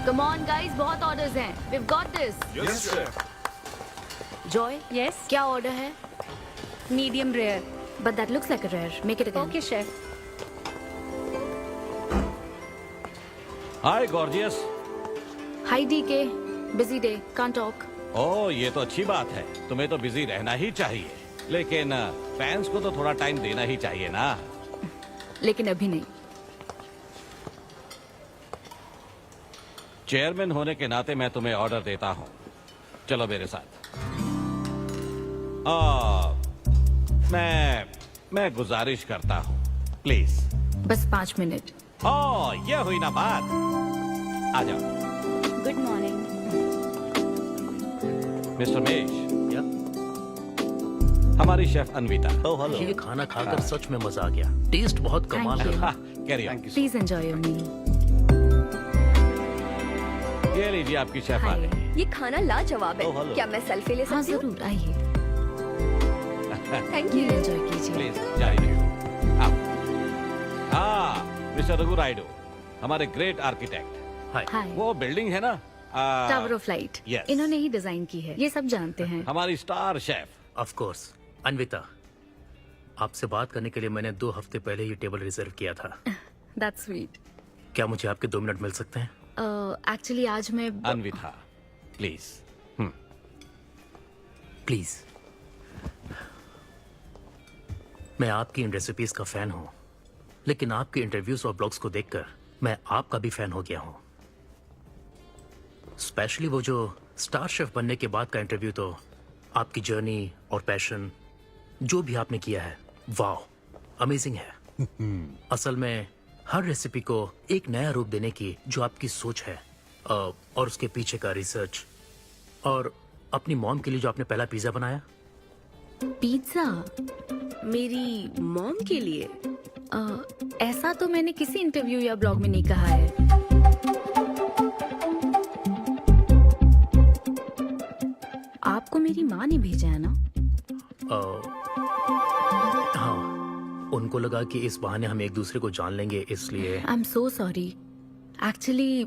Come on guys, बहुत orders हैं. We've got this. Yes, chef. Joy, Yes, क्या order है? medium rare. But that looks like a rare. Make it again. Okay, chef. Hi gorgeous. Hi DK. Busy day. Can't talk. ओह ये तो अच्छी बात है, तुम्हें तो बिजी रहना ही चाहिए, लेकिन फैंस को तो थोड़ा टाइम देना ही चाहिए ना। लेकिन अभी नहीं. चेयरमैन होने के नाते मैं तुम्हें ऑर्डर देता हूँ, चलो मेरे साथ। मैं गुजारिश करता हूँ, प्लीज। बस 5 मिनट. ओह ये हुई ना बात, आ जाओ। Good morning. मिस्टर मेश, हमारी शेफ अन्विता। Oh hello. ये खाना खाकर सच में मजा आ गया। टेस्ट बहुत कमाल Thank you. है। Carry on. Please enjoy your meal. ये लीजिए आपकी शेफ आ Hi. गई। ये खाना लाजवाब Oh, है। hello. क्या मैं सेल्फी ले हाँ सकती हूँ? जरूर आइए. Thank Meal you. enjoy कीजिए. प्लीज जारी रहिए। हाँ मिस्टर रघु राइडू, हमारे ग्रेट आर्किटेक्ट। हाय। Hi. वो बिल्डिंग है ना, टावर ऑफ लाइट. yes. इन्होंने ही डिजाइन की है. ये सब जानते हैं. हमारी star chef. Of course. Anvita, आपसे बात करने के लिए मैंने 2 हफ्ते पहले ये टेबल रिजर्व किया था। That's sweet. क्या मुझे आपके 2 मिनट मिल सकते हैं? एक्चुअली आज मैं अन्विता प्लीज। प्लीज। मैं आपकी इन रेसिपीज का फैन हूँ, लेकिन आपके इंटरव्यूज और ब्लॉग्स को देखकर मैं आपका भी फैन हो गया हूँ। स्पेशली वो जो स्टार शेफ बनने के बाद का इंटरव्यू, तो आपकी जर्नी और पैशन जो भी आपने किया है, वाह अमेजिंग है। असल में हर रेसिपी को एक नया रूप देने की जो आपकी सोच है, और उसके पीछे का रिसर्च, और अपनी मॉम के लिए जो आपने पहला पिज्जा बनाया। पिज्जा. मेरी मॉम के लिए? ऐसा तो मैंने किसी इंटरव्यू या ब्लॉग में नहीं कहा है. आपको मेरी माँ ने भेजा है ना? हाँ, उनको लगा कि इस बहाने हम एक दूसरे को जान लेंगे, इसलिए। आई एम सो सॉरी. एक्चुअली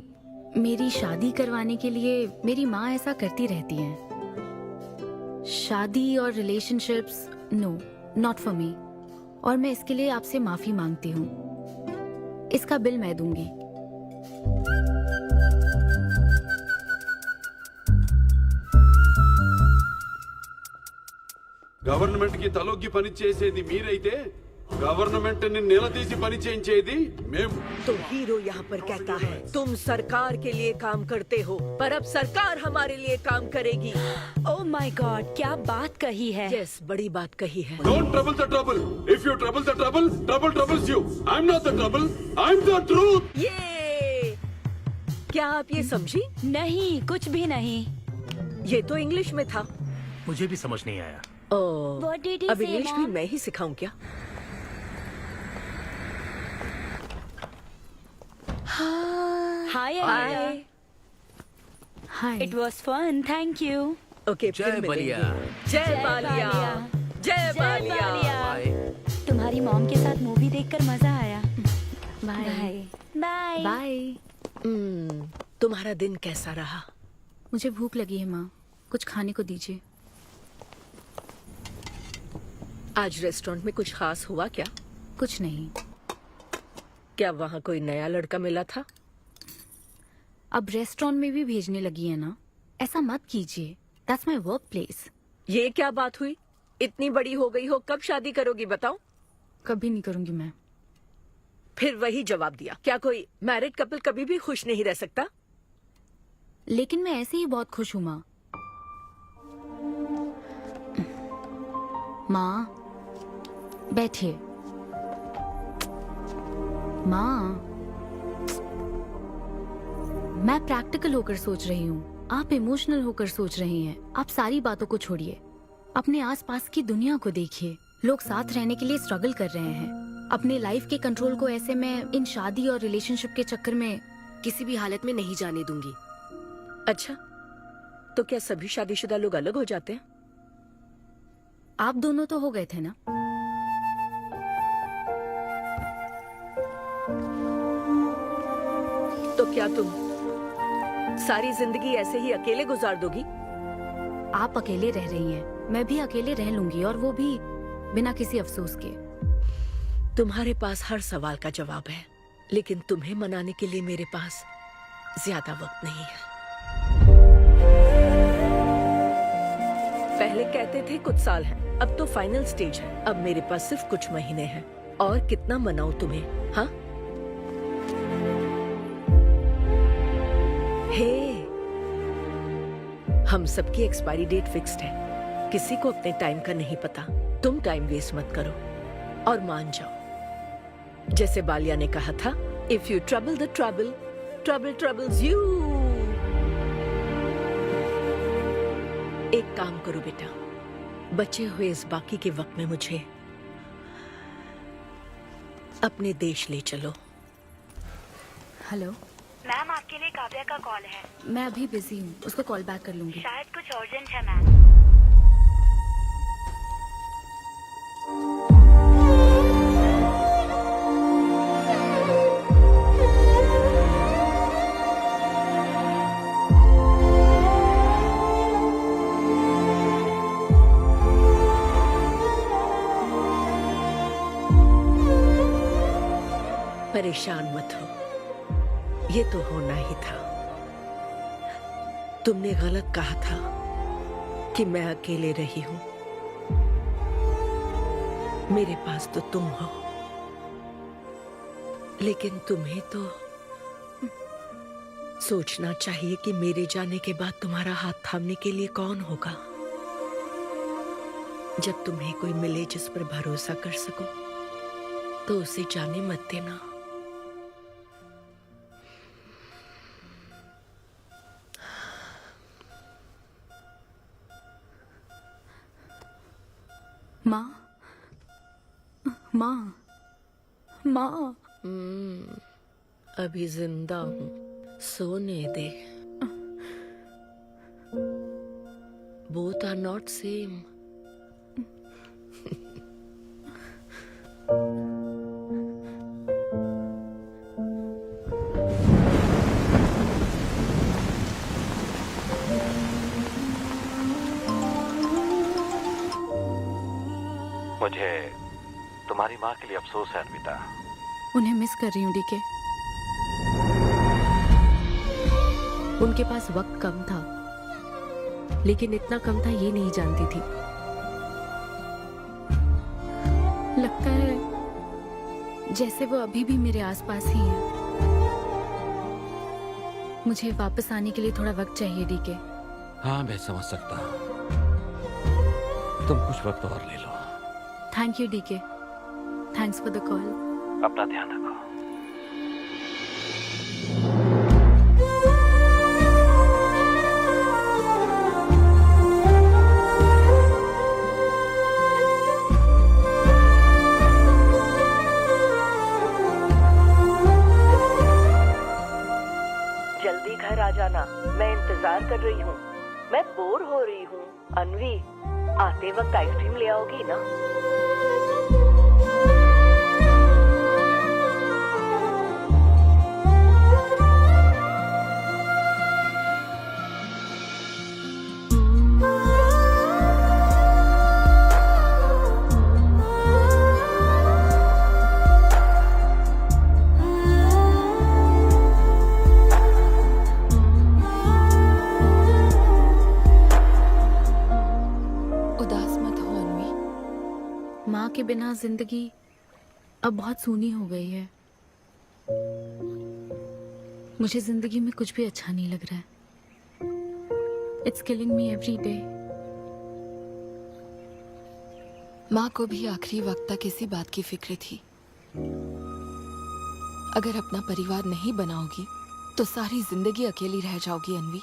मेरी शादी करवाने के लिए मेरी माँ ऐसा करती रहती हैं. शादी और relationships, no, not for me. और मैं इसके लिए आपसे माफी मांगती हूँ. इसका बिल मैं दूंगी. గవర్నమెంట్ కి తలొగ్గి పని చేసేది మీరైతే గవర్నమెంట్ ని నిలదీసి పని చేయించేది మేము. तो हीरो यहाँ पर कहता है तुम सरकार के लिए काम करते हो, पर अब सरकार हमारे लिए काम करेगी। Oh my God, क्या बात कही है. यस, बड़ी बात कही है। Don't trouble the trouble. If you trouble the trouble, trouble troubles you. I'm not the trouble. I'm the truth. ये क्या आप ये समझी? नहीं, कुछ भी नहीं. ये तो इंग्लिश में था। मुझे भी समझ नहीं आया। ओह, What did he अब say, इंग्लिश भी Mom? मैं ही सिखाऊं क्या? Hi, Anita. Hi. Hi. It was fun, thank you. Okay, जय फिर बलिया। मिलेंगे। जय बालिया। जय बालिया। बाय। तुम्हारी मॉम के साथ मूवी देखकर मजा आया. बाय. बाय. बाय. तुम्हारा दिन कैसा रहा? मुझे भूख लगी है माँ. कुछ खाने को दीजिए. आज रेस्टोरेंट में कुछ खास हुआ क्या? कुछ नहीं. क्या वहाँ कोई नया लड़का मिला था? अब रेस्टोरेंट में भी भेजने लगी है ना. ऐसा मत कीजिए. That's my work place. ये क्या बात हुई? इतनी बड़ी हो गई हो, कब शादी करोगी बताओ? कभी नहीं करूंगी मैं. फिर वही जवाब दिया। क्या कोई मैरिड कपल कभी भी खुश नहीं रह सकता? लेकिन मैं ऐसे ही बहुत खुश हूँ माँ. माँ बैठिए. माँ, मैं प्रैक्टिकल होकर सोच रही हूँ. आप इमोशनल होकर सोच रही हैं. आप सारी बातों को छोड़िए. अपने आसपास की दुनिया को देखिए. लोग साथ रहने के लिए स्ट्रगल कर रहे हैं. अपने लाइफ के कंट्रोल को ऐसे मैं इन शादी और रिलेशनशिप के चक्कर में किसी भी हालत में नहीं जाने दूंगी. अच्छा, तो क्या सभी शादीशुदा लोग अलग हो जाते हैं? आप दोनों तो हो गए थे ना. तो क्या तुम सारी जिंदगी ऐसे ही अकेले गुजार दोगी? आप अकेले रह रही हैं, मैं भी अकेले रह लूंगी, और वो भी बिना किसी अफसोस के। तुम्हारे पास हर सवाल का जवाब है, लेकिन तुम्हें मनाने के लिए मेरे पास ज्यादा वक्त नहीं है। पहले कहते थे कुछ साल हैं, अब तो फाइनल स्टेज है। अब मेरे पास सिर्फ कुछ महीने हैं, और कितना मनाऊं तुम्हें? हाँ, हे, हम सबकी एक्सपायरी डेट फिक्स्ड है। किसी को अपने टाइम का नहीं पता। तुम टाइम वेस्ट मत करो और मान जाओ। जैसे बालिया ने कहा था, if you trouble the trouble, trouble troubles you. एक काम करो बेटा, बचे हुए इस बाकी के वक्त में मुझे अपने देश ले चलो। हेलो मैम, आपके लिए काव्या का कॉल है। मैं अभी बिजी हूँ, उसको कॉल बैक कर लूंगी। शायद कुछ अर्जेंट है मैम। परेशान मत हो, ये तो होना ही था। तुमने गलत कहा था कि मैं अकेले रही हूं। मेरे पास तो तुम हो, लेकिन तुम्हें तो सोचना चाहिए कि मेरे जाने के बाद तुम्हारा हाथ थामने के लिए कौन होगा। जब तुम्हें कोई मिले जिस पर भरोसा कर सको, तो उसे जाने मत देना। माँ, माँ, माँ। अभी जिंदा हूँ, सोने दे। Both are not same. मुझे तुम्हारी माँ के लिए अफसोस है अन्विता। उन्हें मिस कर रही हूँ डीके। उनके पास वक्त कम था, लेकिन इतना कम था ये नहीं जानती थी। लगता है जैसे वो अभी भी मेरे आसपास ही है। मुझे वापस आने के लिए थोड़ा वक्त चाहिए डीके। हाँ, मैं समझ सकता हूँ। तुम कुछ वक्त और ले लो। Thank you DK. Thanks for the call. अपना ध्यान रखो। जल्दी घर आ जाना, मैं इंतजार कर रही हूँ। मैं बोर हो रही हूँ। अनवी, आते वक्त आइसक्रीम ले आओगी ना? उदास मत हो अनवी। माँ के बिना जिंदगी अब बहुत सूनी हो गई है। मुझे जिंदगी में कुछ भी अच्छा नहीं लग रहा है। It's killing me every day. माँ को भी आखिरी वक्त तक इसी बात की फिक्र थी। अगर अपना परिवार नहीं बनाओगी तो सारी जिंदगी अकेली रह जाओगी अनवी।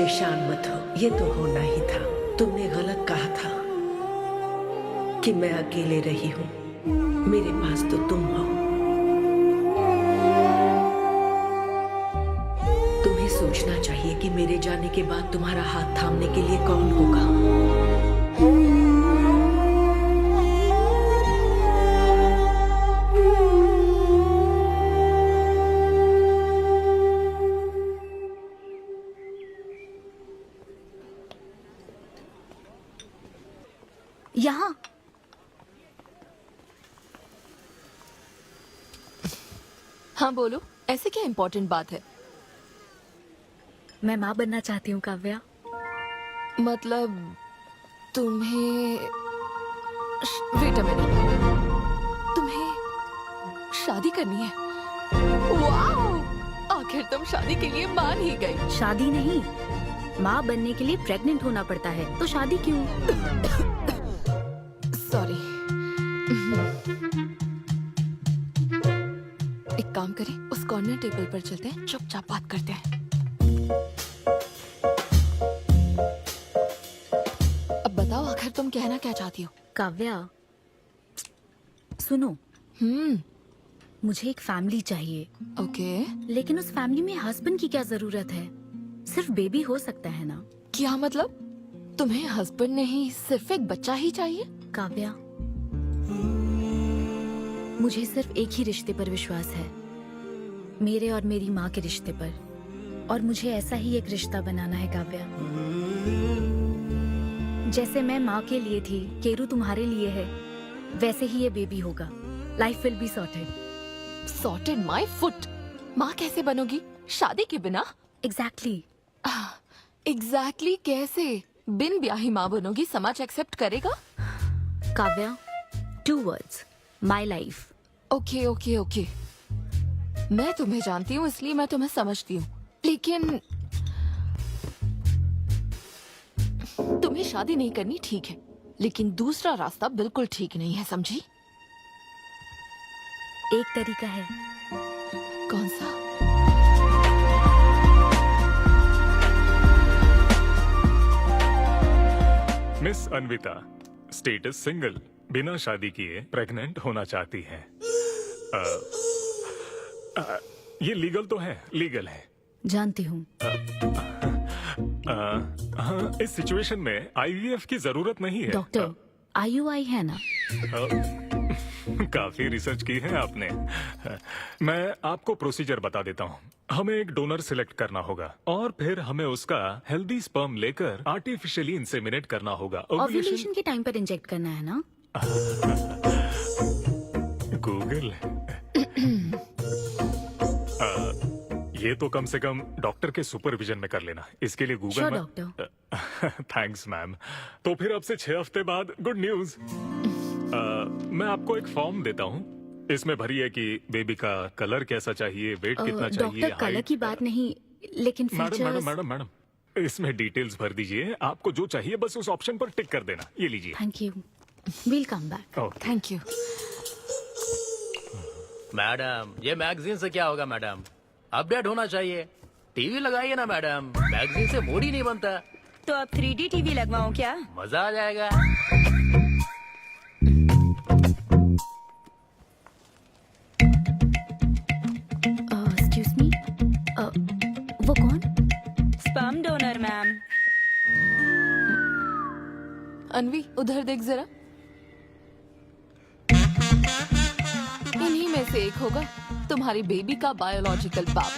परेशान मत हो, ये तो होना ही था। तुमने गलत कहा था कि मैं अकेले रही हूँ। मेरे पास तो तुम हो। तुम्हें सोचना चाहिए कि मेरे जाने के बाद तुम्हारा हाथ थामने के लिए कौन होगा। यहाँ हाँ बोलो, ऐसे क्या इम्पोर्टेंट बात है? मैं माँ बनना चाहती हूँ काव्या। मतलब तुम्हें वेट अ मिनट, तुम्हें शादी करनी है? वाओ! आखिर तुम शादी के लिए मान ही गई। शादी नहीं, माँ बनने के लिए प्रेग्नेंट होना पड़ता है, तो शादी क्यों? सॉरी। एक काम करें, उस कॉर्नर टेबल पर चलते हैं, चुपचाप बात करते हैं। अब बताओ, आखिर तुम कहना क्या चाहती हो? काव्या सुनो, मुझे एक फैमिली चाहिए, ओके। लेकिन उस फैमिली में हस्बैंड की क्या जरूरत है? सिर्फ बेबी हो सकता है ना? क्या मतलब? तुम्हें हस्बैंड नहीं, सिर्फ एक बच्चा ही चाहिए? काव्या, मुझे सिर्फ एक ही रिश्ते पर विश्वास है, मेरे और मेरी माँ के रिश्ते पर, और मुझे ऐसा ही एक रिश्ता बनाना है काव्या। जैसे मैं माँ के लिए थी, केरू तुम्हारे लिए है, वैसे ही ये बेबी होगा। Life will be sorted. Sorted my foot. माँ कैसे बनोगी शादी के बिना? एग्जैक्टली। एग्जैक्टली कैसे? बिन ब्याही माँ बनोगी, समाज एक्सेप्ट करेगा? Kavya, 2 words, my life. Okay okay okay, मैं तुम्हें जानती हूँ इसलिए मैं तुम्हें समझती हूँ, लेकिन तुम्हें शादी नहीं करनी ठीक है, लेकिन दूसरा रास्ता बिल्कुल ठीक नहीं है, समझी? एक तरीका है। कौन सा? मिस अन्विता, स्टेटस सिंगल, बिना शादी किए प्रेग्नेंट होना चाहती हैं। ये लीगल तो है, लीगल है। जानती हूँ। हाँ, इस सिचुएशन में आईवीएफ की जरूरत नहीं है। डॉक्टर, IUI है ना? काफी रिसर्च की है आपने। मैं आपको प्रोसीजर बता देता हूँ। हमें एक डोनर सिलेक्ट करना होगा और फिर हमें उसका हेल्दी स्पर्म लेकर आर्टिफिशियली इंसेमिनेट करना होगा। ओव्यूलेशन के टाइम पर इंजेक्ट करना है ना? गूगल। ये तो कम से कम डॉक्टर के सुपरविजन में कर लेना, इसके लिए गूगल में। डॉक्टर। Thanks ma'am. तो फिर अब से 6 हफ्ते बाद गुड न्यूज। मैं आपको एक फॉर्म देता हूँ, इसमें भरिए कि बेबी का कलर कैसा चाहिए, वेट कितना चाहिए। डॉक्टर, कलर की बात नहीं, लेकिन मैडम मैडम मैडम, इसमें डिटेल्स भर दीजिए। आपको जो चाहिए बस उस ऑप्शन पर टिक कर देना। ये लीजिए। Thank you, will come back. Thank you. Madam, ये मैगजीन से क्या होगा मैडम? अपडेट होना चाहिए। टीवी लगाइए ना मैडम, मैगजीन से मूड ही नहीं बनता। तो अब 3D टीवी लगवाऊं क्या? मजा आ जाएगा। एक्सक्यूज मी, वो कौन? Sperm donor ma'am. अनवी, उधर देख जरा। इन्हीं में से एक होगा तुम्हारी बेबी का बायोलॉजिकल बाप।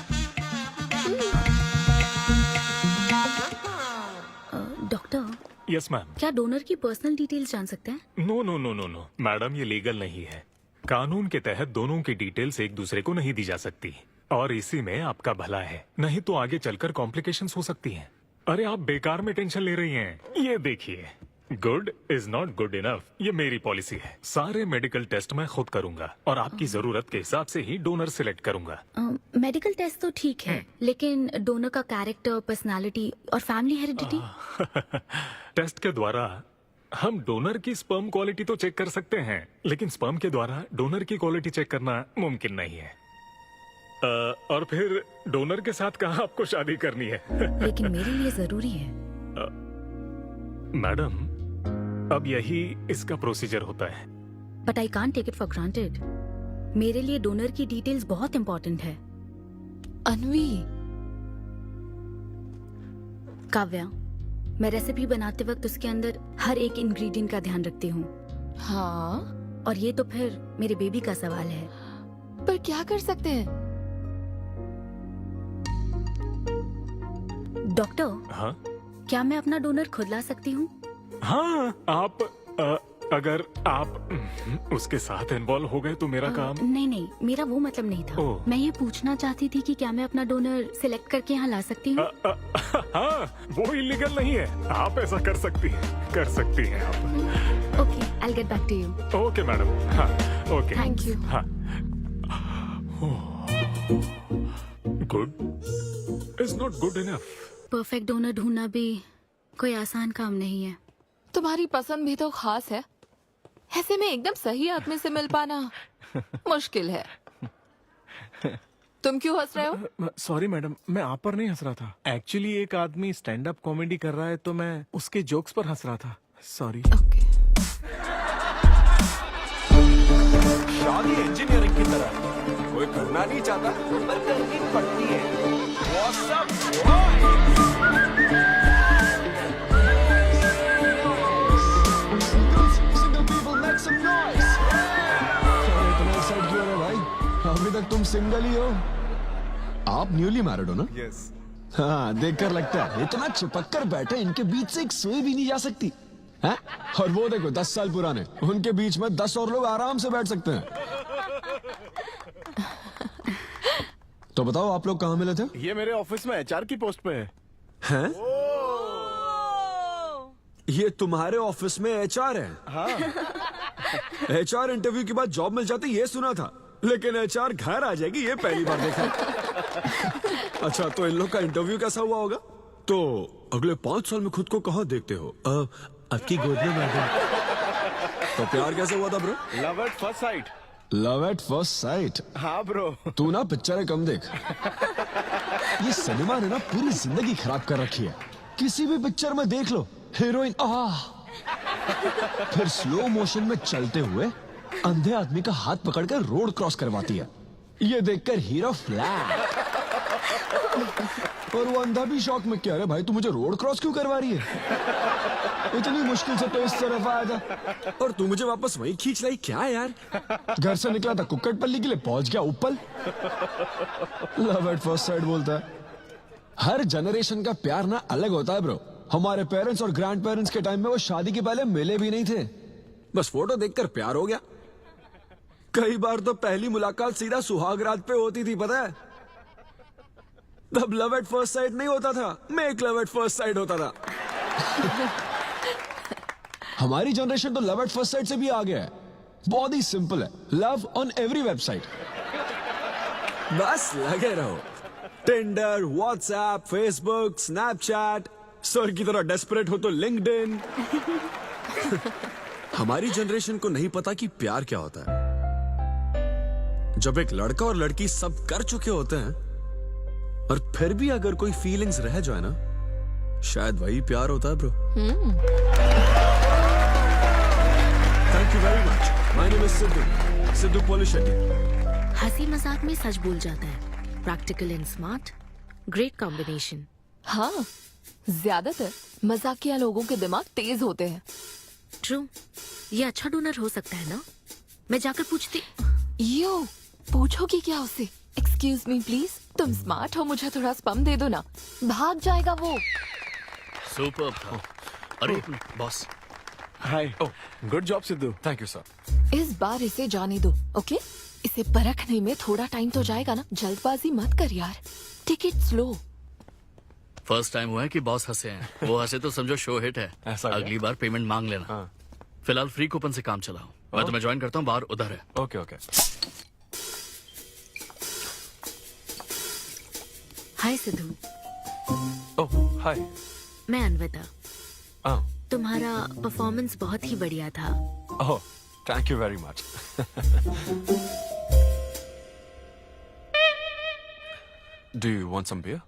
Doctor, yes ma'am. क्या डोनर की पर्सनल डिटेल्स जान सकते हैं? No no no no no madam, ये लीगल नहीं है। कानून के तहत दोनों की डिटेल्स एक दूसरे को नहीं दी जा सकती, और इसी में आपका भला है, नहीं तो आगे चलकर कॉम्प्लिकेशंस हो सकती हैं। अरे आप बेकार में टेंशन ले रही हैं। ये देखिए, good is not good enough, ये मेरी पॉलिसी है। सारे मेडिकल टेस्ट मैं खुद करूंगा और आपकी जरूरत के हिसाब से ही डोनर सिलेक्ट करूंगा। मेडिकल टेस्ट तो ठीक है, लेकिन डोनर का कैरेक्टर, पर्सनालिटी और फैमिली हेरिडिटी? टेस्ट के द्वारा हम डोनर की स्पर्म क्वालिटी तो चेक कर सकते हैं, लेकिन स्पर्म के द्वारा डोनर की क्वालिटी चेक करना मुमकिन नहीं है। और फिर डोनर के साथ कहाँ आपको शादी करनी है? लेकिन मेरे लिए जरूरी है। मैडम, अब यही इसका प्रोसीजर होता है। But I can't take it for granted. मेरे लिए डोनर की डिटेल्स बहुत इंपॉर्टेंट है। अनवी, काव्या, मैं रेसिपी बनाते वक्त उसके अंदर हर एक इंग्रेडिएंट का ध्यान रखती हूँ। हाँ, और ये तो फिर मेरे बेबी का सवाल है। पर क्या कर सकते हैं? डॉक्टर, हाँ क्या मैं अपना डोनर खुद ला सकती हूँ? हाँ, आप अगर आप उसके साथ इन्वॉल्व हो गए तो मेरा काम। नहीं नहीं, मेरा वो मतलब नहीं था। ओह। मैं ये पूछना चाहती थी कि क्या मैं अपना डोनर सिलेक्ट करके यहाँ ला सकती हूँ? हाँ, वो इलीगल नहीं है। आप ऐसा कर सकती हैं आप। Okay, I will get back to you. Okay madam. हाँ, ओके, थैंक यू। हाँ। Good is not good enough. Perfect donor ढूंढना भी कोई आसान काम नहीं है। तुम्हारी पसंद भी तो खास है, ऐसे में एकदम सही आदमी से मिल पाना मुश्किल है। तुम क्यों हंस रहे हो? सॉरी मैडम, मैं आप पर नहीं हंस रहा था। एक्चुअली एक आदमी स्टैंड अप कॉमेडी कर रहा है तो मैं उसके जोक्स पर हंस रहा था। सॉरी। ओके। शादी इंजीनियरिंग की तरह है। कोई करना नहीं चाहता पर करनी पड़ती है। What's up, अभी तक तुम सिंगल ही हो। आप न्यूली मैरिड हो ना? यस। हाँ, देखकर लगता है इतना चिपक कर बैठे, इनके बीच से एक सुई भी नहीं जा सकती है? और वो देखो 10 साल पुराने, उनके बीच में 10 और लोग आराम से बैठ सकते हैं। तो बताओ, आप लोग कहाँ मिले थे? ये मेरे ऑफिस में एचआर की पोस्ट पे है। हैं? ये तुम्हारे ऑफिस में एचआर है? हाँ। एचआर इंटरव्यू के बाद जॉब मिल जाती ये सुना था, लेकिन एचआर घर आ जाएगी ये पहली बार देखा। अच्छा, तो इन लोग का इंटरव्यू कैसा हुआ होगा? तो अगले 5 साल में खुद को कहाँ देखते हो? आपकी गोद में मैडम। तो प्यार कैसे हुआ था bro? Love at first sight. Love at first sight? हाँ ब्रो। तू ना पिक्चरें कम देख। ये सिनेमा ने ना पूरी जिंदगी खराब कर रखी है। किसी भी पिक्चर में देख लो, हीरोइन फिर स्लो मोशन में चलते हुए अंधे आदमी का हाथ पकड़कर रोड क्रॉस करवाती है। ये देखकर हीरो फ्लैट। और वो अंधा भी शौक में, क्या रे भाई, तू मुझे रोड क्रॉस क्यों करवा रही है? इतनी मुश्किल से तो इस तरफ आया था और तू मुझे वापस वहीं खींच लाई। क्या यार, घर से निकला था कुक्कड़पल्ली के लिए, पहुंच गया ऊपर। लव एट फर्स्ट साइट बोलता है। हर जनरेशन का प्यार ना अलग होता है ब्रो। हमारे पेरेंट्स और ग्रैंड पेरेंट्स के टाइम में वो शादी के पहले मिले भी नहीं थे, बस फोटो देखकर प्यार हो गया। कई बार तो पहली मुलाकात सीधा सुहाग रात पे होती थी, पता है? तब लव एट फर्स्ट साइट नहीं होता था, make love at first sight होता था। हमारी जनरेशन तो लव एट फर्स्ट साइट से भी आगे है। बहुत ही सिंपल है, लव ऑन एवरी वेबसाइट। बस लगे रहो। Tinder, WhatsApp, Facebook, Snapchat, sir की तरह डेस्परेट हो तो लिंक्डइन। हमारी जनरेशन को नहीं पता कि प्यार क्या होता है। जब एक लड़का और लड़की सब कर चुके होते हैं और फिर भी अगर कोई फीलिंग्स रह जाए ना, शायद वही प्यार होता है bro. Thank you very much. My name is Siddhu Polishetty. हंसी मजाक में सच बोल जाता है। Practical and smart, great combination. हाँ, ज्यादातर मजाकिया लोगों के दिमाग तेज होते हैं। ट्रू, ये अच्छा डोनर हो सकता है ना? मैं जाकर पूछती। यो, पूछोगी क्या उससे? एक्सक्यूज मी प्लीज, तुम स्मार्ट हो, मुझे थोड़ा स्पम दे दो ना। भाग जाएगा वो। सुपर था। अरे boss. Hi. Good job Sidhu. Thank you sir. इस बार इसे जाने दो, ओके? इसे परखने में थोड़ा टाइम तो जाएगा ना, जल्दबाजी मत कर यार। Take it slow. First time हुआ है कि बॉस हंसे हैं। वो हंसे तो समझो शो हिट है। ऐसा क्या? अगली बार पेमेंट मांग लेना। हाँ। फिलहाल फ्री कूपन से काम चलाओ। मैं तुम्हें ज्वाइन करता हूँ, बाहर उधर है। Okay okay. Hi Siddhu. Oh hi. मैं अनवता। तुम्हारा परफॉर्मेंस बहुत ही बढ़िया था। Oh thank you very much. Do you want some beer?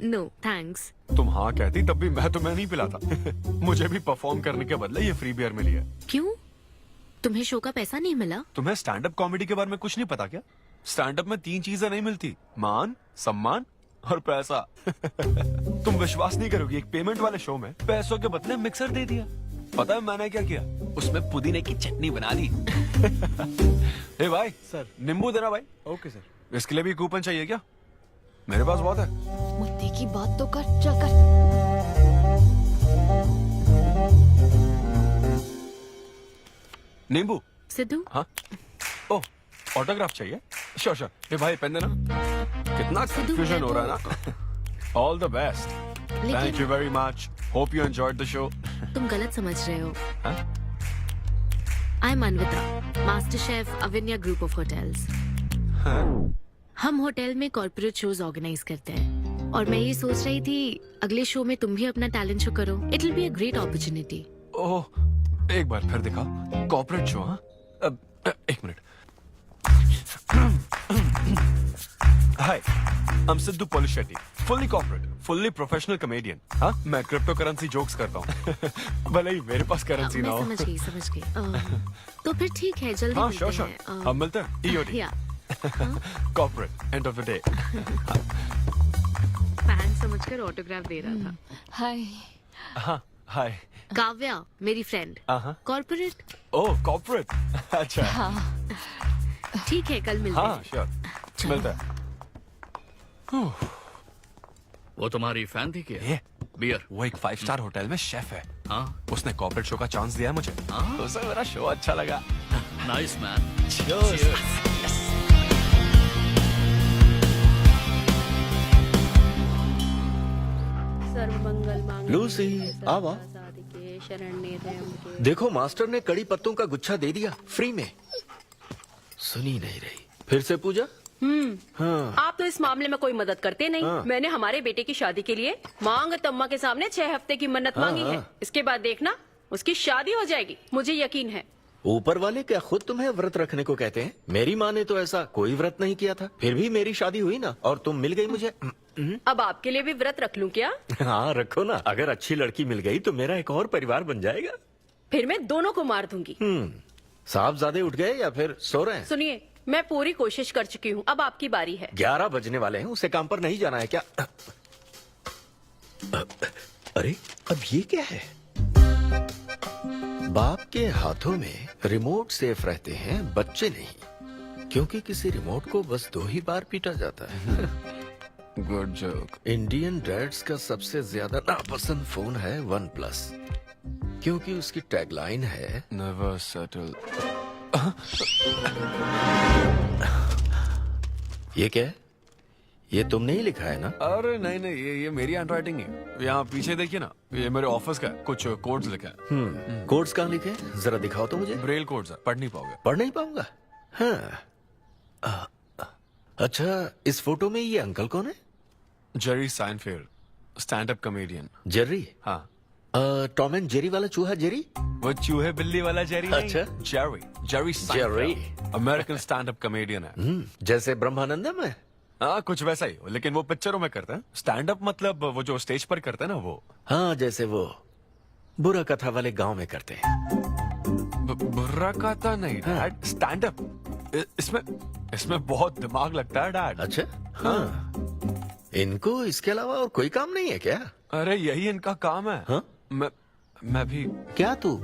No thanks. तुम हाँ कहती तब भी मैं तुम्हें नहीं पिलाता। मुझे भी परफॉर्म करने के बदले ये फ्री बियर मिली है। क्यों? तुम्हें शो का पैसा नहीं मिला? तुम्हें स्टैंड अप कॉमेडी के बारे में कुछ नहीं पता क्या? स्टैंड अप में 3 चीजें नहीं मिलती, मान, सम्मान और पैसा। तुम विश्वास नहीं करोगी, एक पेमेंट वाले शो में पैसों के बदले मिक्सर दे दिया। पता है मैंने क्या किया? उसमें पुदीने की चटनी बना दी। ए भाई सर, नींबू देना भाई। Okay sir. इसके लिए भी कूपन चाहिए क्या? मेरे पास बहुत है। मुद्दे की बात तो कर, चल कर। नींबू? सिद्धू? हाँ। ओह, ऑटोग्राफ चाहिए? Sure sure. ए भाई पेन देना। कितना कंफ्यूजन हो रहा है ना। All the best. Thank you very much. Hope you enjoyed the show. तुम गलत समझ रहे हो। I am Anvita, master chef Avinya group of hotels. हम होटल में कॉर्पोरेट शोज ऑर्गेनाइज करते हैं और मैं ये सोच रही थी अगले शो में तुम भी अपना टैलेंट शो करो। It will be a great opportunity. Oh, एक बार फिर दिखा। Corporate show? हाँ, एक minute. Hi, I'm Siddhu Polishetty, fully corporate, fully professional comedian. हाँ, मैं क्रिप्टो करेंसी जोक्स करता हूँ। भले ही मेरे पास करेंसी ना हो। मैं समझ गई। तो फिर ठीक है, जल्दी हाँ, मिलते श्योर श्योर। हैं। हम मिलते हैं। EOD। या corporate, end of the day. Fan समझकर ऑटोग्राफ दे रहा था। हाय। हाँ, हाय। काव्या मेरी फ्रेंड। कॉर्पोरेट? ओह, कॉर्पोरेट। अच्छा। ठीक है, कल मिलते हाँ, हैं। श्योर। मिलते हैं। वो तुम्हारी फैन थी क्या? ये बियर? वो एक 5 स्टार होटल में शेफ है। हाँ, उसने कॉर्पोरेट शो का चांस दिया मुझे। उसे मेरा शो अच्छा लगा। Nice man. लूसी, आवा। देखो मास्टर ने कड़ी पत्तों का गुच्छा दे दिया फ्री में। सुनी नहीं रही। फिर से पूजा? हाँ। आप तो इस मामले में कोई मदद करते नहीं। हाँ। मैंने हमारे बेटे की शादी के लिए मांग तम्मा के सामने 6 हफ्ते की मन्नत मांगी है। इसके बाद देखना उसकी शादी हो जाएगी, मुझे यकीन है। ऊपर वाले क्या खुद तुम्हें व्रत रखने को कहते हैं? मेरी माँ ने तो ऐसा कोई व्रत नहीं किया था, फिर भी मेरी शादी हुई ना, और तुम मिल गई मुझे। अब आपके लिए भी व्रत रख लूं क्या? हाँ रखो ना, अगर अच्छी लड़की मिल गई तो मेरा एक और परिवार बन जाएगा। फिर मैं दोनों को मार दूंगी। साहबजादे उठ गए या फिर सो रहे हैं? सुनिए, मैं पूरी कोशिश कर चुकी हूँ, अब आपकी बारी है। 11 बजने वाले हैं, उसे काम पर नहीं जाना है क्या? अरे अब ये क्या है? बाप के हाथों में रिमोट सेफ रहते हैं, बच्चे नहीं, क्योंकि किसी रिमोट को बस 2 ही बार पीटा जाता है। Good joke. इंडियन डैड्स का सबसे ज्यादा नापसंद फोन है OnePlus, क्योंकि उसकी टैगलाइन है नेवर सेटल। ये क्या है? ये तुमने ही लिखा है ना? अरे नहीं नहीं, ये मेरी हैंडराइटिंग है। यहाँ पीछे देखिए ना, ये मेरे ऑफिस का है, कुछ कोड्स लिखे हैं। कोड्स कहाँ लिखे हैं? जरा दिखाओ तो मुझे। ब्रेल कोड्स है, पढ़ नहीं पाओगे। पढ़ नहीं पाऊंगा? हाँ। अच्छा, इस फोटो में ये अंकल कौन है? Jerry Seinfeld, stand up comedian. Jerry? हाँ। टॉम एंड जेरी वाला चूहा जेरी? वो चूहे बिल्ली वाला जेरी नहीं। अच्छा। Jerry Jerry American stand up comedian है। जैसे ब्रह्मानंदम है? हाँ, कुछ वैसा ही, लेकिन वो पिक्चरों में करते हैं। स्टैंड अप मतलब वो जो स्टेज पर करते हैं ना, वो। हाँ, जैसे वो बुरा कथा वाले गांव में करते हैं। बुरा कथा नहीं डैड, स्टैंड अप। इसमें बहुत दिमाग लगता है डैड। अच्छा। हाँ। इनको इसके अलावा और कोई काम नहीं है क्या? अरे यही इनका काम है। हाँ? मैं भी। क्या तू?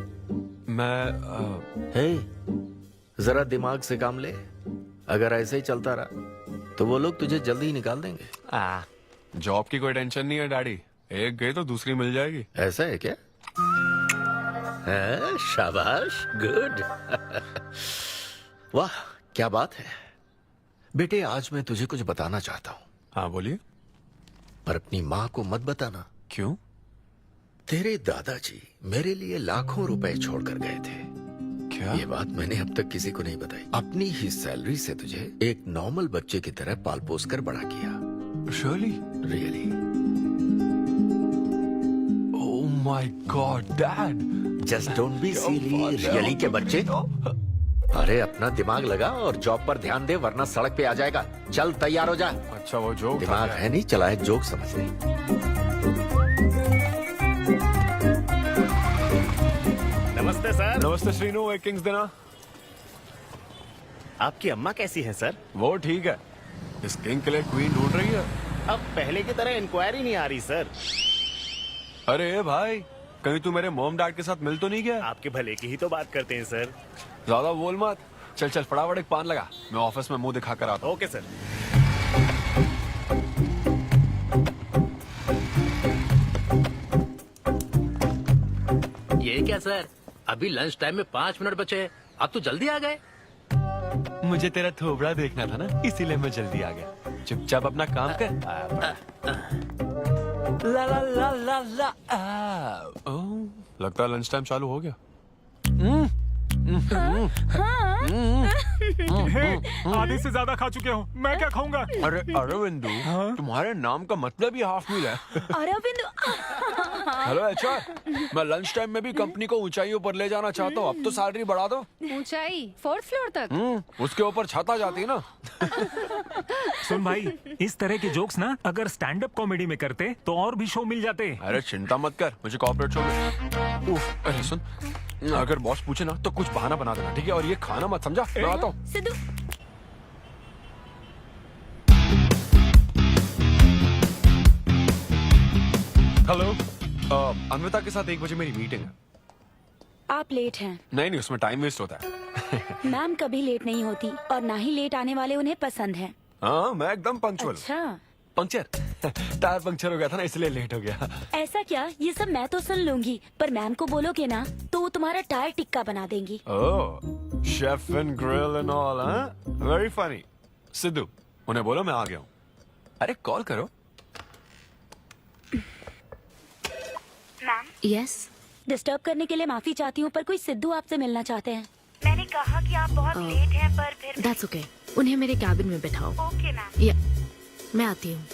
मैं हे, जरा दिमाग से काम ले। अगर ऐसे ही चलता रहा तो वो लोग तुझे जल्दी ही निकाल देंगे। जॉब की कोई टेंशन नहीं है डैडी, एक गई तो दूसरी मिल जाएगी। ऐसा है क्या? शाबाश, गुड। वाह क्या बात है बेटे। आज मैं तुझे कुछ बताना चाहता हूँ। हाँ बोलिए। पर अपनी माँ को मत बताना। क्यों? तेरे दादाजी मेरे लिए लाखों रुपए छोड़कर गए थे। क्या? ये बात मैंने अब तक किसी को नहीं बताई। अपनी ही सैलरी से तुझे एक नॉर्मल बच्चे की तरह पाल पोस कर बड़ा किया। Really? Oh my God dad, just don't be silly. Really के बच्चे? अरे अपना दिमाग लगा और जॉब पर ध्यान दे, वरना सड़क पे आ जाएगा। चल तैयार हो जा। अच्छा वो जोक दिमाग है नहीं, चला है जोक समझ रही। नमस्ते सर। नमस्ते श्रीनु, एक किंग्स देना। आपकी अम्मा कैसी है सर? वो ठीक है, इस किंग के लिए क्वीन ढूंढ रही है। अब पहले की तरह इंक्वायरी नहीं आ रही सर। अरे भाई, कहीं तू मेरे मॉम डैड के साथ मिल तो नहीं गया? आपके भले की ही तो बात करते हैं सर। ज्यादा बोल मत। चल चल फटाफट एक पान लगा, मैं ऑफिस में मुंह दिखा कर आता हूँ। Okay sir. ये क्या सर, अभी लंच टाइम में 5 मिनट बचे हैं, आप तो जल्दी आ गए। मुझे तेरा थोबड़ा देखना था ना, इसीलिए मैं जल्दी आ गया। चुपचाप अपना काम कर। ला ला ला ला ला। लगता है लंच टाइम चालू हो गया। आधे से ज्यादा खा चुके हो, मैं क्या खाऊंगा? अरे अरविंदु, तुम्हारे नाम का मतलब ही हाफ मील है। अरविंद। हेलो एचआर, मैं लंच टाइम में भी कंपनी को ऊंचाइयों पर ले जाना चाहता हूँ। अब तो सैलरी बढ़ा दो। ऊंचाई 4th फ्लोर तक? उसके ऊपर छत आ जाती है ना। सुन भाई, इस तरह के जोक्स ना अगर स्टैंड अप कॉमेडी में करते तो और भी शो मिल जाते। अरे चिंता मत कर, मुझे कॉर्पोरेट शो में। उफ, अरे सुन, अगर बॉस पूछे ना तो कुछ बहाना बना देना, ठीक है? और ये खाना मत, समझा? मैं आता हूँ। सिद्धू। हेलो, अन्विता के साथ 1 बजे मेरी मीटिंग है। आप लेट हैं। नहीं, उसमें टाइम वेस्ट होता है। मैम कभी लेट नहीं होती और ना ही लेट आने वाले उन्हें पसंद है। हाँ, मैं एकदम पंक्चुअल। अच्छा। पंक्चर टायर पंक्चर हो गया था ना, इसलिए लेट हो गया। ऐसा क्या? ये सब मैं तो सुन लूंगी, पर मैम को बोलोगे ना तो वो तुम्हारा टायर टिक्का बना देंगी। Oh, chef and grill and all, हाँ? Very funny. सिद्धू, उन्हें बोलो मैं आ गया हूँ। अरे कॉल करो। मैम, यस, डिस्टर्ब करने के लिए माफी चाहती हूँ, पर कोई सिद्धू आपसे मिलना चाहते हैं। मैंने कहा कि आप बहुत लेट हैं, पर फिर दैट्स ओके। उन्हें मेरे कैबिन में बैठाओ। Okay ma'am. या, मैं आती हूँ।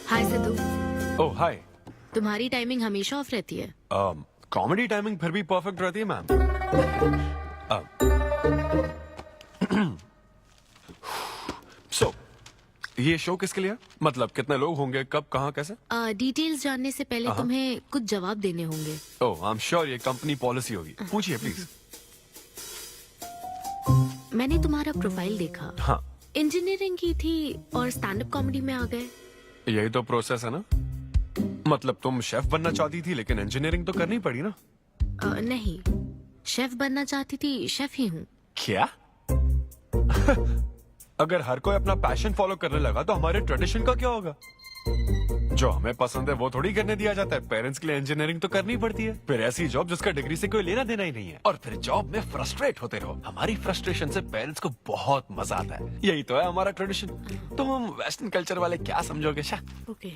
हाय सिद्धू। ओह हाय। तुम्हारी टाइमिंग हमेशा ऑफ रहती है? कॉमेडी टाइमिंग फिर भी परफेक्ट रहती है मैम। सो ये शो किसके लिए? मतलब कितने लोग होंगे, कब, कहाँ, कैसे? डिटेल्स जानने से पहले तुम्हें कुछ जवाब देने होंगे। ओह, आई एम श्योर ये कंपनी पॉलिसी होगी। पूछिए प्लीज। मैंने तुम्हारा प्रोफाइल देखा। हाँ, इंजीनियरिंग की थी और स्टैंड अप कॉमेडी में आ गए। यही तो प्रोसेस है ना। मतलब तुम शेफ बनना चाहती थी, लेकिन इंजीनियरिंग तो करनी पड़ी ना। नहीं, शेफ बनना चाहती थी, शेफ ही हूँ। क्या? अगर हर कोई अपना पैशन फॉलो करने लगा तो हमारे ट्रेडिशन का क्या होगा? जो हमें पसंद है वो थोड़ी करने दिया जाता है। पेरेंट्स के लिए इंजीनियरिंग तो करनी पड़ती है, फिर ऐसी जॉब जिसका डिग्री से कोई लेना देना ही नहीं है, और फिर जॉब में फ्रस्ट्रेट होते रहो। हमारी फ्रस्ट्रेशन से पेरेंट्स को बहुत मजा आता है। यही तो है हमारा ट्रेडिशन। तुम वेस्टर्न कल्चर वाले क्या समझोगे? ओके।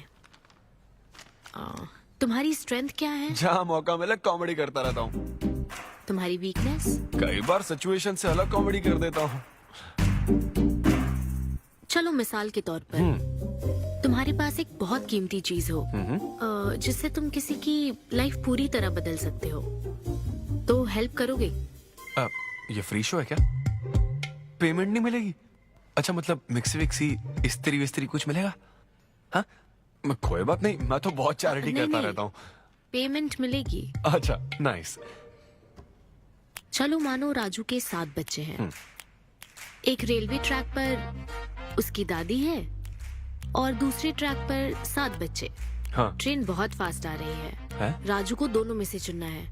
तुम्हारी स्ट्रेंथ क्या है? जहाँ मौका मिले कॉमेडी करता रहता हूँ। तुम्हारी वीकनेस? कई बार सिचुएशन से अलग कॉमेडी कर देता हूँ। चलो मिसाल के तौर पर तुम्हारे पास एक बहुत कीमती चीज हो जिससे तुम किसी की लाइफ पूरी तरह बदल सकते हो, तो हेल्प करोगे? ये फ्री शो है क्या? पेमेंट नहीं मिलेगी? अच्छा, मतलब मिक्सी विक्सी इस्त्री विस्त्री कुछ मिलेगा? हाँ, कोई बात नहीं, मैं तो बहुत चैरिटी करता रहता हूँ। पेमेंट मिलेगी। अच्छा, नाइस। चलो मानो राजू के 7 बच्चे हैं। एक रेलवे ट्रैक पर उसकी दादी है और दूसरे ट्रैक पर 7 बच्चे। हाँ। ट्रेन बहुत फास्ट आ रही है। राजू को दोनों में से चुनना है।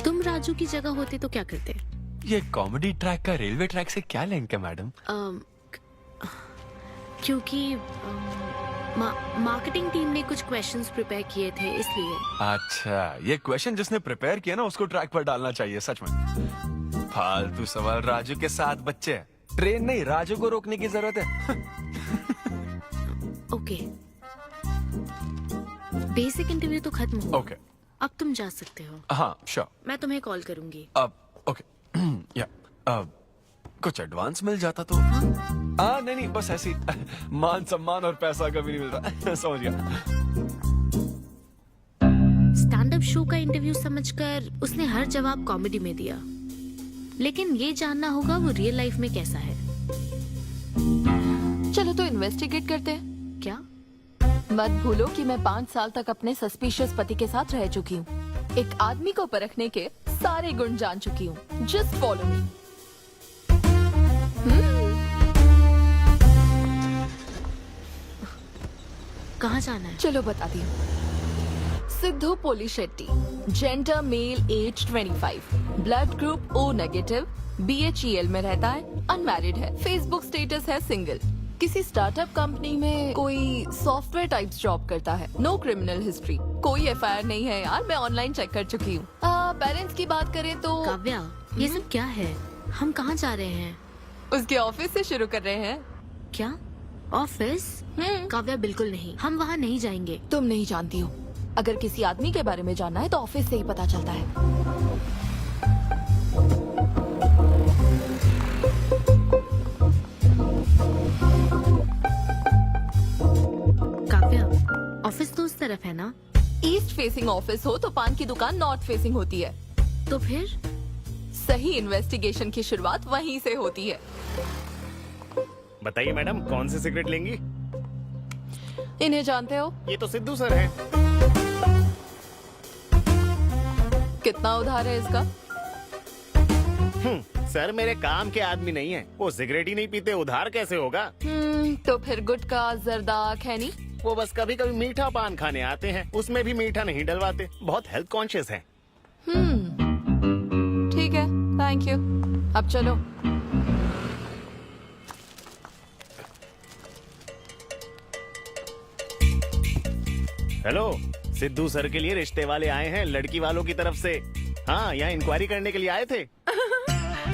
तुम राजू की जगह होते तो क्या करते? ये कॉमेडी ट्रैक का रेलवे ट्रैक से क्या लिंक है मैडम? क्योंकि मार्केटिंग टीम ने कुछ क्वेश्चंस प्रिपेयर किए थे, इसलिए। अच्छा, ये क्वेश्चन जिसने प्रिपेयर किया ना उसको ट्रैक पर डालना चाहिए। सच में फालतू सवाल। राजू के 7 बच्चे हैं, ट्रेन नहीं, राजू को रोकने की जरूरत है। ओके, बेसिक इंटरव्यू तो खत्म हो। ओके, अब तुम जा सकते हो। हाँ श्योर। मैं तुम्हें कॉल करूंगी। अब ओके। या कुछ एडवांस मिल जाता तो। हाँ नहीं, बस ऐसी मान सम्मान और पैसा कभी नहीं मिलता। समझ गया। स्टैंड अप शो का इंटरव्यू समझकर उसने हर जवाब कॉमेडी में दिया। लेकिन ये जानना होगा वो रियल लाइफ में कैसा है। चलो तो इन्वेस्टिगेट करते हैं। क्या? मत भूलो कि मैं 5 साल तक अपने सस्पिशियस पति के साथ रह चुकी हूँ। एक आदमी को परखने के सारे गुण जान चुकी हूँ। Just follow me. कहाँ जाना है? चलो बताती हूँ। Siddhu Polishetty, gender male, age 25, blood group O negative, BHEL में रहता है, अनमैरिड है, फेसबुक स्टेटस है सिंगल, किसी स्टार्टअप कंपनी में कोई सॉफ्टवेयर टाइप्स जॉब करता है, नो क्रिमिनल हिस्ट्री, कोई FIR नहीं है यार, मैं ऑनलाइन चेक कर चुकी हूँ। पेरेंट्स की बात करें तो काव्या, ये सब क्या है? हम कहाँ जा रहे हैं? उसके ऑफिस से शुरू कर रहे हैं। क्या? ऑफिस? काव्या बिल्कुल नहीं, हम वहाँ नहीं जाएंगे। तुम नहीं जानती हो, अगर किसी आदमी के बारे में जानना है तो ऑफिस से ही पता चलता है। काव्या, ऑफिस तो उस तरफ है ना? ईस्ट फेसिंग ऑफिस हो तो पान की दुकान नॉर्थ फेसिंग होती है। तो फिर सही इन्वेस्टिगेशन की शुरुआत वहीं से होती है। बताइए मैडम, कौन सी सिगरेट लेंगी? इन्हें जानते हो? ये तो सिद्धू सर है। कितना उधार है इसका? सर मेरे काम के आदमी नहीं है, वो सिगरेट ही नहीं पीते, उधार कैसे होगा? तो फिर गुटखा, जर्दा, खैनी? वो बस कभी कभी मीठा पान खाने आते हैं, उसमें भी मीठा नहीं डलवाते, बहुत हेल्थ कॉन्शियस है। ठीक है, थैंक यू। अब चलो। हेलो, सिद्धू सर के लिए रिश्ते वाले आए हैं लड़की वालों की तरफ से। हाँ, यहाँ इंक्वायरी करने के लिए आए थे।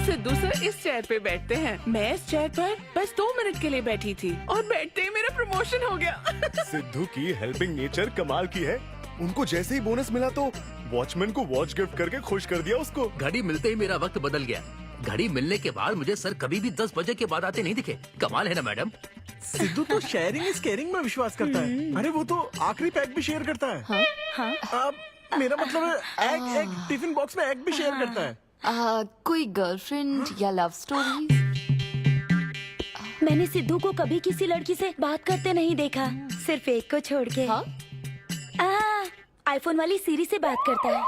सिद्धू सर इस चेयर पे बैठते हैं, मैं इस चेयर पर बस 2 मिनट के लिए बैठी थी और बैठते ही मेरा प्रमोशन हो गया। सिद्धू की हेल्पिंग नेचर कमाल की है। उनको जैसे ही बोनस मिला तो वॉचमैन को वॉच गिफ्ट करके खुश कर दिया उसको। घड़ी मिलते ही मेरा वक्त बदल गया। घड़ी मिलने के बाद मुझे सर कभी भी 10 बजे के बाद आते नहीं दिखे। कमाल है ना मैडम? सिद्धू तो शेयरिंग इज केयरिंग में विश्वास करता है। अरे वो तो आखिरी पैक भी शेयर करता है। अब मेरा मतलब है एग टिफिन बॉक्स में एग भी शेयर करता है। कोई गर्लफ्रेंड या लव स्टोरी? मैंने सिद्धू को कभी किसी लड़की से बात करते नहीं देखा, सिर्फ एक को छोड़ के। आईफोन वाली सीरी से बात करता है।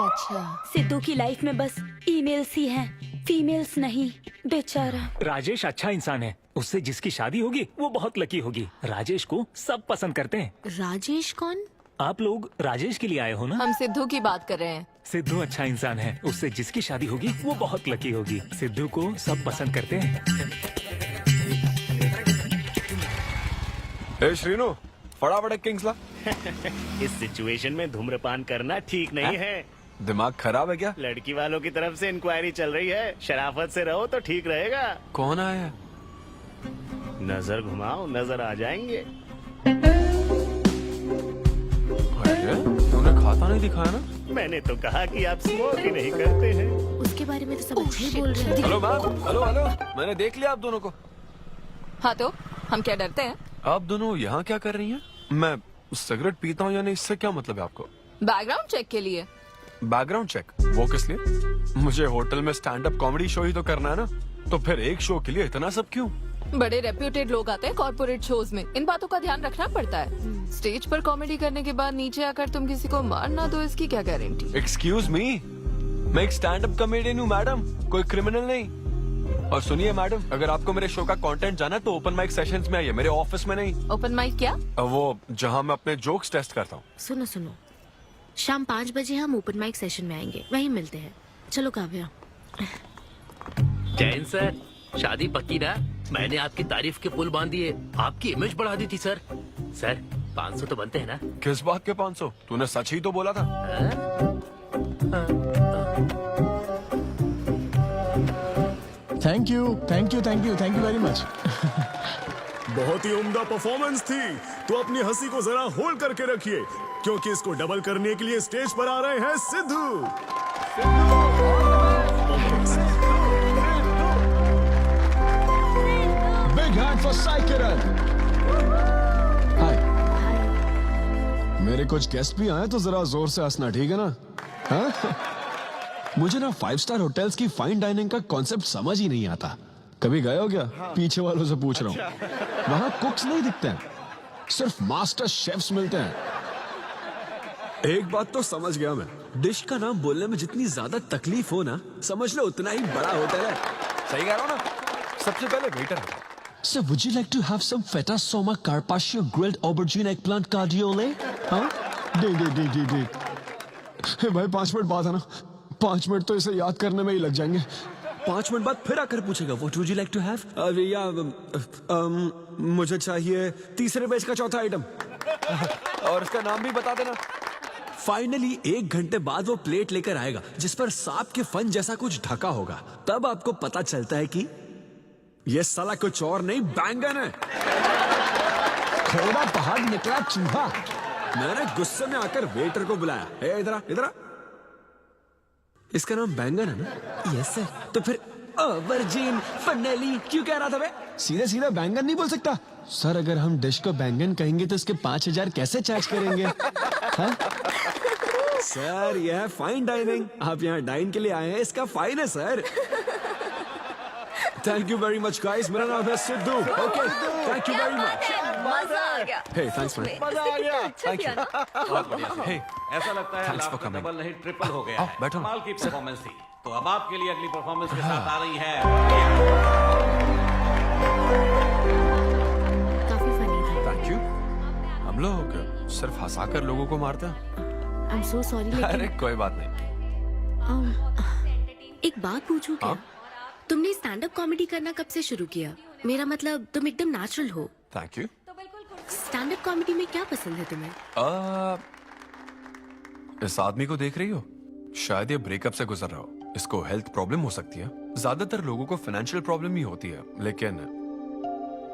अच्छा। सिद्धू की लाइफ में बस ईमेल्स ही हैं, फीमेल्स नहीं, बेचारा। राजेश अच्छा इंसान है, उससे जिसकी शादी होगी वो बहुत लकी होगी। राजेश को सब पसंद करते हैं। राजेश कौन? आप लोग राजेश के लिए आए हो ना? हम सिद्धू की बात कर रहे हैं। सिद्धू अच्छा इंसान है, उससे जिसकी शादी होगी वो बहुत लकी होगी। सिद्धू को सब पसंद करते हैं। ए श्रीनु, फटाफट एक किंग्स ला। इस सिचुएशन में धूम्रपान करना ठीक नहीं है। दिमाग खराब है क्या? लड़की वालों की तरफ से इंक्वायरी चल रही है, शराफत से रहो तो ठीक रहेगा। कौन आया? नजर घुमाओ, नजर आ जाएंगे। तूने खाता नहीं दिखाया ना? मैंने तो कहा कि आप स्मोक ही नहीं करते हैं। उसके बारे में तो सब अच्छा ही बोल रहे हैं। हेलो मैम, हेलो हेलो, मैंने देख लिया आप दोनों को। हाँ तो हम क्या डरते हैं? आप दोनों यहाँ क्या कर रही हैं? मैं सिगरेट पीता हूँ या नहीं, इससे क्या मतलब है आपको? बैकग्राउंड चेक के लिए। Background check? वो किस लिए? मुझे होटल में स्टैंड अप कॉमेडी शो ही तो करना है ना, तो फिर एक शो के लिए इतना सब क्यों? बड़े रेप्यूटेड लोग आते हैं कॉर्पोरेट शोज में, इन बातों का ध्यान रखना पड़ता है। स्टेज पर कॉमेडी करने के बाद नीचे आकर तुम किसी को मार ना दो, इसकी क्या गारंटी? एक्सक्यूज मी, मैं एक स्टैंड अप कॉमेडियन हूँ मैडम, कोई क्रिमिनल नहीं। और सुनिए मैडम, अगर आपको मेरे शो का कंटेंट जाना है तो ओपन माइक सेशंस में आइए, मेरे ऑफिस में नहीं। ओपन माइक क्या? वो जहाँ मैं अपने जोक्स टेस्ट करता हूँ। सुनो सुनो, शाम 5 बजे हम ओपन माइक सेशन में आएंगे, वहीं मिलते हैं। चलो काव्या। जैन सर, शादी पक्की ना? मैंने आपकी तारीफ के पुल बांध दिए, आपकी इमेज बढ़ा दी थी सर। सर 500 तो बनते हैं ना? किस बात के 500? तूने सच ही तो बोला था। Thank you thank you thank you thank you very much. बहुत ही उम्दा परफॉर्मेंस थी, तो अपनी हंसी को जरा होल्ड करके रखिए, क्योंकि इसको डबल करने के लिए स्टेज पर आ रहे हैं Siddhu. Big hand for Sai Kiran. Hi. मेरे कुछ गेस्ट भी आए तो जरा जोर से हंसना, ठीक है ना? हाँ? मुझे ना 5 स्टार होटल्स की फाइन डाइनिंग का कॉन्सेप्ट समझ ही नहीं आता। कभी गए हो क्या? पीछे वालों से पूछ रहा हूँ। वहां कुक्स नहीं दिखते हैं, सिर्फ मास्टर शेफ्स मिलते हैं। एक बात तो समझ गया मैं, डिश का नाम बोलने में जितनी ज्यादा तकलीफ हो ना, समझ लो उतना ही बड़ा होटल है। सही कह रहा हूँ ना? सबसे पहले वेटर है। So would you like to have some feta soma carpaccio grilled aubergine eggplant cardiole? हाँ? दे। हे भाई 5 मिनट बाद है ना, 5 मिनट तो इसे याद करने में ही लग जाएंगे। 5 मिनट बाद फिर आकर पूछेगा What would you like to have? मुझे चाहिए तीसरे पेज का चौथा आइटम। और इसका नाम भी बता देना। फाइनली 1 घंटे बाद वो प्लेट लेकर आएगा जिस पर सांप के फन जैसा कुछ ढका होगा। तब आपको पता चलता है कि ये साला कुछ और नहीं, बैंगन है। थोड़ा बाहर निकला चूहा। मैंने गुस्से में आकर वेटर को बुलाया, ए इधर आ। इसका नाम बैंगन है ना? Yes sir. तो फिर ऑबरजीन फनेली क्यों कह रहा था बे? सीधे बैंगन नहीं बोल सकता। सर अगर हम डिश को बैंगन कहेंगे तो इसके 5000 कैसे चार्ज करेंगे? हाँ? सर यह है फाइन डाइनिंग, आप यहाँ डाइन के लिए आए हैं, इसका फाइन है sir. Thank you very much guys, मेरा नाम है Sidhu. Okay thank you very much. मजा आ गया। हे थैंक्स मैन। मजा आ गया। Thank you. बहुत बढ़िया सर। हे, ऐसा लगता है Thanks लाभ for का coming. डबल नहीं ट्रिपल हो गया है। बैठो। कमाल की परफॉर्मेंस थी। तो अब आपके लिए अगली परफॉर्मेंस के साथ आ रही है। काफी फनी था। Thank you. हम लोग सिर्फ हंसाकर लोगों को मारते हैं। आई एम सो सॉरी अरे लेकिन कोई बात नहीं। एक बात पूछूं क्या? तुमने स्टैंड अप कॉमेडी करना कब से शुरू किया? मेरा मतलब तुम एकदम नेचुरल हो। Thank you. Stand up comedy में क्या पसंद है तुम्हें? इस आदमी को देख रही हो? शायद ये ब्रेकअप से गुजर रहा हो। इसको हेल्थ प्रॉब्लम हो सकती है। ज्यादातर लोगों को फाइनेंशियल प्रॉब्लम ही होती है, लेकिन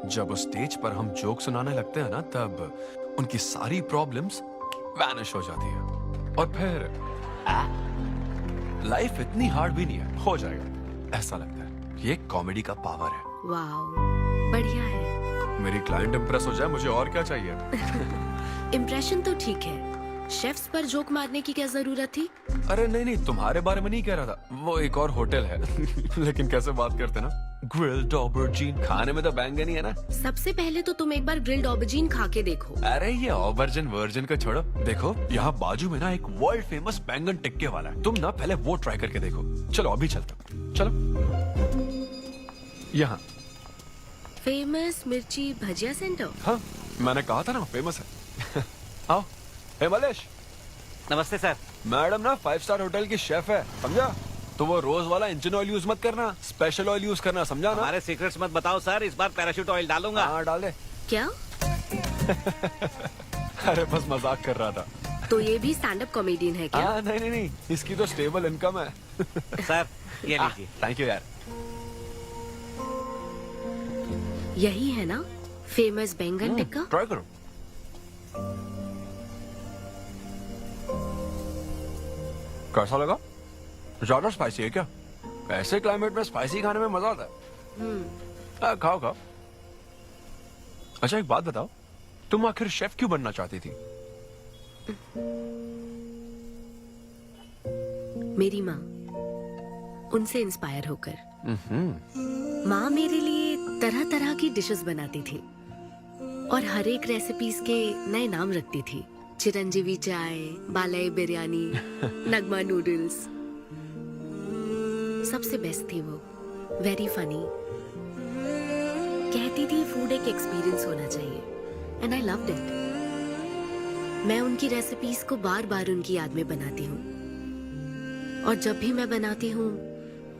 जब उस स्टेज पर हम जोक सुनाने लगते हैं ना, तब उनकी सारी प्रॉब्लम्स वैनिश हो जाती है। और फिर लाइफ इतनी हार्ड भी नहीं है, हो जाएगा ऐसा लगता है। ये कॉमेडी का पावर है। वाओ, बढ़िया है। मेरी क्लाइंट इंप्रेस हो जाए, मुझे और क्या चाहिए? इम्प्रेशन तो ठीक है, शेफ्स पर जोक मारने की क्या जरूरत थी? अरे नहीं, तुम्हारे बारे में नहीं कह रहा था। वो एक और होटल है। लेकिन कैसे बात करते ना, ग्रिल्ड ऑबरजीन खाने में तो बैंगन ही है ना। सबसे पहले तो तुम एक बार ग्रिल्ड ऑबरजीन खा के देखो। अरे ये ऑबरजीन वर्जिन को छोड़ो, देखो यहाँ बाजू में ना एक वर्ल्ड फेमस बैंगन टिक्के वाला है। तुम ना पहले वो ट्राई करके देखो। चलो अभी चलता हूँ। चलो यहाँ फेमस मिर्ची भजिया सेंटर। हाँ, मैंने कहा था ना फेमस है। आओ। हे मलेश। नमस्ते सर। मैडम ना 5 स्टार होटल की शेफ है, समझा? तो वो रोज वाला इंजन ऑयल यूज मत करना, स्पेशल ऑयल यूज करना, समझा ना? हमारे सीक्रेट्स मत बताओ सर, इस बार पैराशूट ऑयल डालूंगा। हाँ डाल दे। क्या? अरे बस मजाक कर रहा था। तो ये भी स्टैंड अप कॉमेडियन है क्या? हाँ नहीं, इसकी तो स्टेबल इनकम है। सर ये लीजिए। थैंक यू यार। यही है ना फेमस बैंगन टिक्का? ट्राई करो। कैसा लगा? ज्यादा स्पाइसी है क्या? ऐसे क्लाइमेट में स्पाइसी खाने में मजा आता है। खाओ। अच्छा एक बात बताओ, तुम आखिर शेफ क्यों बनना चाहती थी? मेरी माँ, उनसे इंस्पायर होकर। माँ मेरे लिए तरह तरह की डिशेस बनाती थी और हर एक रेसिपीज के नए नाम रखती थी। चिरंजीवी चाय, बालाई बिरयानी, नगमा नूडल्स। सबसे बेस्ट थी वो, वेरी फनी। कहती थी फूड एक एक्सपीरियंस होना चाहिए, एंड आई लव्ड इट। मैं उनकी रेसिपीज को बार बार उनकी याद में बनाती हूँ, और जब भी मैं बनाती हूँ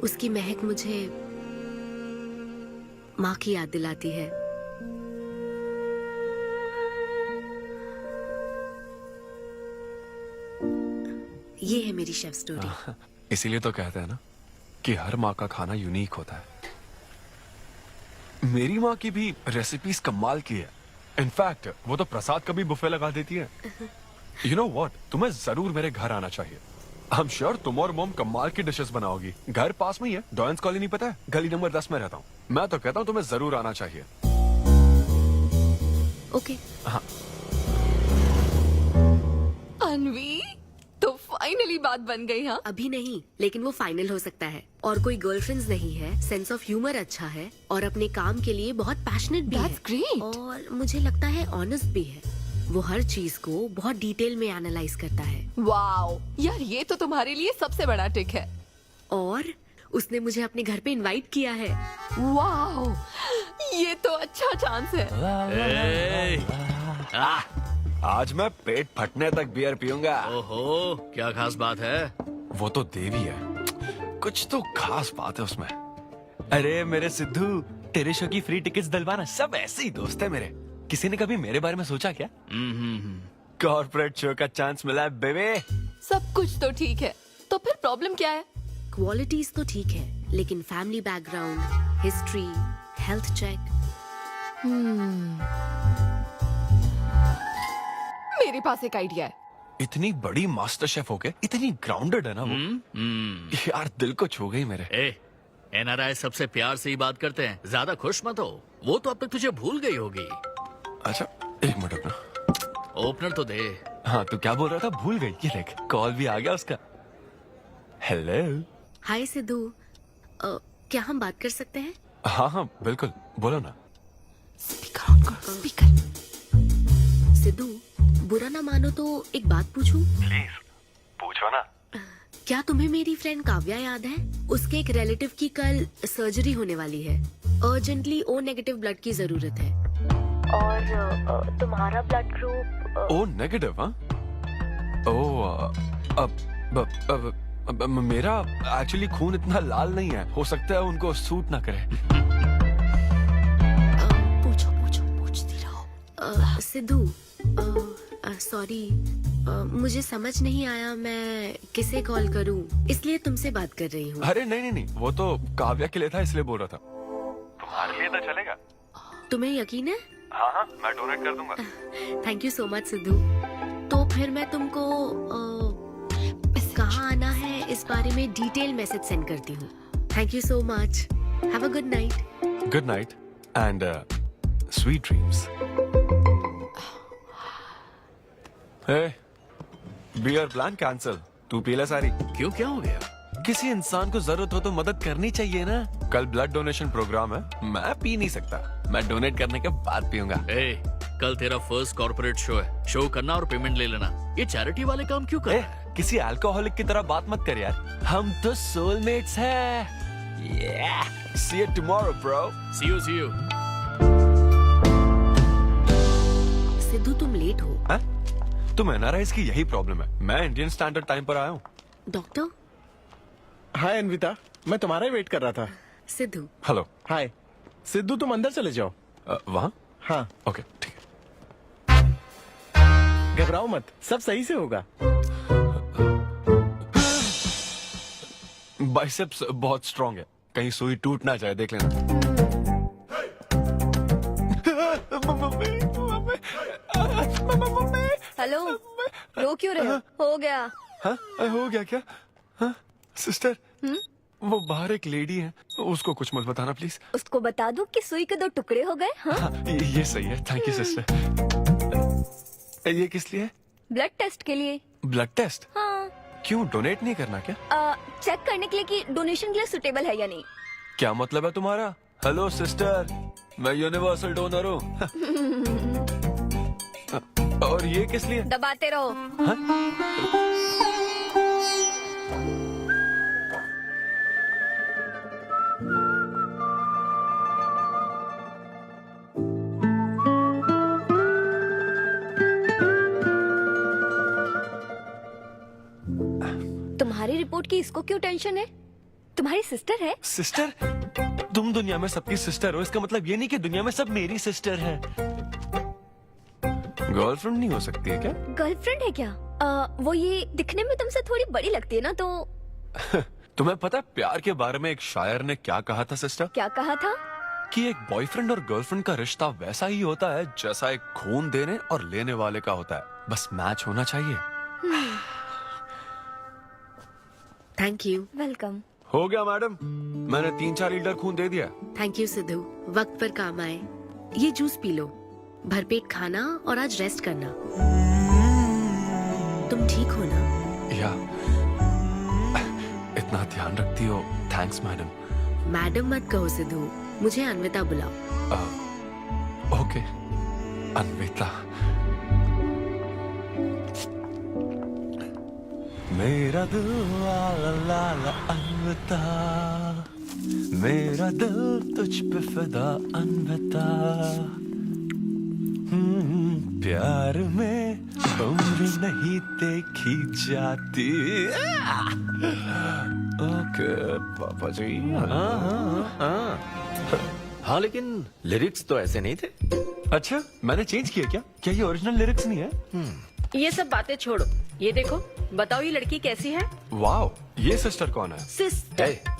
उसकी महक मुझे माँ की याद दिलाती है। ये है मेरी शेफ स्टोरी। इसीलिए तो कहते हैं ना कि हर माँ का खाना यूनिक होता है। मेरी माँ की भी रेसिपीज कमाल की है। इनफैक्ट वो तो प्रसाद का भी बुफे लगा देती है। यू नो व्हाट, तुम्हें जरूर मेरे घर आना चाहिए। आई एम श्योर तुम और मोम कमाल की डिशेस बनाओगी। घर पास में ही है, डॉयंस कॉलोनी, पता है? गली नंबर 10 में रहता हूँ। मैं तो कहता हूँ तुम्हें जरूर आना चाहिए। ओके। हाँ। अनवी, तो फाइनली बात बन गई। हाँ, अभी नहीं, लेकिन वो फाइनल हो सकता है। और कोई गर्लफ्रेंड्स नहीं है, सेंस ऑफ ह्यूमर अच्छा है और अपने काम के लिए बहुत पैशनेट भी है। ग्रेट। और मुझे लगता है ऑनेस्ट भी है। वो हर चीज को बहुत डिटेल में एनालाइज करता है। वाओ यार, ये तो तुम्हारे लिए सबसे बड़ा टिक है। और उसने मुझे अपने घर पे इनवाइट किया है। वाओ, ये तो अच्छा चांस है। आज मैं पेट फटने तक बियर पीऊंगा। ओहो, क्या खास बात है? वो तो देवी है, कुछ तो खास बात है उसमें। अरे मेरे सिद्धू, तेरे शो की फ्री टिकट्स दिलवाना, सब ऐसे ही दोस्त है मेरे। किसी ने कभी मेरे बारे में सोचा क्या? कॉर्पोरेट शो का चांस मिला है बेबे। सब कुछ तो ठीक है, तो फिर प्रॉब्लम क्या है? क्वालिटीज तो ठीक है, लेकिन family background, history, health check. मेरे पास एक आइडिया है। इतनी बड़ी मास्टर शेफ होके इतनी ग्राउंडेड है ना वो। यार दिल को छू गई मेरे। एनआरआई सबसे प्यार से ही बात करते हैं, ज्यादा खुश मत हो। वो तो अब तक तुझे भूल गई होगी। अच्छा एक मिनट रुकना। ओपनर तो दे। हाँ तू क्या बोल रहा था? भूल गई? ये देख, कॉल भी आ गया उसका। हेलो। हाय सिद्धू, क्या हम बात कर सकते हैं? हाँ हाँ बिल्कुल, बोलो ना। स्पीकर ऑन करो, स्पीकर। सिद्धू, बुरा ना मानो तो एक बात पूछूं? प्लीज पूछो ना। क्या तुम्हें मेरी फ्रेंड काव्या याद है? उसके एक रिलेटिव की कल सर्जरी होने वाली है। अर्जेंटली O नेगेटिव ब्लड की जरूरत है। और तुम्हारा ब्लड ग्रुप? O negative? हाँ। मेरा एक्चुअली खून इतना लाल नहीं है, हो सकता है उनको सूट ना करे। पूछती रहो। सिद्धू, सॉरी, मुझे समझ नहीं आया मैं किसे कॉल करूं, इसलिए तुमसे बात कर रही हूँ। अरे नहीं नहीं नहीं, वो तो काव्या के लिए था इसलिए बोल रहा था। तुम्हारे लिए तो चलेगा? तुम्हें यकीन है? हाँ हाँ, मैं डोनेट कर दूंगा। Thank you so much Sidhu. तो फिर मैं तुमको कहाँ आना है इस बारे में डिटेल मैसेज सेंड करती हूँ। Thank you so much. Have a good night. Good night and sweet dreams. Beer plan cancel. तू पी ले सारी। क्यों, क्या हो गया? किसी इंसान को जरूरत हो तो मदद करनी चाहिए ना। कल ब्लड डोनेशन प्रोग्राम है, मैं पी नहीं सकता। मैं डोनेट करने के बाद पीऊंगा। कल तेरा फर्स्ट कॉर्पोरेट शो है, शो करना और पेमेंट ले लेना। ये चैरिटी वाले काम क्यों कर रहा है? किसी अल्कोहलिक की तरह बात मत कर यार, हम तो सोलमेट्स हैं। See you tomorrow, bro. See you. Sidhu तुम लेट हो। हाँ? तुम एनआरआईज की यही प्रॉब्लम है। मैं इंडियन स्टैंडर्ड टाइम पर आया हूँ। डॉक्टर। हाय अन्विता, मैं तुम्हारा ही वेट कर रहा था। सिद्धू। हेलो। हाय सिद्धू, तुम अंदर चले जाओ। वहाँ? हाँ ओके ठीक है। घबराओ मत, सब सही से होगा। बाइसेप्स बहुत स्ट्रांग है, कहीं सुई टूट ना जाए, देख लेना। हेलो, रो क्यों रहे हो? हो गया। हाँ? हो गया क्या? हाँ? सिस्टर, वो बाहर एक लेडी है, उसको कुछ मत बताना प्लीज। उसको बता दूं कि सुई के 2 टुकड़े हो गए। हाँ? ये सही है, थैंक यू सिस्टर। ये किस लिए? ब्लड टेस्ट के लिए। Blood test? हाँ। क्यों, डोनेट नहीं करना क्या? चेक करने के लिए कि डोनेशन के लिए सुटेबल है या नहीं। क्या मतलब है तुम्हारा? हेलो सिस्टर, मैं यूनिवर्सल डोनर हूँ। और ये किस लिए? दबाते रहो। तुम्हारी रिपोर्ट की इसको क्यों टेंशन है? तुम्हारी सिस्टर है। सिस्टर? तुम दुनिया में सबकी सिस्टर हो, इसका मतलब ये नहीं कि दुनिया में सब मेरी सिस्टर है। गर्लफ्रेंड नहीं हो सकती है क्या? गर्लफ्रेंड है क्या? वो ये दिखने में तुमसे थोड़ी बड़ी लगती है ना, तो तुम्हें पता है प्यार के बारे में एक शायर ने क्या कहा था सिस्टर? क्या कहा था? कि एक बॉयफ्रेंड और गर्लफ्रेंड का रिश्ता वैसा ही होता है जैसा एक खून देने और लेने वाले का होता है, बस मैच होना चाहिए। Thank you. वेलकम। हो गया मैडम, मैंने 3-4 लीटर खून दे दिया। थैंक यू सिद्धू, वक्त पर काम आए। ये जूस पी लो, भरपेट खाना और आज रेस्ट करना। तुम ठीक हो ना? या इतना ध्यान रखती हो, थैंक्स मैडम। मैडम मत कहो सिद्धू, मुझे अन्विता बुलाओ। ओके अन्विता। मेरा दिल ला ला ला ला अन्विता, मेरा दिल तुझ पे फिदा अन्विता। प्यार में उम्र नहीं देखी जाती। ओके पापा जी। हाँ लेकिन लिरिक्स तो ऐसे नहीं थे। अच्छा मैंने चेंज किया क्या? क्या ये ओरिजिनल लिरिक्स नहीं है? ये सब बातें छोड़ो, ये देखो, बताओ ये लड़की कैसी है? वाओ, ये सिस्टर कौन है? सिस्टर।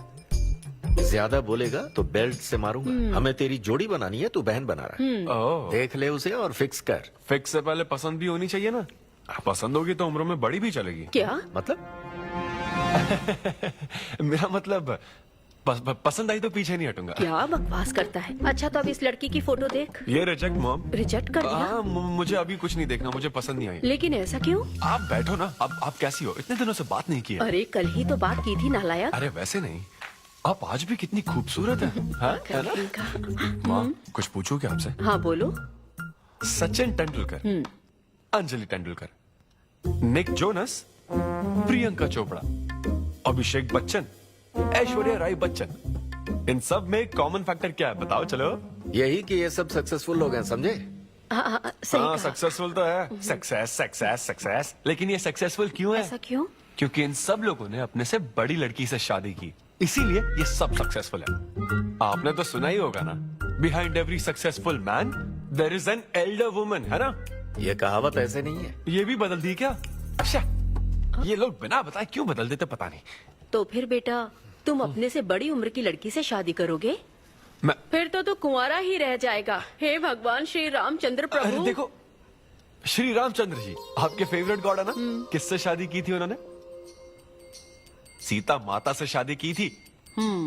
ज्यादा बोलेगा तो बेल्ट से मारूंगा। हमें तेरी जोड़ी बनानी है, तू बहन बना रहा है। ओह, देख ले उसे और फिक्स कर। फिक्स से पहले पसंद भी होनी चाहिए ना। पसंद होगी तो उम्र में बड़ी भी चलेगी। क्या मतलब? मेरा मतलब पसंद आई तो पीछे नहीं हटूंगा। क्या बकवास करता है। अच्छा तो अब इस लड़की की फोटो देख। ये रिजेक्ट मॉम। रिजेक्ट कर दिया? हाँ, मुझे अभी कुछ नहीं देखना, मुझे पसंद नहीं आई। लेकिन ऐसा क्यों? आप बैठो ना। अब आप कैसी हो? इतने दिनों से बात नहीं की है। अरे कल ही तो बात की थी नालायक। अरे वैसे नहीं, आप आज भी कितनी खूबसूरत है, है ना? माँ कुछ पूछूं क्या आपसे? हाँ बोलो। सचिन तेंदुलकर, अंजलि तेंदुलकर, निक जोनस, प्रियंका चोपड़ा, अभिषेक बच्चन, ऐश्वर्या राय बच्चन, इन सब में कॉमन फैक्टर क्या है बताओ? चलो यही कि ये सब सक्सेसफुल लोग हैं, समझे? सही कहा। सक्सेसफुल तो है। Success success success. लेकिन ये सक्सेसफुल क्यों है? ऐसा क्यों? क्योंकि इन सब लोगों ने अपने से बड़ी लड़की से शादी की, इसीलिए ये सब सक्सेसफुल है। आपने तो सुना ही होगा ना, behind every successful man there is an elder woman, है ना? ये कहावत ऐसे नहीं है। ये भी बदल दी क्या? अच्छा, ये लोग बिना बताए क्यों बदल देते पता नहीं। तो फिर बेटा तुम अपने से बड़ी उम्र की लड़की से शादी करोगे? फिर तो तू कुंवारा ही रह जाएगा। हे भगवान श्री रामचंद्र प्रभु। अरे देखो, श्री रामचंद्र जी आपके फेवरेट गॉड है ना? किससे शादी की थी उन्होंने? सीता माता से शादी की थी।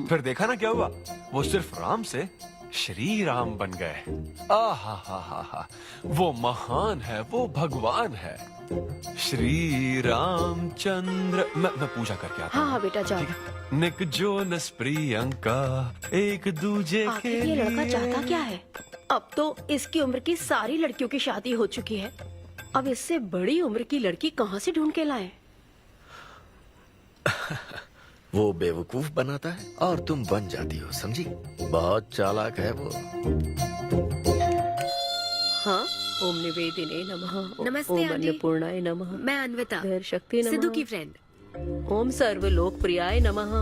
फिर देखा ना क्या हुआ, वो सिर्फ राम से श्री राम बन गए। आहा, वो महान है, वो भगवान है श्री रामचंद्र। मैं पूजा करके आता हूँ। हाँ बेटा जाओ। निक जोनस प्रियंका एक दूजे के आखिर ये लड़का चाहता क्या है? अब तो इसकी उम्र की सारी लड़कियों की शादी हो चुकी है, अब इससे बड़ी उम्र की लड़की कहाँ से ढूंढ के लाए? वो बेवकूफ बनाता है और तुम बन जाती हो, समझी? बहुत चालाक है वो। हाँ, ओम निवेदिने नमः। नमस्ते ओम आंटी। अन्नपूर्णाय नमः। मैं अन्विता, धैर्य शक्ति नमः। सिद्धू की फ्रेंड। ओम सर्वलोकप्रियाय नमः।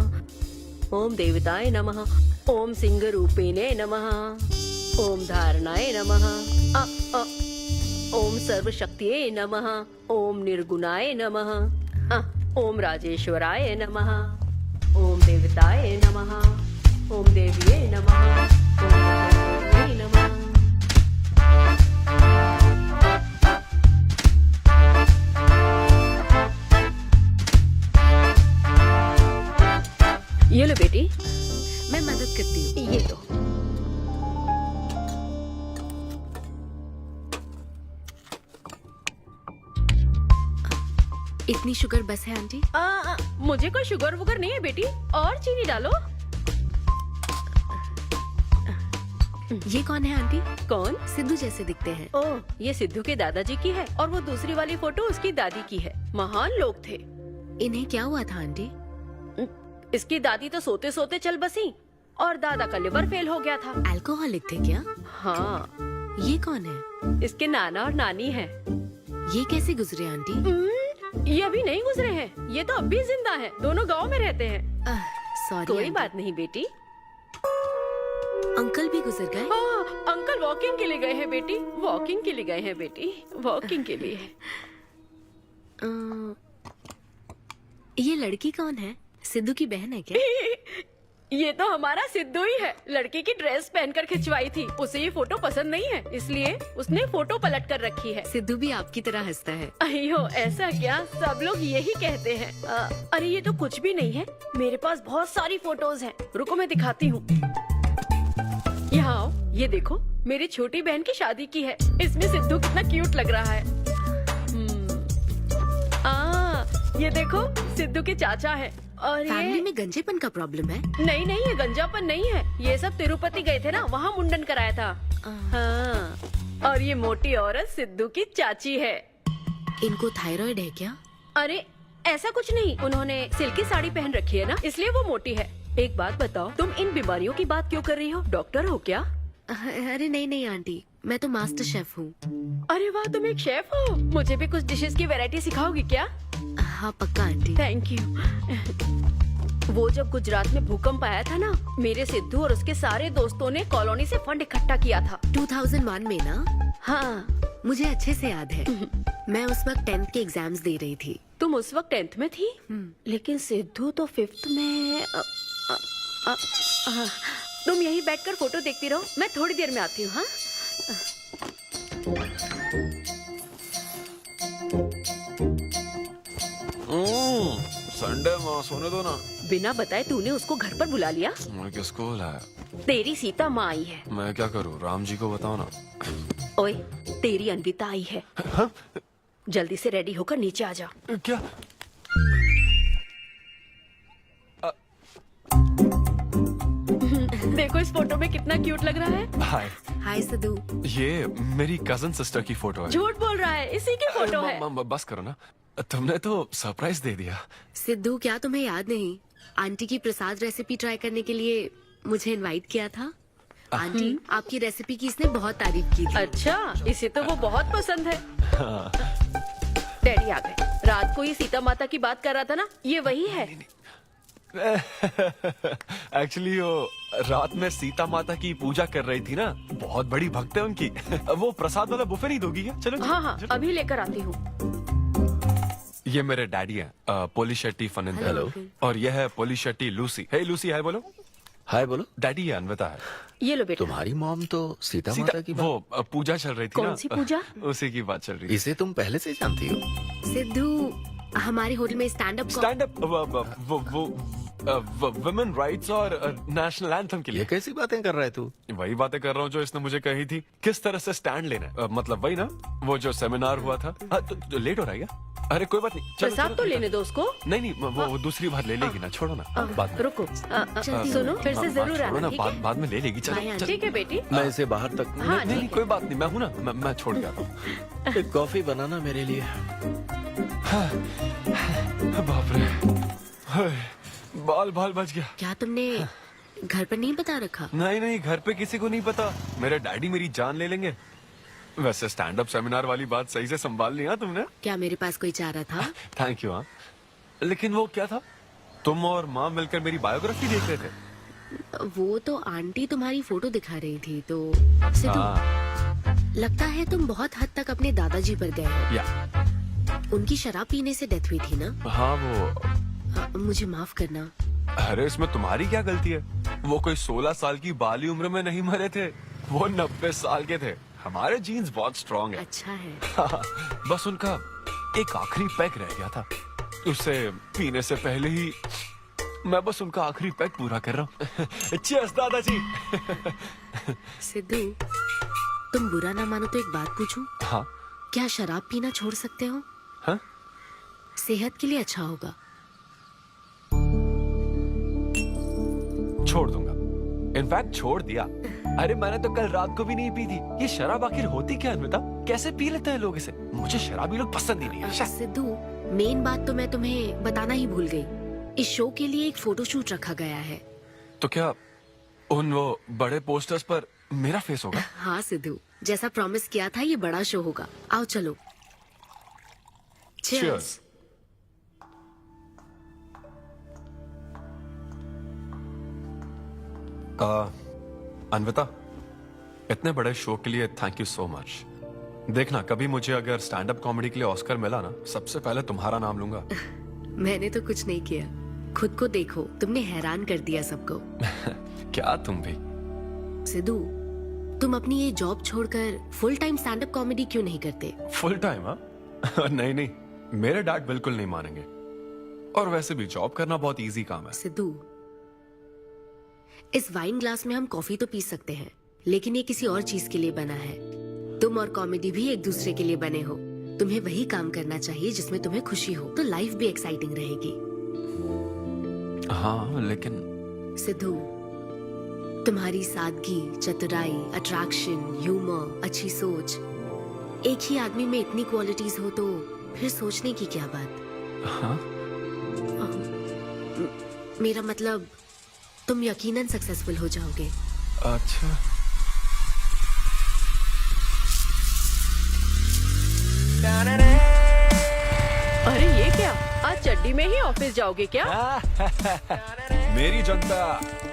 ओम देवताय नमः। ओम सिंह रूपेणे नमः। ओम धारणाय नमः। ओम सर्वशक्तिये नमः। ओम निर्गुणाय नमः। ओम राजेश्वराय नमः। ओम देवताय नमः। ओम देव्ये नमः। ओम देव्ये नमः। ये लो बेटी, मैं मदद करती हूँ। ये लो। इतनी शुगर बस है आंटी? मुझे कोई शुगर वुगर नहीं है बेटी, और चीनी डालो। ये कौन है आंटी? कौन? सिद्धू जैसे दिखते हैं। ओह, ये सिद्धू के दादाजी की है और वो दूसरी वाली फोटो उसकी दादी की है। महान लोग थे। इन्हें क्या हुआ था आंटी? इसकी दादी तो सोते सोते चल बसी और दादा का लिवर फेल हो गया था। अल्कोहलिक थे क्या? हाँ। ये कौन है? इसके नाना और नानी है। ये कैसे गुजरे आंटी? ये अभी नहीं गुजरे हैं, ये तो अब भी जिंदा है। दोनों गांव में रहते हैं। सॉरी। कोई बात नहीं बेटी। अंकल भी गुजर गए? हाँ, अंकल वॉकिंग के लिए गए हैं बेटी, वॉकिंग के लिए गए हैं बेटी, वॉकिंग के लिए। ये लड़की कौन है? सिद्धू की बहन है क्या? ये तो हमारा सिद्धू ही है। लड़की की ड्रेस पहनकर खिंचवाई थी, उसे ये फोटो पसंद नहीं है, इसलिए उसने फोटो पलट कर रखी है। सिद्धू भी आपकी तरह हंसता है। अयो ऐसा क्या, सब लोग यही कहते हैं। अरे ये तो कुछ भी नहीं है, मेरे पास बहुत सारी फोटोज हैं। रुको मैं दिखाती हूँ। यहाँ आओ, ये देखो, मेरी छोटी बहन की शादी की है। इसमें सिद्धू कितना क्यूट लग रहा है। ये देखो सिद्धू के चाचा है। और फैमिली ये में गंजेपन का प्रॉब्लम है? नहीं नहीं, ये गंजापन नहीं है। ये सब तिरुपति गए थे ना, वहाँ मुंडन कराया था। हाँ। और ये मोटी औरत सिद्धू की चाची है। इनको थायराइड है क्या? अरे ऐसा कुछ नहीं, उन्होंने सिल्की साड़ी पहन रखी है ना, इसलिए वो मोटी है। एक बात बताओ, तुम इन बीमारियों की बात क्यों कर रही हो? डॉक्टर हो क्या? अरे नहीं नहीं आंटी, मैं तो मास्टर शेफ हूँ। अरे वाह, तुम एक शेफ हो। मुझे भी कुछ डिशेस की वैरायटी सिखाओगी क्या? हाँ पक्का आंटी। Thank you. वो जब गुजरात में भूकंप आया था ना, मेरे सिद्धू और उसके सारे दोस्तों ने कॉलोनी से फंड इकट्ठा किया था। 2001 में ना? हाँ मुझे अच्छे से याद है। मैं उस वक्त 10th के एग्जाम्स दे रही थी। तुम उस वक्त 10th में थी? लेकिन सिद्धू तो 5th में। तुम यहीं बैठकर फोटो देखती रहो, मैं थोड़ी देर में आती हूँ। हाँ संडे माँ सोने दो ना। बिना बताए तूने उसको घर पर बुला लिया? मैं किसको बुलाया? तेरी सीता माँ आई है। मैं क्या करूँ, राम जी को बताओ ना। ओए, तेरी अन्विता आई है। जल्दी से रेडी होकर नीचे आ जा। क्या? देखो इस फोटो में कितना क्यूट लग रहा है। हाय। हाय सिद्धू। ये मेरी कजन सिस्टर की फोटो है। झूठ बोल रहा है, इसी की फोटो है। बस करो ना, तुमने तो सरप्राइज दे दिया। सिद्धू, क्या तुम्हें याद नहीं, आंटी की प्रसाद रेसिपी ट्राई करने के लिए मुझे इनवाइट किया था? आंटी, आपकी रेसिपी की इसने बहुत तारीफ की थी। अच्छा, इसे तो वो बहुत पसंद है। डैडी आ गए। रात को ये सीता माता की बात कर रहा था ना, ये वही है। एक्चुअली वो रात में सीता माता की पूजा कर रही थी ना, बहुत बड़ी भक्त है उनकी। वो प्रसाद वाला बुफे नहीं दोगी क्या? चलो। हाँ हाँ, अभी लेकर आती हूँ। ये मेरे डैडी हैं, पोली शेट्टी फनिंदर। हेलो। और ये है पोली शेट्टी लूसी। हे लूसी, हाय बोलो। हाय बोलो। डैडी ये अन्विता है। ये लो बेटा। तुम्हारी मॉम तो सीता माता की वो पूजा चल रही थी ना। कौन सी पूजा? उसी की बात चल रही थी। इसे तुम पहले से जानती हो? सिद्धू, हमारे होटल में स्टैंड अप वुमेन राइट्स और नेशनल एंथम के लिए। ये कैसी बातें कर रहा है तू? वही बातें कर रहा हूँ जो इसने मुझे कही थी, किस तरह से स्टैंड लेना है। मतलब वही ना, वो जो सेमिनार हुआ था। तो लेट हो रहा है क्या? अरे कोई बात नहीं, चलो, प्रसाद चलो, तो चलो। लेने दो उसको। नहीं वो दूसरी बार ले लेगी ना, छोड़ो ना। बाद में। रुको, सुनो, फिर से जरूर छोड़ो आना, ना, ठीक है? बाद में ले लेगी। चलो। ठीक है बेटी। मैं इसे बाहर तक हाँ, नहीं ठीक कोई बात नहीं, मैं हूँ ना, मैं छोड़ के आता हूँ। एक कॉफी बनाना मेरे लिए। बाप रे, बाल बच गया। क्या तुमने घर पर नहीं बता रखा? नहीं, घर पे किसी को नहीं पता। मेरे डैडी मेरी जान ले लेंगे। वैसे स्टैंड अप सेमिनार वाली बात सही से संभाल लिया तुमने। क्या मेरे पास कोई चारा था? Thank you. हाँ, लेकिन वो क्या था, तुम और माँ मिलकर मेरी बायोग्राफी देख रहे थे। वो तो आंटी तुम्हारी फोटो दिखा रही थी, तो सिद्धू, लगता है तुम बहुत हद तक अपने दादाजी पर गए हो। या उनकी शराब पीने से डेथ हुई थी ना? हाँ, वो मुझे माफ करना। अरे इसमें तुम्हारी क्या गलती है? वो कोई 16 साल की बाली उम्र में नहीं मरे थे, वो 90 साल के थे। हमारे जीन्स बहुत स्ट्रॉन्ग है। अच्छा है। बस उनका एक आखिरी पैक रह गया था, उसे पीने से पहले ही मैं बस उनका आखिरी पैक पूरा कर रहा हूँ। चीयर्स दादाजी। सिद्धू, तुम बुरा ना मानो तो एक बात पूछूं? हाँ। क्या शराब पीना छोड़ सकते हो? हाँ? सेहत के लिए अच्छा होगा। छोड़ दूंगा, इनफैक्ट छोड़ दिया। अरे मैंने तो कल रात को भी नहीं पी थी। ये शराब आखिर होती क्या है बता? कैसे पी लेते हैं लोग इसे? मुझे शराबी लोग पसंद ही नहीं है। सिद्धू, मेन बात तो मैं तुम्हें बताना ही भूल गई। इस शो के लिए एक फोटोशूट रखा गया है। तो क्या उन वो बड़े पोस्टर्स पर मेरा फेस होगा? हाँ सिद्धू, जैसा प्रॉमिस किया था, ये बड़ा शो होगा। आओ चलो। Cheers. अन्विता, इतने बड़े शो के लिए थैंक यू सो मच। देखना, कभी मुझे अगर स्टैंड अप कॉमेडी के लिए ऑस्कर मिला ना, सबसे पहले तुम्हारा नाम लूंगा। मैंने तो कुछ नहीं किया, खुद को देखो, तुमने हैरान कर दिया सबको। क्या तुम भी? सिद्धू, तुम अपनी ये जॉब छोड़कर full time stand up comedy क्यों नहीं करते? Full time? हाँ नहीं, मेरे डैड बिल्कुल नहीं मानेंगे। और वैसे भी जॉब करना बहुत इजी काम है। सिद्धू, इस वाइन ग्लास में हम कॉफी तो पी सकते हैं, लेकिन ये किसी और चीज के लिए बना है। तुम और कॉमेडी भी एक दूसरे के लिए बने हो। तुम्हें वही काम करना चाहिए जिसमें तुम्हें खुशी हो, तो लाइफ भी एक्साइटिंग रहेगी। हाँ लेकिन सिद्धू, तुम्हारी सादगी, चतुराई, अट्रैक्शन, ह्यूमर, अच्छी सोच, एक ही आदमी में इतनी क्वालिटीज हो तो फिर सोचने की क्या बात। हाँ? मेरा मतलब तुम यकीनन सक्सेसफुल हो जाओगे। अच्छा। अरे ये क्या, आज चड्डी में ही ऑफिस जाओगे क्या? मेरी जनता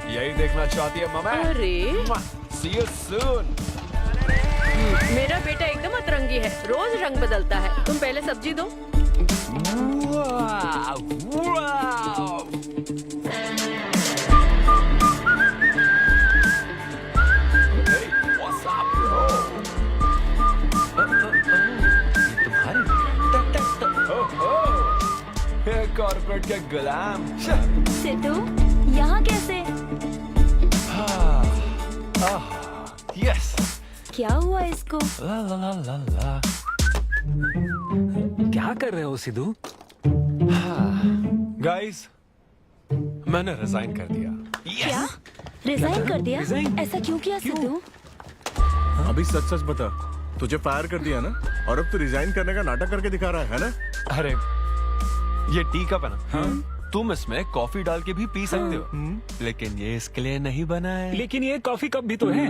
यही देखना चाहती है मामा। अरे See you soon। मेरा बेटा एकदम अतरंगी है, रोज रंग बदलता है। तुम पहले सब्जी दो। कॉर्पोरेट के गुलाम। सिद्धू, यहाँ कैसे? यस। क्या हुआ इसको? ला ला ला ला ला। क्या कर रहे हो सिद्धू? गाइस, मैंने रिजाइन कर दिया। क्या? रिजाइन कर दिया? ऐसा क्यों किया सिद्धू? अभी सच सच बता, तुझे फायर कर दिया ना, और अब तू रिजाइन करने का नाटक करके दिखा रहा है ना? अरे ये टी कप है ना? हाँ? तुम इसमें कॉफी डाल के भी पी सकते हो, लेकिन ये इसके लिए नहीं बना है। लेकिन ये कॉफी कप भी तो है।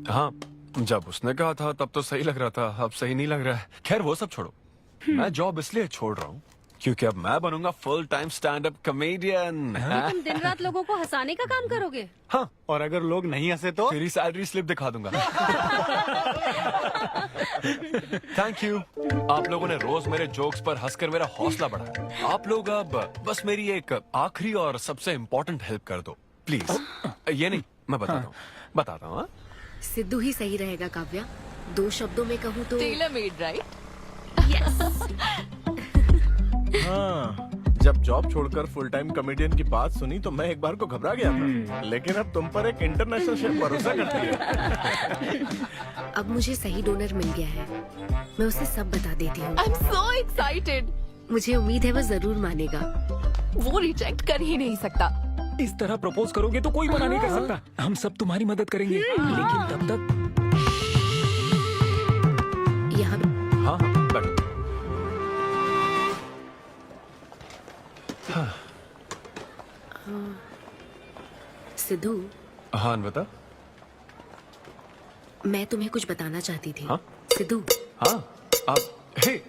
हाँ, जब उसने कहा था तब तो सही लग रहा था, अब सही नहीं लग रहा है। खैर वो सब छोड़ो, मैं जॉब इसलिए छोड़ रहा हूँ क्योंकि अब मैं बनूंगा full time stand up comedian. तुम दिन रात लोगों को हंसाने का काम करोगे? हाँ, और अगर लोग नहीं हंसे तो तेरी सैलरी स्लिप दिखा दूंगा। Thank you. आप लोगों ने रोज मेरे जोक्स पर हंसकर मेरा हौसला बढ़ाया। आप लोग अब बस मेरी एक आखिरी और सबसे इम्पोर्टेंट हेल्प कर दो प्लीज। ये नहीं, मैं बताता हूँ। सिद्धू ही सही रहेगा काव्या। 2 शब्दों में कहूँ तो टेलर मेड, राइट? हाँ, जब जॉब छोड़कर फुल टाइम कॉमेडियन की बात सुनी तो मैं एक बार को घबरा गया था, लेकिन अब तुम पर एक इंटरनेशनल शेफ भरोसा करती है। अब मुझे सही डोनर मिल गया है, मैं उसे सब बता देती हूँ। I'm so excited। मुझे उम्मीद है वो जरूर मानेगा। वो रिजेक्ट कर ही नहीं सकता। इस तरह प्रपोज करोगे तो कोई मना नहीं कर सकता। हम सब तुम्हारी मदद करेंगे, लेकिन तब तक यहाँ। हाँ, बैठो। सिद्धू। हाँ बता। मैं तुम्हें कुछ बताना चाहती थी। हाँ? सिद्धू। हाँ, आप हे।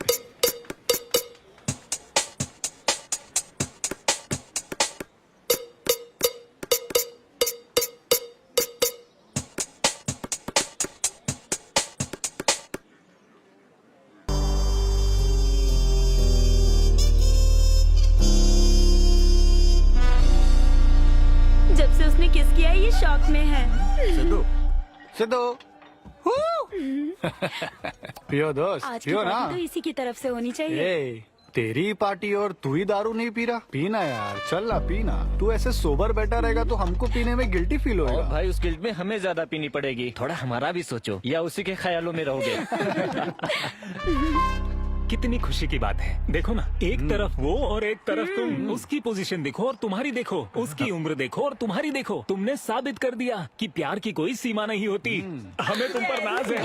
जब से उसने किस किया ये शॉक में है। सिद्धू, सिद्धू। पियो दोस्त, आज की पियो ना। पार्टी तो इसी की तरफ से होनी चाहिए। ए, तेरी पार्टी और तू ही दारू नहीं पी रहा। पीना यार, चल ना पीना। तू ऐसे सोबर बैठा रहेगा तो हमको पीने में गिल्टी फील होगा। और भाई उस गिल्ट में हमें ज्यादा पीनी पड़ेगी। थोड़ा हमारा भी सोचो, या उसी के ख्यालों में रहोगे। कितनी खुशी की बात है। देखो ना, एक तरफ वो और एक तरफ तुम। उसकी पोजीशन देखो और तुम्हारी देखो, उसकी उम्र देखो और तुम्हारी देखो। तुमने साबित कर दिया कि प्यार की कोई सीमा नहीं होती। हमें तुम पर नाज है।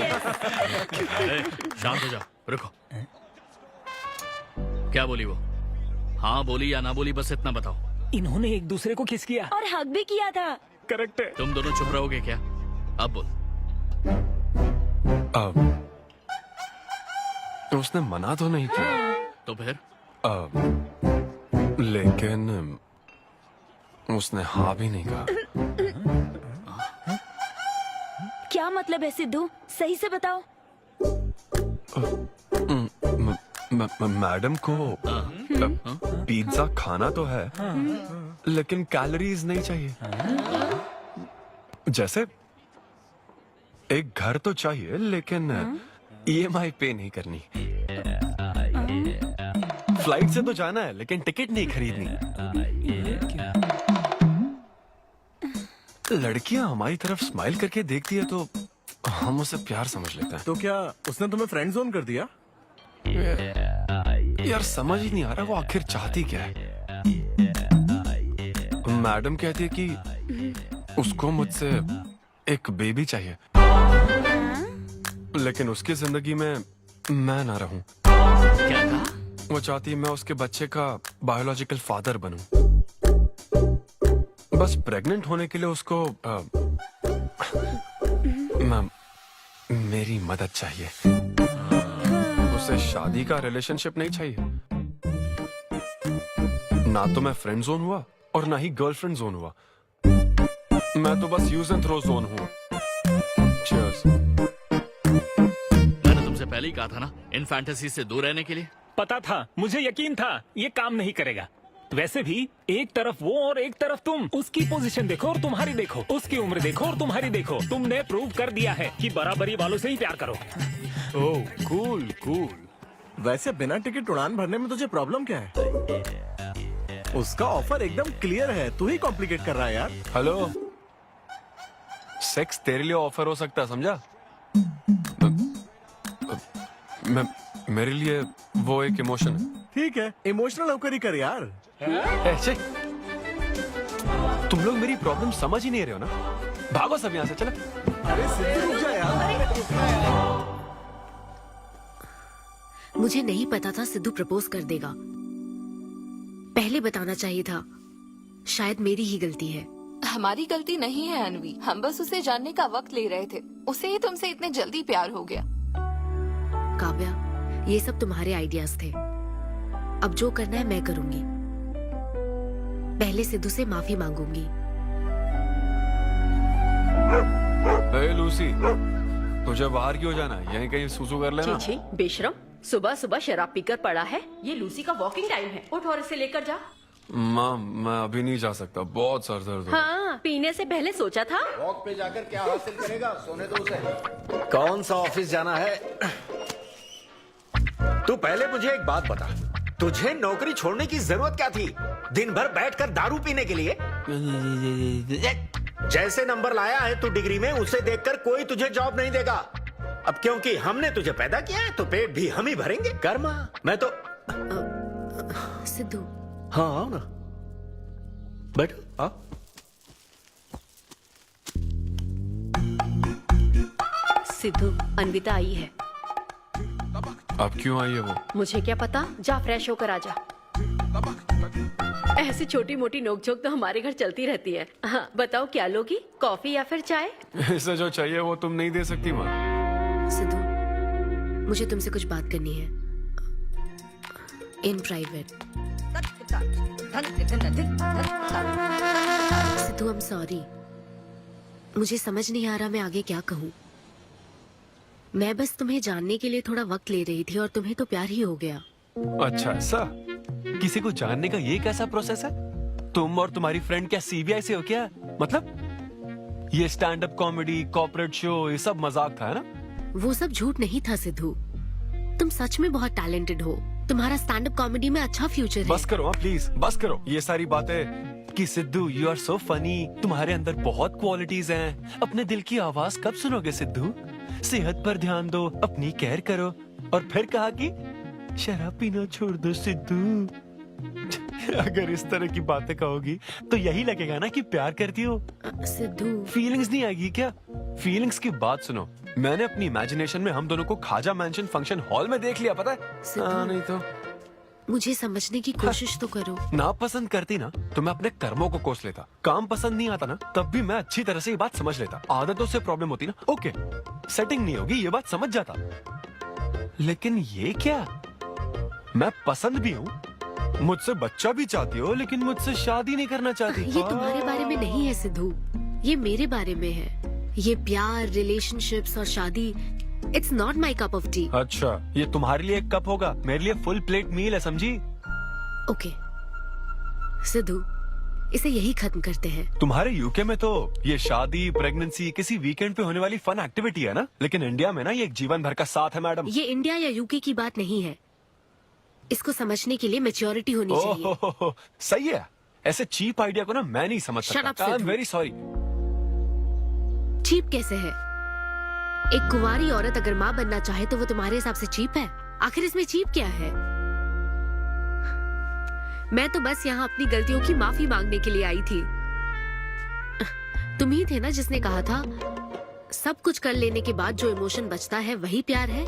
अरे, शांत हो जाओ, रुको। क्या बोली वो? हाँ बोली या ना बोली, बस इतना बताओ। इन्होंने एक दूसरे को किस किया और हक भी किया था। करेक्ट है। तुम दोनों चुप रहोगे क्या? अब बोल। उसने मना तो नहीं किया। तो फिर? लेकिन उसने हाँ भी नहीं कहा। क्या मतलब है सिद्धू? सही से बताओ। मैडम को पिज्जा खाना तो है, लेकिन कैलोरीज नहीं चाहिए। जैसे एक घर तो चाहिए, लेकिन EMI पे नहीं करनी। फ्लाइट से तो जाना है, लेकिन टिकट नहीं खरीदनी। लड़कियां हमारी तरफ स्माइल करके देखती है तो हम उसे प्यार समझ लेते हैं। तो क्या उसने तुम्हें फ्रेंड जोन कर दिया? यार समझ ही नहीं आ रहा वो आखिर चाहती क्या है। मैडम कहती है कि उसको मुझसे एक बेबी चाहिए, लेकिन उसकी जिंदगी में मैं ना रहूं। क्या कहा? वो चाहती है मैं उसके बच्चे का बायोलॉजिकल फादर बनूं। बस प्रेग्नेंट होने के लिए उसको मेरी मदद चाहिए। उसे शादी का रिलेशनशिप नहीं चाहिए। ना तो मैं फ्रेंड जोन हुआ और ना ही गर्लफ्रेंड जोन हुआ। मैं तो बस यूज एंड थ्रो जोन हूँ। Cheers. मैंने तुमसे पहले ही कहा था ना इन फैंटेसी से दूर रहने के लिए। पता था, मुझे यकीन था ये काम नहीं करेगा। वैसे भी एक तरफ वो और एक तरफ तुम, उसकी पोजीशन देखो और तुम्हारी देखो, उसकी उम्र देखो और तुम्हारी देखो। तुमने प्रूव कर दिया है कि बराबरी वालों से ही प्यार करो। ओह कूल कूल। वैसे बिना टिकट उड़ान भरने में तुझे प्रॉब्लम क्या है? उसका ऑफर एकदम क्लियर है, तू ही कॉम्प्लिकेट कर रहा है यार। हेलो, सेक्स तेरे लिए ऑफर हो सकता है, समझा? मेरे लिए वो एक इमोशन है। ठीक है, इमोशनल होकर ही कर यार। ऐसे तुम लोग मेरी प्रॉब्लम समझ ही नहीं रहे हो ना। भागो सब यहाँ से, चलो। अरे सिद्धू रुक जा यार। मुझे नहीं पता था सिद्धू प्रपोज कर देगा। पहले बताना चाहिए था। शायद मेरी ही गलती है। हमारी गलती नहीं है अनवी, हम बस उसे जानने का वक्त ले रहे थे। उसे ही तुमसे इतने जल्दी प्यार हो गया। काव्या, ये सब तुम्हारे आइडियाज थे। अब जो करना है मैं करूंगी। पहले सिद्धू से माफी मांगूंगी। हे लूसी, तुझे बाहर क्यों जाना है? यहीं कहीं सूसू कर लेना। छी बेशरम, सुबह सुबह शराब पीकर पड़ा है। ये लूसी का वॉकिंग टाइम है, उठ और इसे लेकर जा। माँ, मैं अभी नहीं जा सकता, बहुत सर दर्द हो रहा है। हाँ, पीने से पहले सोचा था। वॉक पे जाकर क्या हासिल करेगा? सोने दो उसे। कौन सा ऑफिस जाना है? तू पहले मुझे एक बात बता, तुझे नौकरी छोड़ने की जरूरत क्या थी? दिन भर बैठकर दारू पीने के लिए? जैसे नंबर लाया है तू डिग्री में, उसे देखकर कोई तुझे जॉब नहीं देगा। अब क्योंकि हमने तुझे पैदा किया है तो पेट भी हम ही भरेंगे। कर्मा, मैं तो सिद्धू। हाँ आओ ना, बैठो। हाँ सिद्धू, अनविता आई है। अब क्यों आई है वो? मुझे क्या पता, जा फ्रेश होकर आ जा। ऐसी छोटी मोटी नोकझोंक तो हमारे घर चलती रहती है। हाँ, बताओ क्या लोगी, कॉफी या फिर चाय? इसे जो चाहिए वो तुम नहीं दे सकती माँ। सिद्धू, मुझे तुमसे कुछ बात करनी है, in private. Sidhu, I am sorry. मुझे समझ नहीं आ रहा मैं आगे क्या कहूँ। मैं बस तुम्हें जानने के लिए थोड़ा वक्त ले रही थी और तुम्हें तो प्यार ही हो गया। अच्छा ऐसा? किसी को जानने का ये कैसा प्रोसेस है? तुम और तुम्हारी फ्रेंड क्या सीबीआई से हो क्या? मतलब ये stand up comedy, corporate show, ये सब मजाक था, है ना? वो सब झूठ नहीं था सिद्धू। तुम सच में बहुत टैलेंटेड हो। तुम्हारा स्टैंड अप कॉमेडी में अच्छा फ्यूचर है। बस करो प्लीज, बस करो ये सारी बातें कि Sidhu you are so funny, तुम्हारे अंदर बहुत क्वालिटीज हैं। अपने दिल की आवाज कब सुनोगे सिद्धू? सेहत पर ध्यान दो, अपनी केयर करो। और फिर कहा कि शराब पीना छोड़ दो सिद्धू। अगर इस तरह की बातें कहोगी तो यही लगेगा ना कि प्यार करती हो। सिद्धू, फीलिंग्स नहीं आएगी क्या? फीलिंग्स की बात सुनो, मैंने अपनी इमेजिनेशन में हम दोनों को खाजा मैंशन फंक्शन हॉल में देख लिया, पता है? नहीं तो मुझे समझने की कोशिश तो करो। ना पसंद करती ना तो मैं अपने कर्मों को कोस लेता। काम पसंद नहीं आता ना तब भी मैं अच्छी तरह से ये बात समझ लेता। आदतों से प्रॉब्लम होती ना, ओके सेटिंग नहीं होगी, ये बात समझ जाता। लेकिन ये क्या, मैं पसंद भी हूँ, मुझसे बच्चा भी चाहती हो, लेकिन मुझसे शादी नहीं करना चाहती। ये तुम्हारे बारे में नहीं है सिद्धू, ये मेरे बारे में है। ये प्यार, रिलेशनशिप्स और शादी, it's not my cup of T. अच्छा, ये तुम्हारे लिए एक कप होगा, मेरे लिए फुल प्लेट मील है, समझी? ओके सिद्धू, इसे यही खत्म करते हैं। तुम्हारे यूके में तो ये शादी, प्रेगनेंसी किसी वीकेंड पे होने वाली फन एक्टिविटी है ना, लेकिन इंडिया में ना ये एक जीवन भर का साथ है मैडम। ये इंडिया या यूके की बात नहीं है। इसको समझने के लिए मैच्योरिटी होनी चाहिए। सही है, ऐसे चीप आइडिया को ना मैं नहीं समझ Shut up, सकता। I am Sidhu. Very sorry. Cheap कैसे है? एक कुंवारी औरत अगर माँ बनना चाहे तो वो तुम्हारे हिसाब से चीप है? आखिर इसमें चीप क्या है? मैं तो बस यहाँ अपनी गलतियों की माफी मांगने के लिए आई थी। तुम ही थे ना जिसने कहा था सब कुछ कर लेने के बाद जो इमोशन बचता है वही प्यार है।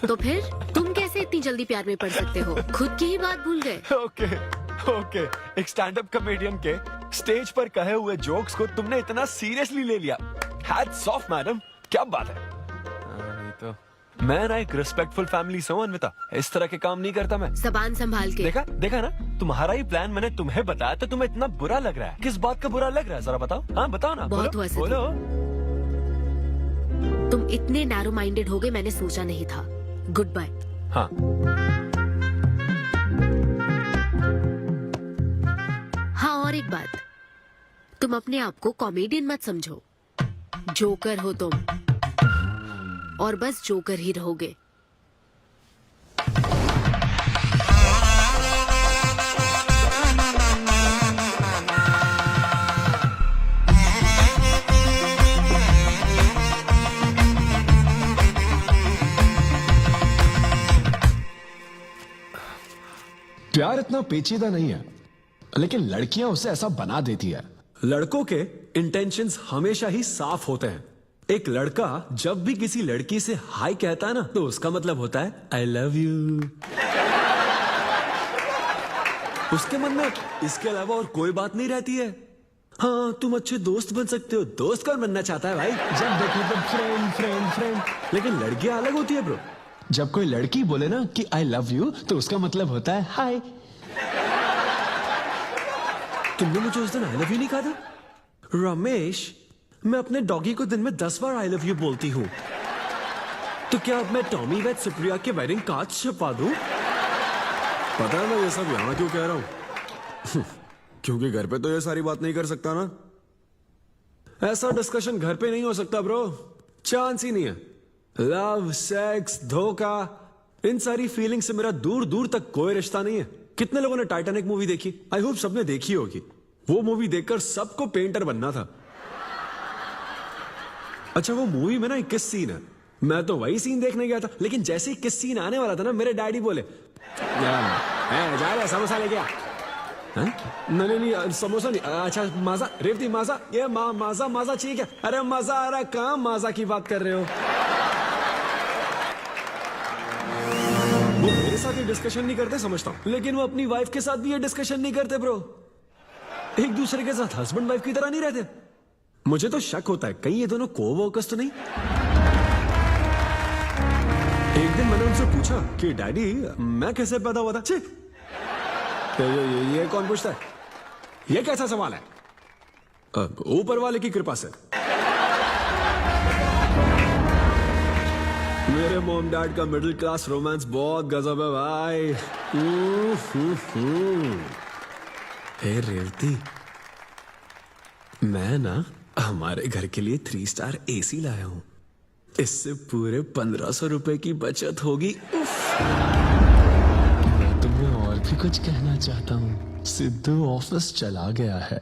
तो फिर तुम कैसे इतनी जल्दी प्यार में पड़ सकते हो? खुद की ही बात भूल गए। ओके एक स्टैंड अप कॉमेडियन के स्टेज पर कहे हुए जोक्स को तुमने इतना सीरियसली ले लिया। हैट्स ऑफ मैडम, क्या बात है। नहीं तो मैं ना एक रिस्पेक्टफुल फैमिली से हूं अन्विता, इस तरह के काम नहीं करता मैं। जबान संभाल के। देखा ना, तुम्हारा ही प्लान मैंने तुम्हें बताया तो तुम्हें इतना बुरा लग रहा है। किस बात का बुरा लग रहा है जरा बताओ। हाँ बताओ ना। बहुत हुआ बोलो। तुम इतने नैरो माइंडेड हो गए मैंने सोचा नहीं था। Good bye. हाँ हाँ, और एक बात, तुम अपने आप को कॉमेडियन मत समझो। जोकर हो तुम, और बस जोकर ही रहोगे। प्यार इतना पेचीदा नहीं है, लेकिन लड़कियां उसे ऐसा बना देती है। लड़कों के इंटेंशंस हमेशा ही साफ होते हैं। एक लड़का जब भी किसी लड़की से हाय कहता है ना, तो उसका मतलब होता है आई लव यू। उसके मन में इसके अलावा और कोई बात नहीं रहती है। हाँ, तुम अच्छे दोस्त बन सकते हो। दोस्त कौन बनना चाहता है भाई? जब देखो तो फ्रेंड फ्रेंड फ्रेंड। लेकिन लड़कियां अलग होती है ब्रो। जब कोई लड़की बोले ना कि आई लव यू, तो उसका मतलब होता है हाय। तुमने मुझे उस दिन आई लव यू नहीं कहा था? रमेश, मैं अपने डॉगी को दिन में 10 बार आई लव यू बोलती हूँ। तो क्या अब मैं टॉमी वेद सुप्रिया के वेडिंग कार्ड छपवा दूं? पता है मैं ये सब यहाँ क्यों कह रहा हूँ? क्योंकि घर पे तो ये सारी बात नहीं कर सकता ना। ऐसा डिस्कशन घर पे नहीं हो सकता ब्रो, चांस ही नहीं है। लव, सेक्स, धोखा, इन सारी फीलिंग से मेरा दूर दूर तक कोई रिश्ता नहीं है। कितने लोगों ने टाइटैनिक मूवी देखी? आई होप सबने देखी होगी। वो मूवी देखकर सबको पेंटर बनना था। अच्छा, वो मूवी में ना 21 सीन है। मैं तो वही सीन देखने गया था, लेकिन जैसे ही 21 सीन आने वाला था ना, मेरे डैडी बोले जा रहे समोसा लेके आ। नहीं समोसा नहीं। अच्छा माजा, रेवती माजा, ये माजा माजा चाहिए क्या? अरे मजा आ रहा, कहाँ माजा की बात कर रहे हो? वो मेरे साथ ये डिस्कशन नहीं करते समझता हूँ, लेकिन वो अपनी वाइफ के साथ भी ये डिस्कशन नहीं करते ब्रो। एक दूसरे के साथ हस्बैंड वाइफ की तरह नहीं रहते। मुझे तो शक होता है कहीं ये दोनों को-वर्कर्स तो नहीं। एक दिन मैंने उनसे पूछा कि डैडी मैं कैसे पैदा हुआ था? छे, तो ये कौन पूछता है? ये कैसा सवाल है? ऊपर वाले की कृपा से। मेरे मॉम डैड का मिडिल क्लास रोमांस बहुत गजब है भाई। हे रेवती, मैं ना हमारे घर के लिए 3 स्टार AC लाया हूं। इससे पूरे 1500 रुपए की बचत होगी। मैं तुम्हें और भी कुछ कहना चाहता हूँ। सिद्धू ऑफिस चला गया है,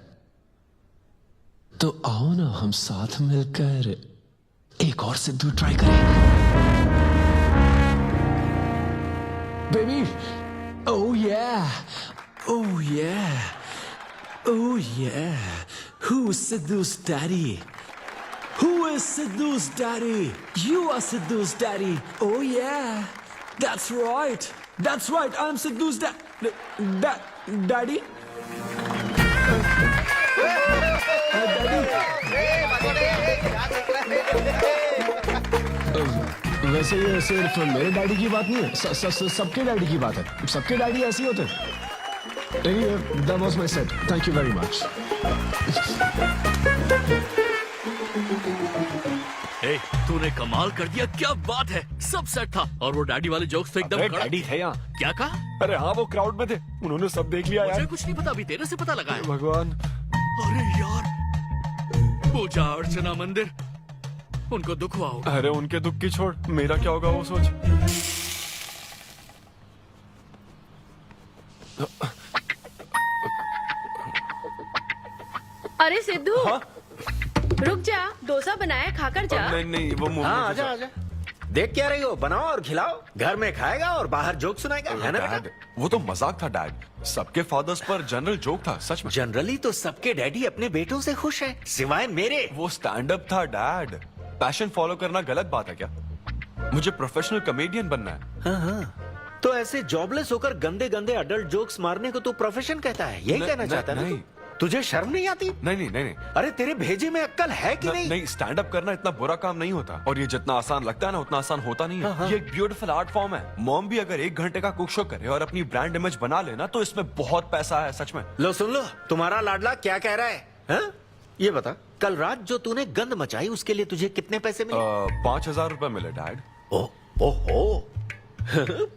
तो आओ ना हम साथ मिलकर एक और सिद्धू ट्राई करें। Baby, oh yeah, oh yeah, oh yeah. Who's Sidhu's daddy? Who is Sidhu's daddy? You are Sidhu's daddy. Oh yeah, that's right. That's right. I'm Sidhu's daddy. वैसे ये सिर्फ मेरे डैडी की बात नहीं है, सबके डैडी की बात है। सबके डैडी ऐसे ही होते हैं। Anyway, that was my set. Thank you very much. ए, तूने कमाल कर दिया, क्या बात है। सब सेट था और वो डैडी वाले जोक्स तो एकदम अरे डैडी थे यहाँ। क्या कहा? अरे हाँ, वो क्राउड में थे, उन्होंने सब देख लिया यार। मुझे कुछ नहीं पता, अभी तेरे से पता लगा है। भगवान, अरे यार, पूजा अर्चना मंदिर, उनको दुख हुआ होगा। अरे उनके दुख की छोड़, मेरा क्या होगा वो सोच। अरे सिद्धू, रुक जा, डोसा बनाया, खाकर जा। नहीं नहीं वो मुंह हाँ आजा आजा। देख क्या रही हो, बनाओ और खिलाओ। घर में खाएगा और बाहर जोक सुनाएगा, है ना बेटा? डैड, वो तो मजाक था डैड। सबके फादर्स पर जनरल जोक था, सच में। जनरली तो सबके डैडी अपने बेटों से खुश हैं, सिवाय मेरे। वो स्टैंड अप था डैड। पैशन फॉलो करना गलत बात है क्या? मुझे प्रोफेशनल कॉमेडियन बनना है। हाँ हाँ, तो ऐसे जॉबलेस होकर गंदे गंदे अडल्ट जोक्स मारने को तू प्रोफेशन कहता है, यही कहना चाहता है ना? तुझे शर्म नहीं आती? नहीं नहीं नहीं। अरे तेरे भेजे में अक्कल है कि नहीं? नहीं, स्टैंड अप करना इतना बुरा काम नहीं होता, और ये जितना आसान लगता है ना उतना आसान होता नहीं है। हाँ। ये एक ब्यूटीफुल आर्ट फॉर्म है। मॉम भी अगर 1 घंटे का कुक शो करे और अपनी ब्रांड इमेज बना लेना तो इसमें बहुत पैसा है, सच में। लो सुन लो, तुम्हारा लाडला क्या कह रहा है, हाँ? ये बता, कल रात जो तूने गंद मचाई उसके लिए तुझे कितने पैसे मिले? 5,000 रुपए मिले डैड। ओहो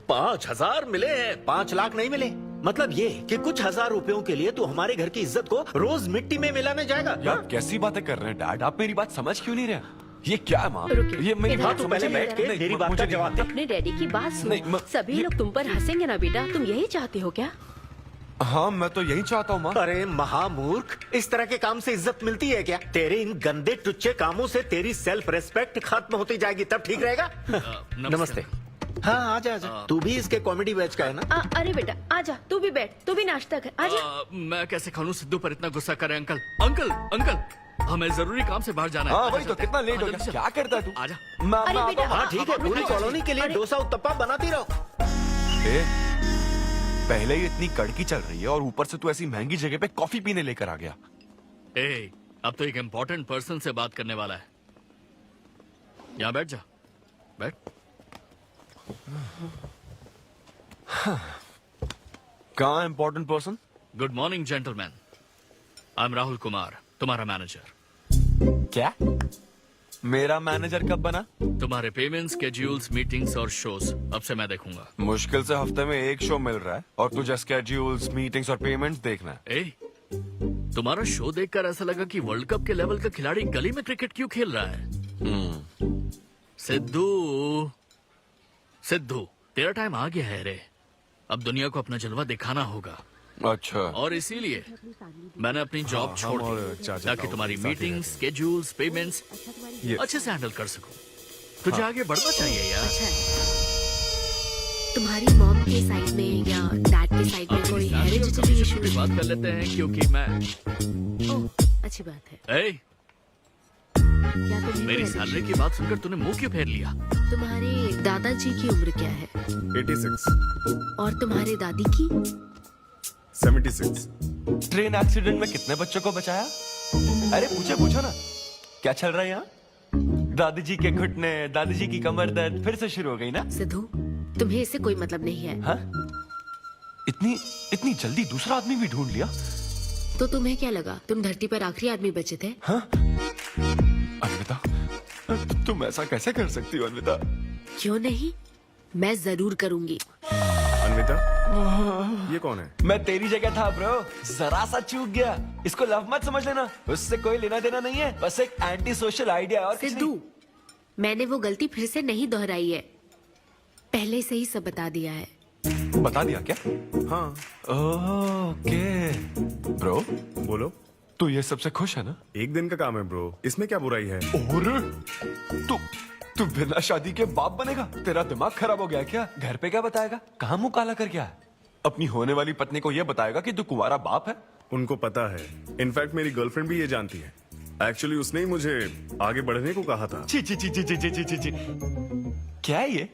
5,000 मिले हैं, 5 लाख नहीं मिले। मतलब ये कि कुछ हजार रुपयों के लिए तू हमारे घर की इज्जत को रोज मिट्टी में मिलाने जाएगा? यार कैसी बातें कर रहे हैं डैड, आप मेरी बात समझ क्यों नहीं रहे? ये क्या है माँ? ये मेरी बात तू पहले बैठ के मेरी बात का जवाब दे। अपने डैडी की बात नहीं, सुन। सभी लोग तुम पर हंसेंगे ना बेटा, तुम यही चाहते हो क्या? हाँ मैं तो यही चाहता हूँ माँ। अरे महामूर्ख, इस तरह के काम से इज्जत मिलती है क्या? तेरे इन गंदे टुच्चे कामों से तेरी सेल्फ रेस्पेक्ट खत्म होती जाएगी, तब ठीक रहेगा। नमस्ते। हाँ आजा आजा, तू भी इसके कॉमेडी बैच का है ना? अरे बेटा आजा, तू भी बैठ, तू भी नाश्ता कर, आजा। मैं कैसे खा लूं सिद्धू पर इतना गुस्सा करे? अंकल अंकल अंकल, हमें जरूरी काम से बाहर जाना है। हाँ वही तो, कितना लेट हो गया, क्या करता है तू? आजा। अरे बेटा, हाँ ठीक है, पूरी कॉलोनी के लिए डोसा उत्तपा बनाती रहो। पहले ही इतनी कड़की चल रही है और ऊपर से तू ऐसी महंगी जगह पे कॉफी पीने लेकर आ गया। अब तो एक इम्पोर्टेंट पर्सन से बात करने वाला है। यहाँ बैठ जा, बैठ। कहाँ important person? Good morning gentleman, I am Rahul Kumar, तुम्हारा मैनेजर। क्या? मेरा मैनेजर कब बना? तुम्हारे पेमेंट, स्केड्यूल्स, मीटिंग्स और शोज अब से मैं देखूंगा। मुश्किल से हफ्ते में 1 शो मिल रहा है और तुझे स्केड्यूल्स, मीटिंग्स और पेमेंट्स देखना है। तुम्हारा शो देखकर ऐसा लगा कि वर्ल्ड कप के लेवल का खिलाड़ी गली में क्रिकेट क्यों खेल रहा है। सिद्धू सिद्धू, तेरा टाइम आ गया है रे, अब दुनिया को अपना जलवा दिखाना होगा। अच्छा। और इसीलिए मैंने अपनी जॉब छोड़ दी ताकि तुम्हारी मीटिंग्स, स्केड्यूल्स, पेमेंट्स अच्छे से हैंडल कर सकूं। तुझे आगे बढ़ना चाहिए यार। तुम्हारी मॉम के साइड में या डैड के साइड में कोई हेरिडिटरी इशू? बात कर लेते हैं क्योंकि मैं अच्छी बात है। क्या मेरी सैलरी की बात सुनकर तूने मुंह क्यों फेर लिया? तुम्हारे दादाजी की उम्र क्या है? 86। और तुम्हारे दादी की? 76। ट्रेन एक्सीडेंट में कितने बच्चों को बचाया? अरे पूछो ना, क्या चल रहा है यहाँ? दादी जी के घुटने, दादी जी की कमर दर्द फिर से शुरू हो गई ना? सिद्धू, तुम्हें इससे कोई मतलब नहीं है। हाँ? इतनी जल्दी दूसरा आदमी भी ढूंढ लिया? तो तुम्हें क्या लगा तुम धरती पर आखिरी आदमी बचे थे? हाँ? अन्विता, तुम ऐसा कैसे कर सकती हो अन्विता? क्यों नहीं, मैं जरूर करूंगी। अन्विता, ये कौन है? मैं तेरी जगह था ब्रो, जरा सा चूक गया। इसको लव मत समझ लेना, उससे कोई लेना देना नहीं है, बस एक एंटी सोशल आइडिया। और सिद्धू, मैंने वो गलती फिर से नहीं दोहराई है, पहले से ही सब बता दिया है। बता दिया क्या? हाँ। ओके ब्रो, बोलो। तू ये सबसे खुश है ना? एक दिन का काम है ब्रो, इसमें क्या बुराई है? और तू बिना शादी के बाप बनेगा? तेरा दिमाग खराब हो गया क्या? घर पे क्या बताएगा? कहाँ मुंह काला कर गया है? अपनी होने वाली पत्नी को यह बताएगा कि तू कुंवारा बाप है? उनको पता है, इनफैक्ट मेरी गर्लफ्रेंड भी ये जानती है। एक्चुअली उसने ही मुझे आगे बढ़ने को कहा था। ची ची ची ची ची ची ची ची। क्या है ये?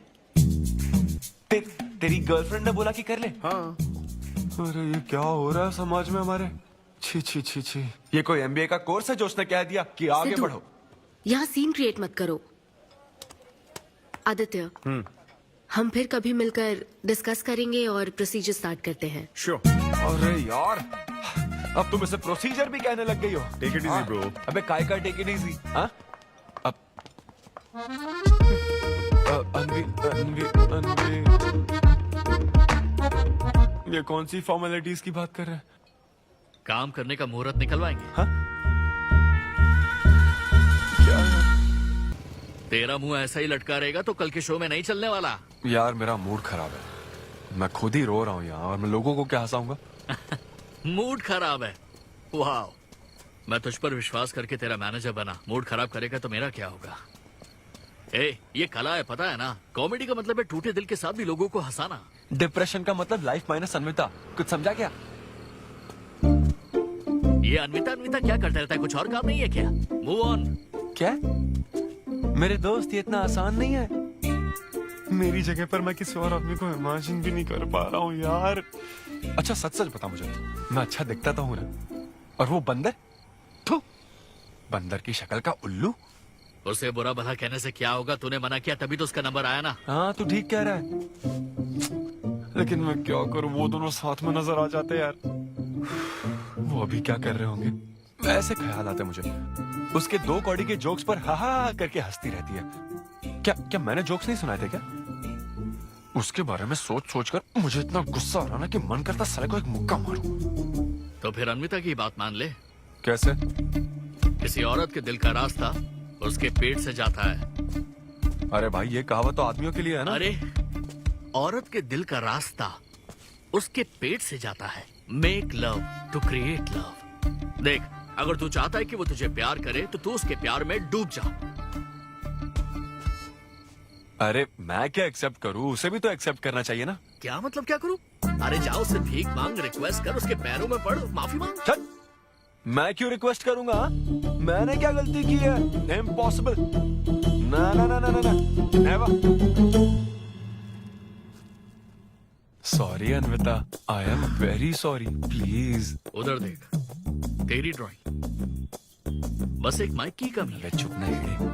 तेरी गर्लफ्रेंड ने बोला कि कर ले? हाँ। अरे ये क्या हो रहा है समाज में हमारे? छी छी छी छी। ये कोई MBA का कोर्स है जो उसने कह दिया कि आगे बढ़ो? यहाँ सीन क्रिएट मत करो। आदित्य, हम फिर कभी मिलकर डिस्कस करेंगे और प्रोसीजर स्टार्ट करते हैं। श्योर। अरे यार, अब तुम इसे प्रोसीजर भी कहने लग गई हो। Take it easy bro. अबे काय का टेक इट इजी? हाँ? अब अनवी ये कौन सी फॉर्मेलिटीज की बात कर रहे हैं? काम करने का मुहूर्त निकलवाएंगे। हाँ? तेरा मुंह ऐसा ही लटका रहेगा तो कल के शो में नहीं चलने वाला। यार मेरा मूड खराब है, मैं खुद ही रो रहा हूँ यहाँ, और मैं लोगों को क्या हंसाऊंगा? मूड खराब है? वाह, मैं तुझ पर विश्वास करके तेरा मैनेजर बना, मूड खराब करेगा तो मेरा क्या होगा? ए, ये कला है, पता है ना? कॉमेडी का मतलब है टूटे दिल के साथ भी लोगों को हंसाना। डिप्रेशन का मतलब लाइफ माइनस अन्विता, कुछ समझा क्या? ये अन्विता अन्विता क्या करता रहता है, कुछ और काम नहीं है क्या? Move on. क्या? मेरे दोस्त, ये इतना आसान नहीं है। मेरी जगह पर मैं किसी और आदमी को इमेजिन भी नहीं कर पा रहा हूँ यार। अच्छा सच सच बता मुझे, मैं अच्छा दिखता तो हूँ ना? और वो बंदर, थू, बंदर की शक्ल का उल्लू। उसे बुरा भला कहने से क्या होगा? तूने मना किया तभी तो उसका नंबर आया ना। हाँ तू ठीक कह रहा है, लेकिन मैं क्या करूँ, वो दोनों साथ में नजर आ जाते यार। वो अभी क्या कर रहे होंगे? ऐसे ख्याल आते मुझे, उसके 2 कौड़ी के जोक्स पर हा हा करके हंसती रहती है। क्या मैंने जोक्स नहीं सुनाए थे क्या? उसके बारे में सोच सोच कर मुझे इतना गुस्सा आ रहा ना कि मन करता साले को एक मुक्का मारूं। तो फिर अन्विता की बात मान ले। कैसे? किसी औरत के दिल का रास्ता उसके पेट से जाता है। अरे भाई ये कहावत तो आदमियों के लिए है ना? अरे औरत के दिल का रास्ता उसके पेट से जाता है। Make love to create love. देख, अगर तू चाहता है कि वो तुझे प्यार करे तो तू उसके प्यार में डूब जा। अरे मैं क्या एक्सेप्ट करूं, उसे भी तो एक्सेप्ट करना चाहिए ना। क्या मतलब क्या करूं? अरे जाओ उससे भीख मांग, रिक्वेस्ट कर, उसके पैरों में पड़, माफी मांग। चल, मैं क्यों रिक्वेस्ट करूंगा? मैंने क्या गलती की है? इम्पॉसिबल। ना ना ना ना ना never. Sorry Anvita, I am very sorry, please. उधर देख, तेरी ड्राइंग, बस एक माइक की कमी है। चुप नहीं।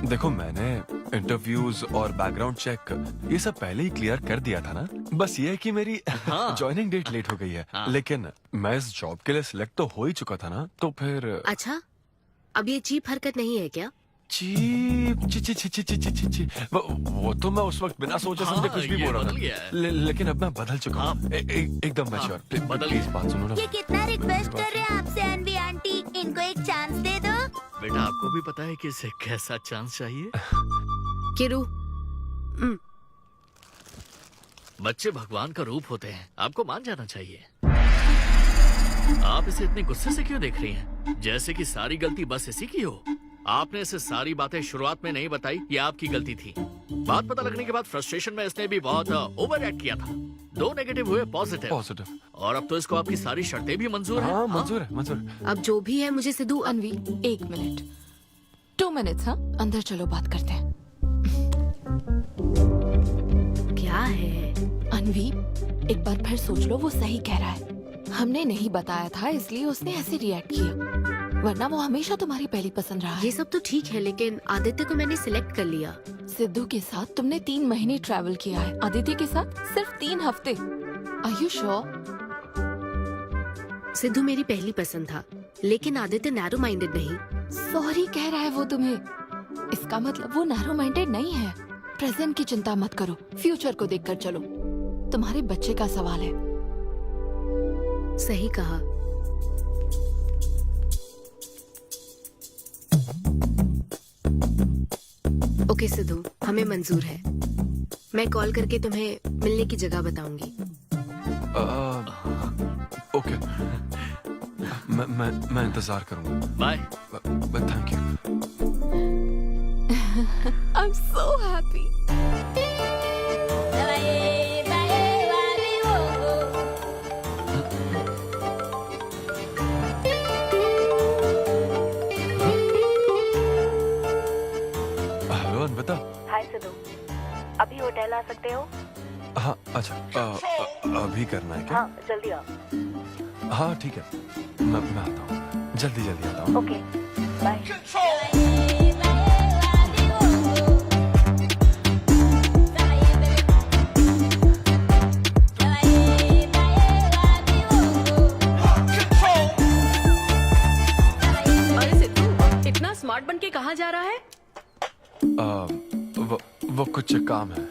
देखो मैंने इंटरव्यूज और बैकग्राउंड चेक ये सब पहले ही क्लियर कर दिया था ना। बस ये है कि मेरी ज्वाइनिंग डेट लेट हो गई है। लेकिन मैं इस जॉब के लिए सिलेक्ट तो हो ही चुका था ना, तो फिर। अच्छा, अब ये चीप हरकत नहीं है क्या? चीप ची ची ची ची ची ची ची ची। वो तो मैं उस वक्त बिना सोचे समझे कुछ भी बोल रहा था, लेकिन अब मैं बदल चुका हूँ। एकदम मैच्योर। प्लीज बात सुनो ना। ये कितना रिक्वेस्ट कर रहे हैं आपसे अनवी आंटी, इनको एक चांस दे दो। बेटा आपको भी पता है कि इसे कैसा चांस चाहिए? किरू, बच्चे भगवान का रूप होते हैं, आपको मान जाना चाहिए। आप इसे इतने गुस्से से क्यों देख रही हैं? जैसे कि सारी गलती बस इसी की हो। आपने इसे सारी बातें शुरुआत में नहीं बताई, ये आपकी गलती थी। बात पता लगने के बाद फ्रस्ट्रेशन में इसने भी बहुत ओवर एक्ट किया था। 2 नेगेटिव हुए पॉजिटिव, और अब तो इसको आपकी सारी शर्तें भी मंजूर हैं। मंजूर है, मंजूर। अब जो भी है मुझे सिद्धू। अनवी 1 मिनट, 2 मिनट्स। हाँ, अंदर चलो बात करते हैं। क्या है अनवी, एक बार फिर सोच लो, वो सही कह रहा है। हमने नहीं बताया था इसलिए उसने ऐसे रिएक्ट किया, वरना वो हमेशा तुम्हारी पहली पसंद रहा है। ये सब तो ठीक है, लेकिन आदित्य को मैंने सिलेक्ट कर लिया। सिद्धू के साथ तुमने 3 महीने ट्रैवल किया है, आदित्य के साथ सिर्फ 3 हफ्ते। Are you sure? सिद्धू मेरी पहली पसंद था, लेकिन आदित्य नैरो माइंडेड नहीं। सॉरी कह रहा है वो तुम्हें, इसका मतलब वो नैरो माइंडेड नहीं है। प्रेजेंट की चिंता मत करो, फ्यूचर को देखकर चलो। तुम्हारे बच्चे का सवाल है। सही कहा। ओके सिद्धू, हमें मंजूर है। मैं कॉल करके तुम्हें मिलने की जगह बताऊंगी। ओके, मैं इंतजार करूंगा। Bye. Thank you. I am so happy. Hello Anvita. Hi Siddhu, अभी होटल आ सकते हो? हाँ अच्छा, अभी करना है क्या? हाँ जल्दी आओ। हाँ ठीक है, मैं आता हूँ, जल्दी आता हूँ। Okay bye. अरे सिद्धू, इतना स्मार्ट बन के कहाँ जा रहा है? वो कुछ काम है।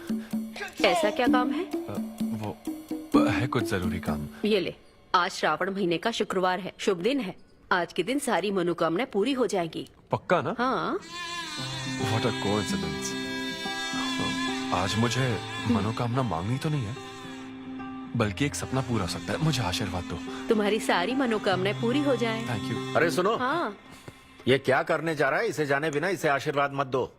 ऐसा क्या काम है? वो है कुछ जरूरी काम। ये ले, आज श्रावण महीने का शुक्रवार है, शुभ दिन है। आज के दिन सारी मनोकामनाएं पूरी हो जाएंगी। पक्का ना? हाँ। What a coincidence। आज मुझे मनोकामना मांगनी तो नहीं है? बल्कि एक सपना पूरा हो सकता है। मुझे आशीर्वाद दो। तुम्हारी सारी मनोकामनाएं पूरी हो जाएं। Thank you. अरे सुनो, हाँ, ये क्या करने जा रहा है? इसे जाने बिना इसे आशीर्वाद मत दो।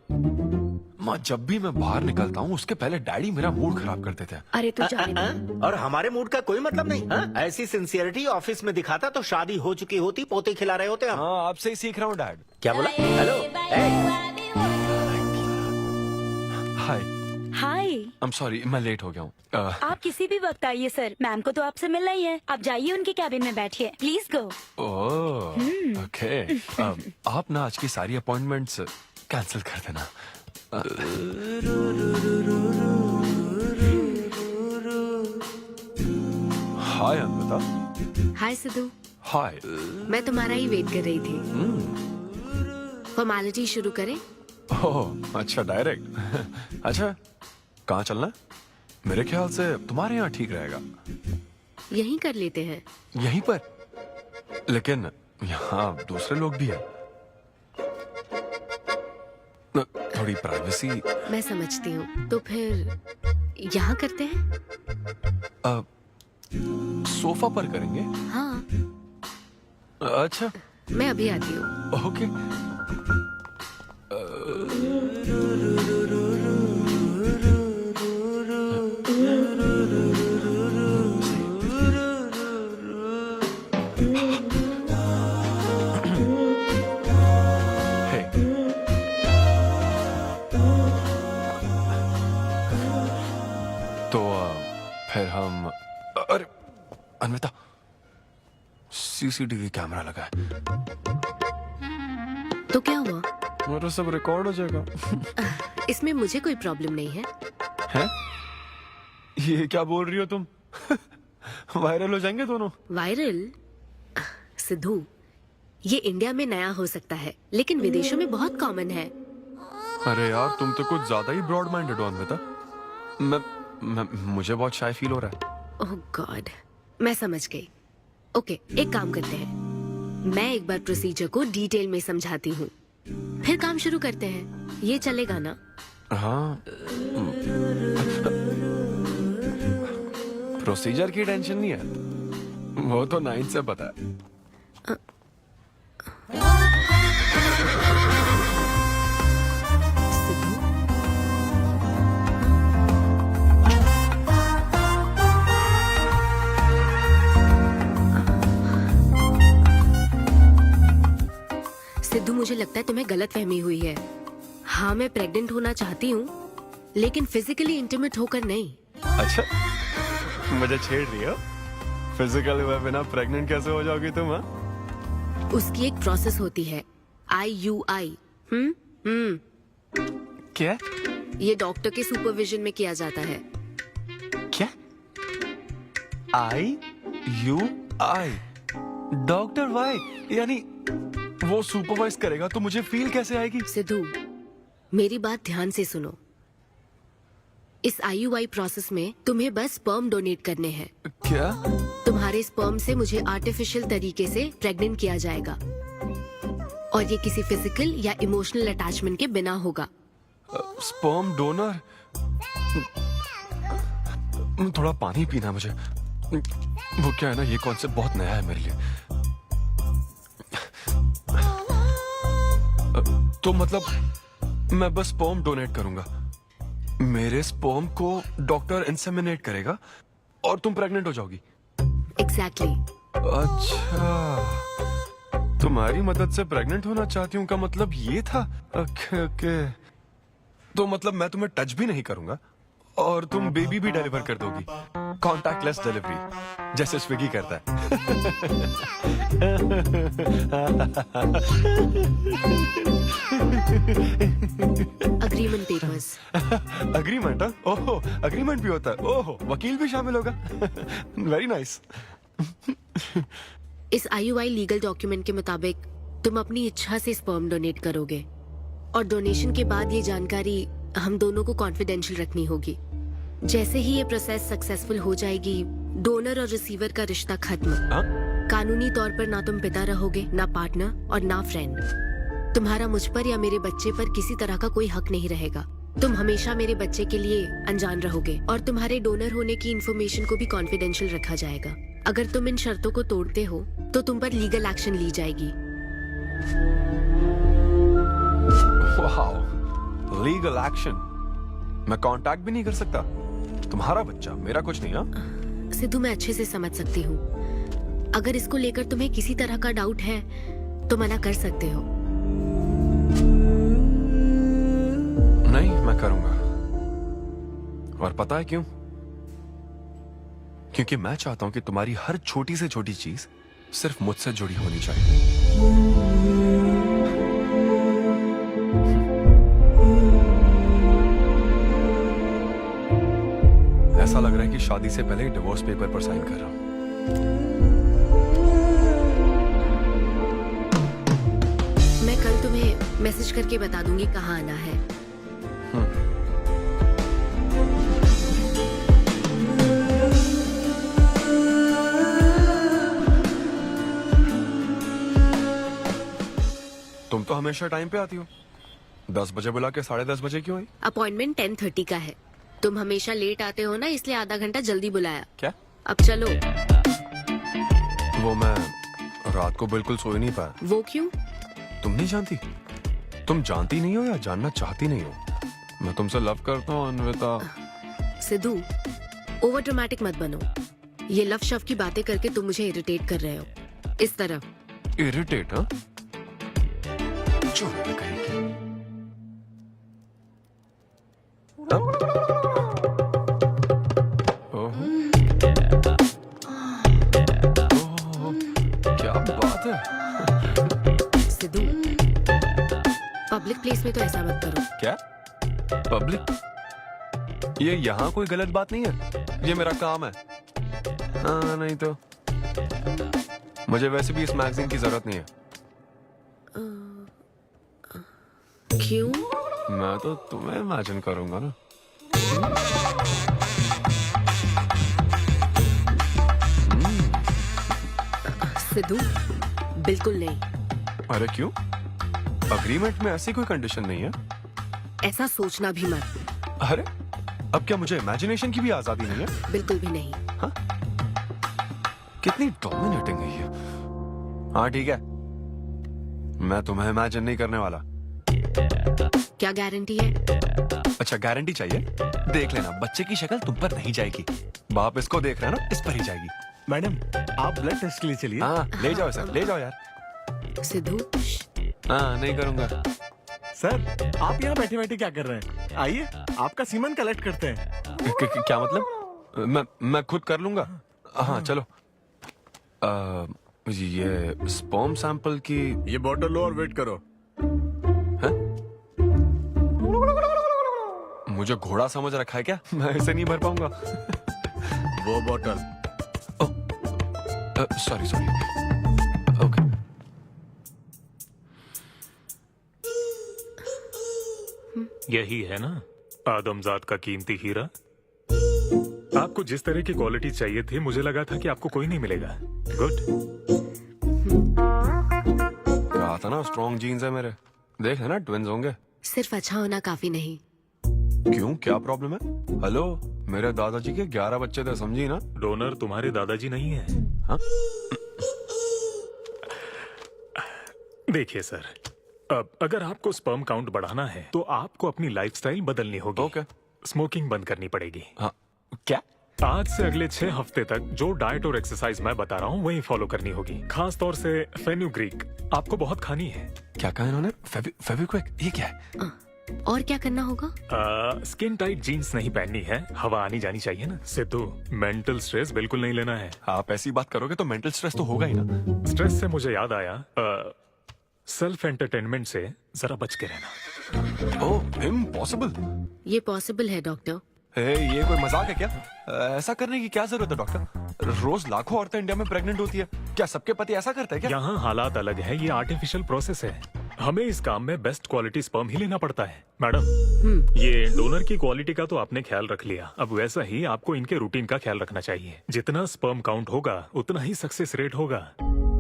माँ, जब भी मैं बाहर निकलता हूँ उसके पहले डैडी मेरा मूड खराब कर देते हैं। अरे तू जाने दे। और हमारे मूड का कोई मतलब नहीं। ऐसी सिंसियरिटी ऑफिस में दिखाता तो शादी हो चुकी होती, पोते खिला रहे होते हम। हाँ, आपसे ही सीख रहा हूँ डैड। क्या बोला? Hello, hi. Hi. I am sorry, मैं लेट हो गया हूँ। आप किसी भी वक्त आइए सर, मैम को तो आपसे मिलना ही है। आप जाइए उनके कैबिन में बैठिए, प्लीज गो। Oh, okay. आप ना आज की सारी अपॉइंटमेंट्स कैंसिल कर देना। हाय अन्विता। हाय सिद्धू। हाय। मैं तुम्हारा ही वेट कर रही थी। फॉर्मेलिटी शुरू करें? ओह, अच्छा, डायरेक्ट। अच्छा, कहाँ चलना है? मेरे ख्याल से तुम्हारे यहाँ ठीक रहेगा। यहीं कर लेते हैं। यहीं पर? लेकिन यहाँ दूसरे लोग भी हैं। थोड़ी प्राइवेसी। मैं समझती हूँ, तो फिर यहाँ करते हैं? सोफा पर करेंगे? हाँ। अच्छा, मैं अभी आती हूँ। ओके। फिर हम, अरे अन्विता, सीसीटीवी कैमरा लगा है। तो क्या हुआ? मेरा सब रिकॉर्ड हो जाएगा। इसमें मुझे कोई प्रॉब्लम नहीं है। हैं? ये क्या बोल रही हो तुम? वायरल हो जाएंगे दोनों। वायरल? सिद्धू, ये इंडिया में नया हो सकता है, लेकिन विदेशों में बहुत कॉमन है। अरे यार, तुम तो कुछ ज्यादा ही ब्रॉड माइंडेड हो अन्विता। मुझे बहुत शाय फील हो रहा है। ओह गॉड, मैं समझ गई। ओके, एक काम करते हैं, मैं एक बार प्रोसीजर को डिटेल में समझाती हूँ, फिर काम शुरू करते हैं। ये चलेगा ना? हाँ। प्रोसीजर की टेंशन नहीं है, वो तो 9 से पता है। सिद्धू, मुझे लगता है तुम्हें गलतफहमी हुई है। हाँ, मैं प्रेग्नेंट होना चाहती हूँ, लेकिन फिजिकली इंटीमेट होकर नहीं। अच्छा, मुझे छेड़ रही हो? फिजिकल हुए बिना प्रेग्नेंट कैसे हो जाओगी तुम? हाँ, उसकी एक प्रोसेस होती है, IUI। क्या? ये डॉक्टर के सुपरविजन में किया जाता है। क्या? IUI? Doctor why? यानी वो सुपरवाइज करेगा तो मुझे फील कैसे आएगी? सिद्धू, मेरी बात ध्यान से सुनो। इस IUI प्रोसेस में तुम्हें बस स्पर्म डोनेट करने हैं। क्या? तुम्हारे स्पर्म से मुझे आर्टिफिशियल तरीके से प्रेग्नेंट किया जाएगा, और ये किसी फिजिकल या इमोशनल अटैचमेंट के बिना होगा। Sperm donor? थोड़ा पानी पीना मुझे। वो क्या है ना, ये कॉन्सेप्ट बहुत नया है मेरे लिए। तो मतलब मैं बस स्पर्म डोनेट करूंगा, मेरे स्पर्म को डॉक्टर इंसेमिनेट करेगा और तुम प्रेग्नेंट हो जाओगी? एग्जैक्टली। अच्छा, तुम्हारी मदद से प्रेग्नेंट होना चाहती हूँ का मतलब ये था? ओके। तो मतलब मैं तुम्हें टच भी नहीं करूंगा और तुम बेबी भी डिलीवर कर दोगी, कॉन्टैक्टलेस डिलीवरी, जैसे स्विगी करता है। Agreement papers. अग्रीमेंट? ओहो, अग्रीमेंट भी होता है? ओहो, वकील भी शामिल होगा। Very nice. इस IUI लीगल डॉक्यूमेंट के मुताबिक तुम अपनी इच्छा से स्पर्म डोनेट करोगे, और डोनेशन के बाद ये जानकारी हम दोनों को कॉन्फिडेंशियल रखनी होगी। जैसे ही ये प्रोसेस सक्सेसफुल हो जाएगी, डोनर और रिसीवर का रिश्ता खत्म। कानूनी तौर पर ना तुम पिता रहोगे, ना पार्टनर और ना फ्रेंड। तुम्हारा मुझ पर या मेरे बच्चे पर किसी तरह का कोई हक नहीं रहेगा। तुम हमेशा मेरे बच्चे के लिए अनजान रहोगे और तुम्हारे डोनर होने की इन्फॉर्मेशन को भी कॉन्फिडेंशियल रखा जाएगा। अगर तुम इन शर्तों को तोड़ते हो तो तुम पर लीगल एक्शन ली जाएगी। Wow, legal action? मैं कांटेक्ट भी नहीं कर सकता? तुम्हारा बच्चा, मेरा कुछ नहीं। हाँ सिद्धू, मैं अच्छे से समझ सकती हूँ। अगर इसको लेकर तुम्हें किसी तरह का डाउट है तो मना कर सकते हो। नहीं, मैं करूंगा। और पता है क्यों? क्योंकि मैं चाहता हूं कि तुम्हारी हर छोटी से छोटी चीज सिर्फ मुझसे जुड़ी होनी चाहिए। ऐसा लग रहा है कि शादी से पहले डिवोर्स पेपर पर साइन कर रहा हूं। मैं कल तुम्हें मैसेज करके बता दूंगी कहाँ आना है। तुम तो हमेशा टाइम पे आती हो। 10 बजे बुला के 10:30 बजे क्यों आई? अपॉइंटमेंट 10:30 का है। तुम हमेशा लेट आते हो ना, इसलिए आधा घंटा जल्दी बुलाया। क्या? अब चलो। वो मैं रात को बिल्कुल सो ही नहीं पाया। वो क्यों? तुम नहीं जानती? तुम जानती नहीं हो या जानना चाहती नहीं हो? मैं तुमसे लव करता हूँ अन्विता। सिद्धू, ओवर ड्रामेटिक मत बनो। ये लव शव की बातें करके तुम मुझे इरिटेट कर रहे हो। इस तरह इरिटेट? हाँ, क्या बात है। सिद्धू, पब्लिक प्लेस में तो ऐसा मत करो। क्या पब्लिक? ये यहाँ कोई गलत बात नहीं है, ये मेरा काम है। हाँ, नहीं तो मुझे वैसे भी इस मैगजीन की जरूरत नहीं है। क्यों? मैं तो तुम्हें इमेजिन करूंगा ना। सिद्धू, बिल्कुल नहीं। अरे क्यों? अग्रीमेंट में ऐसी कोई कंडीशन नहीं है। ऐसा सोचना भी मत। अरे अब क्या मुझे इमेजिनेशन की भी आजादी नहीं है? बिल्कुल भी नहीं। हाँ? कितनी डोमिनेटिंग है ये। हाँ ठीक है, मैं तुम्हें इमेजिन नहीं करने वाला। क्या गारंटी है? अच्छा, गारंटी चाहिए? देख लेना, बच्चे की शक्ल तुम पर नहीं जाएगी। बाप इसको देख रहा है ना, इस पर ही जाएगी। मैडम, आप ब्लड टेस्ट के लिए चलिए। हाँ, ले जाओ सर, ले जाओ यार। सिद्धू, हाँ, नहीं करूंगा। सर, आप यहाँ बैठे बैठे क्या कर रहे हैं? आइए, आपका सीमन कलेक्ट करते हैं। क्या मतलब? मैं खुद कर लूंगा। हाँ चलो। ये स्पर्म सैंपल की ये बोतल लो और वेट करो। मुझे घोड़ा समझ रखा है क्या? मैं इसे नहीं भर पाऊंगा। वो बोतल। Sorry sorry. ओके। यही है ना आदमजात का कीमती हीरा? आपको जिस तरह की क्वालिटी चाहिए थी, मुझे लगा था कि आपको कोई नहीं मिलेगा। गुड। कहा था ना स्ट्रॉन्ग जीन्स है मेरे। देख लेना, ट्विंस होंगे। सिर्फ अच्छा होना काफी नहीं। क्यों, क्या प्रॉब्लम है? हेलो, मेरे दादाजी के 11 बच्चे थे, समझी ना? डोनर तुम्हारे दादाजी नहीं है। हाँ? देखिए सर, अब अगर आपको स्पर्म काउंट बढ़ाना है तो आपको अपनी लाइफस्टाइल बदलनी होगी। ओके। स्मोकिंग बंद करनी पड़ेगी। हाँ, क्या? आज से अगले 6 हफ्ते तक जो डाइट और एक्सरसाइज मैं बता रहा हूँ वही फॉलो करनी होगी। खास तौर से फेन्यूग्रीक आपको बहुत खानी है। क्या कहा इन्होंने? फेविक्विक? ये क्या है? और क्या करना होगा? स्किन टाइट जीन्स नहीं पहननी है, हवा आनी जानी चाहिए ना। सिद्धू, मेंटल स्ट्रेस बिल्कुल नहीं लेना है। आप ऐसी बात करोगे तो मेंटल स्ट्रेस तो होगा ही ना। स्ट्रेस से मुझे याद आया, सेल्फ एंटरटेनमेंट से जरा बच के रहना। ओह, इम्पॉसिबल। ये पॉसिबल है डॉक्टर। ये कोई मजाक है क्या? ऐसा करने की क्या जरूरत है डॉक्टर? रोज लाखों औरतें इंडिया में प्रेग्नेंट होती है। क्या सबके पति ऐसा करते हैं क्या? यहाँ हालात अलग है, ये आर्टिफिशियल प्रोसेस है। हमें इस काम में बेस्ट क्वालिटी स्पर्म ही लेना पड़ता है। मैडम, ये डोनर की क्वालिटी का तो आपने ख्याल रख लिया, अब वैसा ही आपको इनके रूटीन का ख्याल रखना चाहिए। जितना स्पर्म काउंट होगा उतना ही सक्सेस रेट होगा।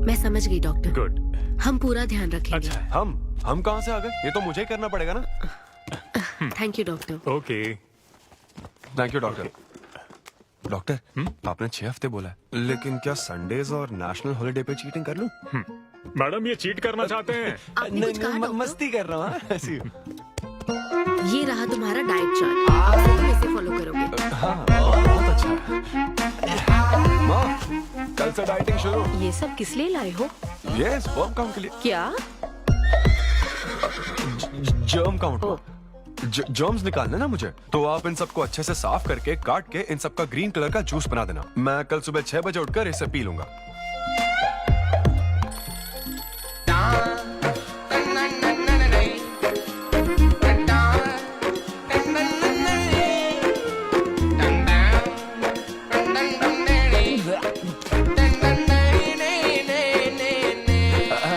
मैं समझ गई डॉक्टर। गुड। हम पूरा ध्यान रखेंगे। अच्छा, हम कहाँ से आ गए? ये तो मुझे ही करना पड़ेगा ना। Thank you doctor. Okay thank you doctor. Doctor आपने 6 हफ्ते बोला है, लेकिन क्या संडेज और नेशनल हॉलिडे पे चीटिंग कर लूं? मैडम ये चीट करना चाहते हैं? मस्ती कर रहा हूँ ऐसी। ये रहा तुम्हारा डाइट चार्ट, अब तुम इसे फॉलो करोगे। हाँ बहुत अच्छा है। माँ कल से डाइटिंग शुरू। ये सब किस लिए लाए हो? ये स्पर्म काउंट के लिए। क्या? Germ count. जर्म्स निकालने ना मुझे, तो आप इन सबको अच्छे से साफ करके काट के इन सबका ग्रीन कलर का जूस बना देना। मैं कल सुबह 6 बजे उठकर इसे पी लूंगा।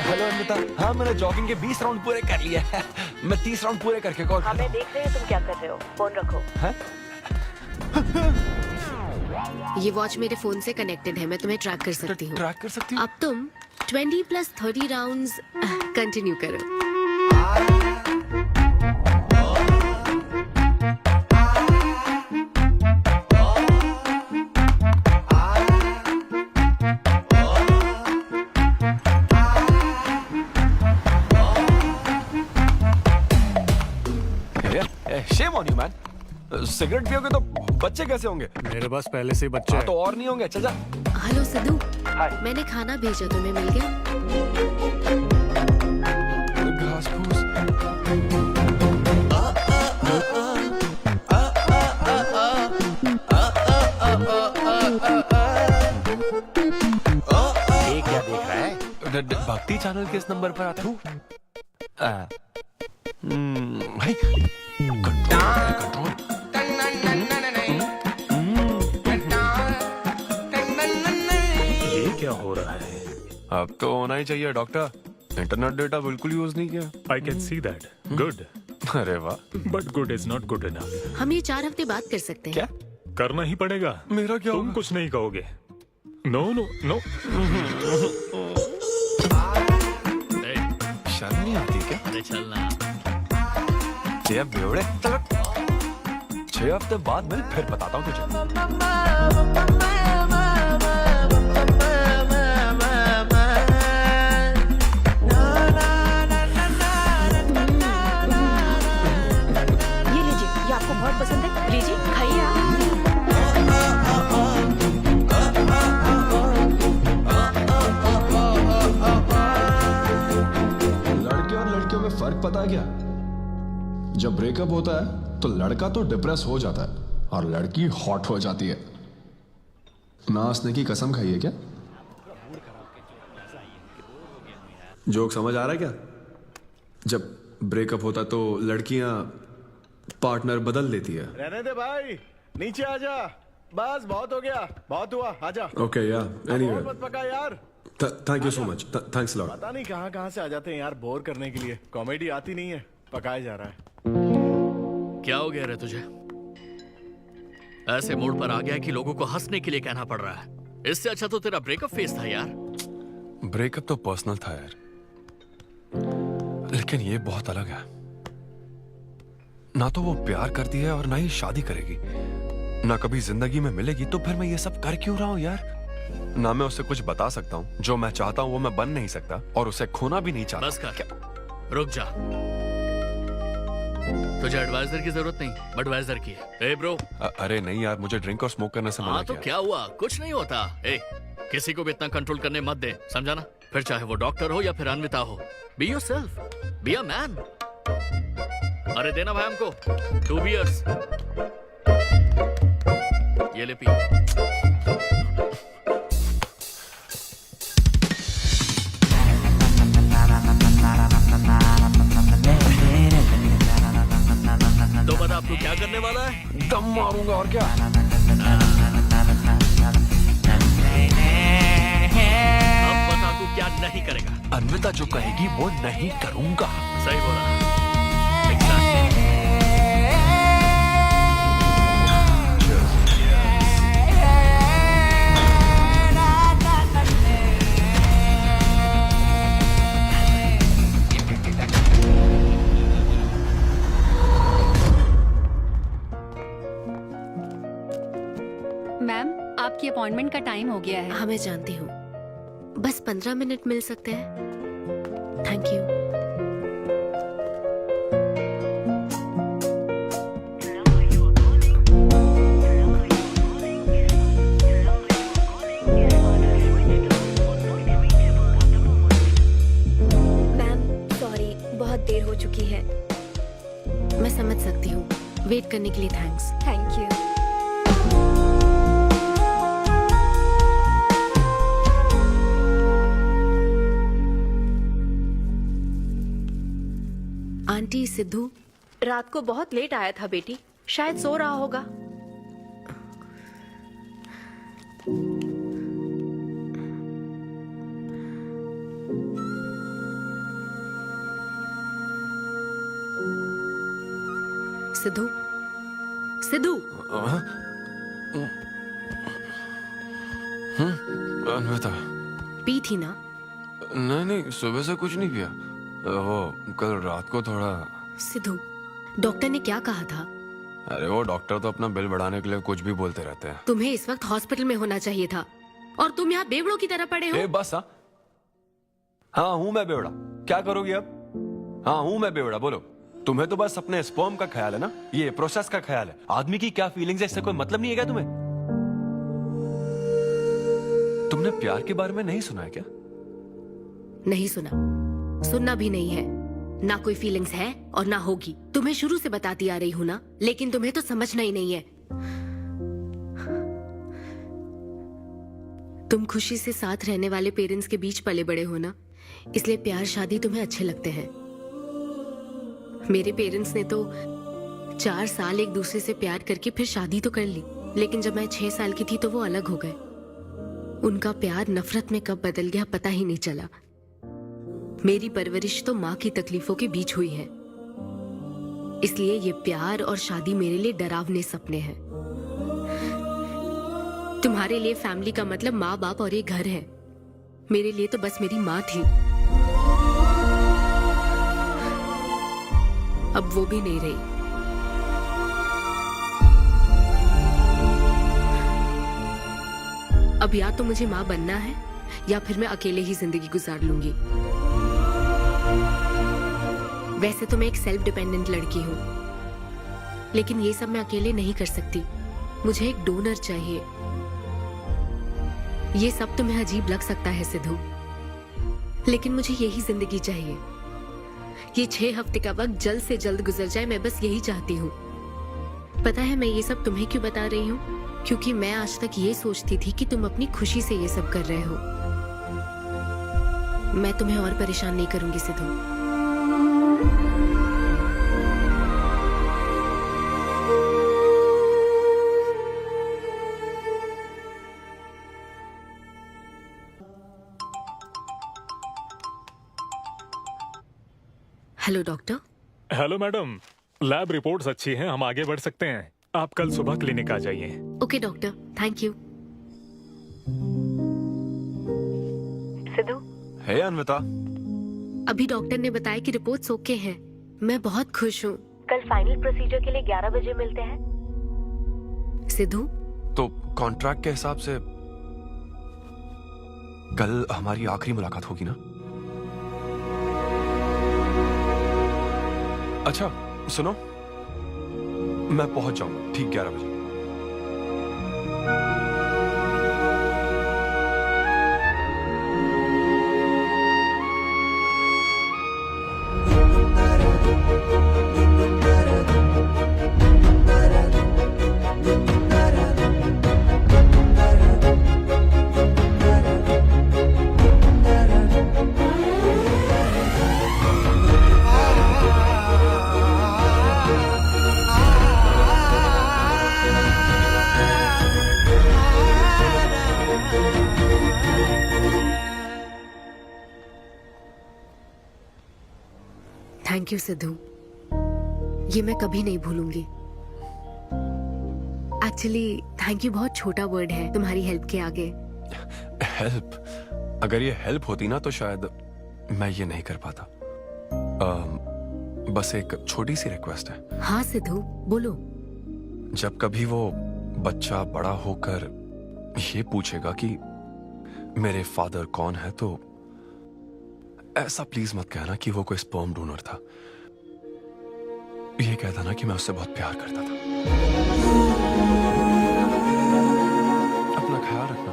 हेलो अमृता, हाँ मैंने जॉगिंग के 20 राउंड पूरे कर लिए हैं। मैं 30 राउंड पूरे करके कॉल कर रहा हूँ। देख रहे हैं तुम क्या कर रहे हो, फोन रखो। ये वॉच मेरे फोन से कनेक्टेड है, मैं तुम्हें ट्रैक कर सकती हूँ। ट्रैक कर सकती हूँ? अब तुम 20 + 30 राउंड्स कंटिन्यू करो। Shame on you, man. Cigarette पियोगे तो बच्चे कैसे होंगे? मेरे पास पहले से ही बच्चे हैं। तो और नहीं होंगे। चल हेलो सिद्धू, मैंने खाना भेजा, तुम्हें मिल गया? घास फूस। ये क्या देख रहा है? भक्ति चैनल किस नंबर पर आता हूँ? भाई कंट्रोल। ये क्या हो रहा है? अब तो होना ही चाहिए डॉक्टर। इंटरनेट डेटा बिल्कुल यूज नहीं किया। I can see that. Good. अरे वाह। But good is not good enough. हम ये 4 हफ्ते बाद कर सकते हैं। क्या करना ही पड़ेगा? मेरा क्या तुम होगा? कुछ नहीं कहोगे। No no no. शर्म नहीं आती क्या? अरे चलना। ये बेवड़े। 6 हफ्ते बाद मिल, फिर बताता हूँ तुझे। ये लीजिए, ये आपको बहुत पसंद है, लीजिए खाइए आप। लड़के और लड़कियों में फर्क पता है क्या? जब ब्रेकअप होता है तो लड़का तो डिप्रेस हो जाता है और लड़की हॉट हो जाती है। नाचने की कसम खाई है क्या? जोक समझ आ रहा है क्या? जब ब्रेकअप होता तो लड़कियां पार्टनर बदल देती है। रहने दे भाई, नीचे आजा। बस बहुत हो गया, बहुत हुआ, आजा। ओके या एनीवे, मत पका यार। Thank you so much, thanks lot. पता नहीं कहाँ से आ जाते हैं यार, बोर करने के लिए। कॉमेडी आती नहीं है, पकाया जा रहा है। क्या हो गया रे तुझे? ऐसे मूड पर आ गया कि लोगों को हंसने के लिए कहना पड़ रहा है। इससे अच्छा तो तेरा ब्रेकअप फेस था यार। ब्रेकअप तो पर्सनल था यार, लेकिन ये बहुत अलग है। ना तो वो प्यार करती है और ना ही शादी करेगी, ना कभी जिंदगी में मिलेगी, तो फिर मैं ये सब कर क्यों रहा हूं यार? ना मैं उसे कुछ बता सकता हूँ, जो मैं चाहता हूँ वो मैं बन नहीं सकता, और उसे खोना भी नहीं चाहता। बस कर, रुक जा। तुझे एडवाइजर की जरूरत नहीं, बडवाइजर की है। ए ब्रो। अरे नहीं यार, मुझे ड्रिंक और स्मोक करने से मना हाँ तो किया। क्या हुआ? कुछ नहीं होता। ए, किसी को भी इतना कंट्रोल करने मत दे, समझा ना? फिर चाहे वो डॉक्टर हो या फिर अन्विता हो। Be yourself, be a man. अरे देना भाई हमको 2 बियर्स। ये ले पी। तो बता अब तू क्या करने वाला है? दम मारूंगा और क्या। अब बता तू क्या नहीं करेगा? अन्विता जो कहेगी वो नहीं करूंगा। सही बोला। अपॉइंटमेंट का टाइम हो गया है। हाँ मैं जानती हूँ, बस 15 मिनट मिल सकते हैं? Thank you. बहुत देर हो चुकी है। मैं समझ सकती हूँ। वेट करने के लिए thanks. Thank you. Aunty, Sidhu रात को बहुत लेट आया था बेटी, शायद सो रहा होगा। सिद्धू, सिद्धू। अन्विता, पी थी ना? नहीं, सुबह से कुछ नहीं पिया। वो कल रात को थोड़ा। सिद्धू, डॉक्टर ने क्या कहा था? अरे वो डॉक्टर तो अपना बिल बढ़ाने के लिए कुछ भी बोलते रहते हैं। तुम्हें इस वक्त हॉस्पिटल में होना चाहिए था और तुम यहाँ बेवड़ों की तरह पड़े हो। बस हाँ हूँ मैं बेवड़ा। क्या करोगी अब? हाँ हूँ मैं बेवड़ा, बोलो। तुम्हें तो बस अपने स्पर्म का ख्याल है ना, ये प्रोसेस का ख्याल है। आदमी की क्या फीलिंग्स है इससे कोई मतलब नहीं है क्या तुम्हें? तुमने प्यार के बारे में नहीं सुना है क्या? नहीं सुना, सुनना भी नहीं है। ना कोई फीलिंग्स है और ना होगी। तुम्हें शुरू से बताती आ रही हूँ ना, लेकिन तुम्हें तो समझना ही नहीं है। तुम खुशी से साथ रहने वाले पेरेंट्स के बीच पले बड़े हो ना, इसलिए प्यार शादी तुम्हें अच्छे लगते हैं। मेरे पेरेंट्स ने तो 4 साल एक दूसरे से प्यार करके फिर शादी तो कर ली, लेकिन जब मैं 6 साल की थी तो वो अलग हो गए। उनका प्यार नफरत में कब बदल गया पता ही नहीं चला। मेरी परवरिश तो माँ की तकलीफों के बीच हुई है, इसलिए ये प्यार और शादी मेरे लिए डरावने सपने हैं। तुम्हारे लिए फैमिली का मतलब माँ बाप और ये घर है। मेरे लिए तो बस मेरी माँ थी, अब वो भी नहीं रही। अब या तो मुझे माँ बनना है या फिर मैं अकेले ही जिंदगी गुजार लूंगी। वैसे तो मैं एक सेल्फ डिपेंडेंट लड़की हूँ, लेकिन ये सब मैं अकेले नहीं कर सकती। मुझे एक डोनर चाहिए। ये सब तुम्हें अजीब लग सकता है सिद्धू, लेकिन मुझे यही जिंदगी चाहिए। ये 6 हफ्ते का वक्त जल्द से जल्द गुजर जाए, मैं बस यही चाहती हूँ। पता है मैं ये सब तुम्हें क्यों बता रही हूँ? क्योंकि मैं आज तक ये सोचती थी कि तुम अपनी खुशी से ये सब कर रहे हो। मैं तुम्हें और परेशान नहीं करूंगी Sidhu. Hello doctor. Hello madam, lab reports अच्छी हैं, हम आगे बढ़ सकते हैं। आप कल सुबह क्लिनिक आ जाइए। Okay doctor, thank you. Siddhu. Hey Anvita. अभी डॉक्टर ने बताया कि रिपोर्ट्स ओके हैं। मैं बहुत खुश हूँ। कल फाइनल प्रोसीजर के लिए 11 बजे मिलते हैं। सिद्धू, तो कॉन्ट्रैक्ट के हिसाब से कल हमारी आखिरी मुलाकात होगी ना? अच्छा सुनो, मैं पहुंच जाऊंगा ठीक 11 बजे। थैंक यू सिद्धू, ये मैं कभी नहीं भूलूंगी। एक्चुअली थैंक यू बहुत छोटा वर्ड है तुम्हारी हेल्प के आगे। हेल्प? अगर ये हेल्प होती ना तो शायद मैं ये नहीं कर पाता। बस एक छोटी सी रिक्वेस्ट है। हाँ सिद्धू बोलो। जब कभी वो बच्चा बड़ा होकर ये पूछेगा कि मेरे फादर कौन है, तो ऐसा प्लीज मत कहना कि वो कोई स्पर्म डोनर था। ये कहता ना कि मैं उससे बहुत प्यार करता था। अपना ख्याल रखना।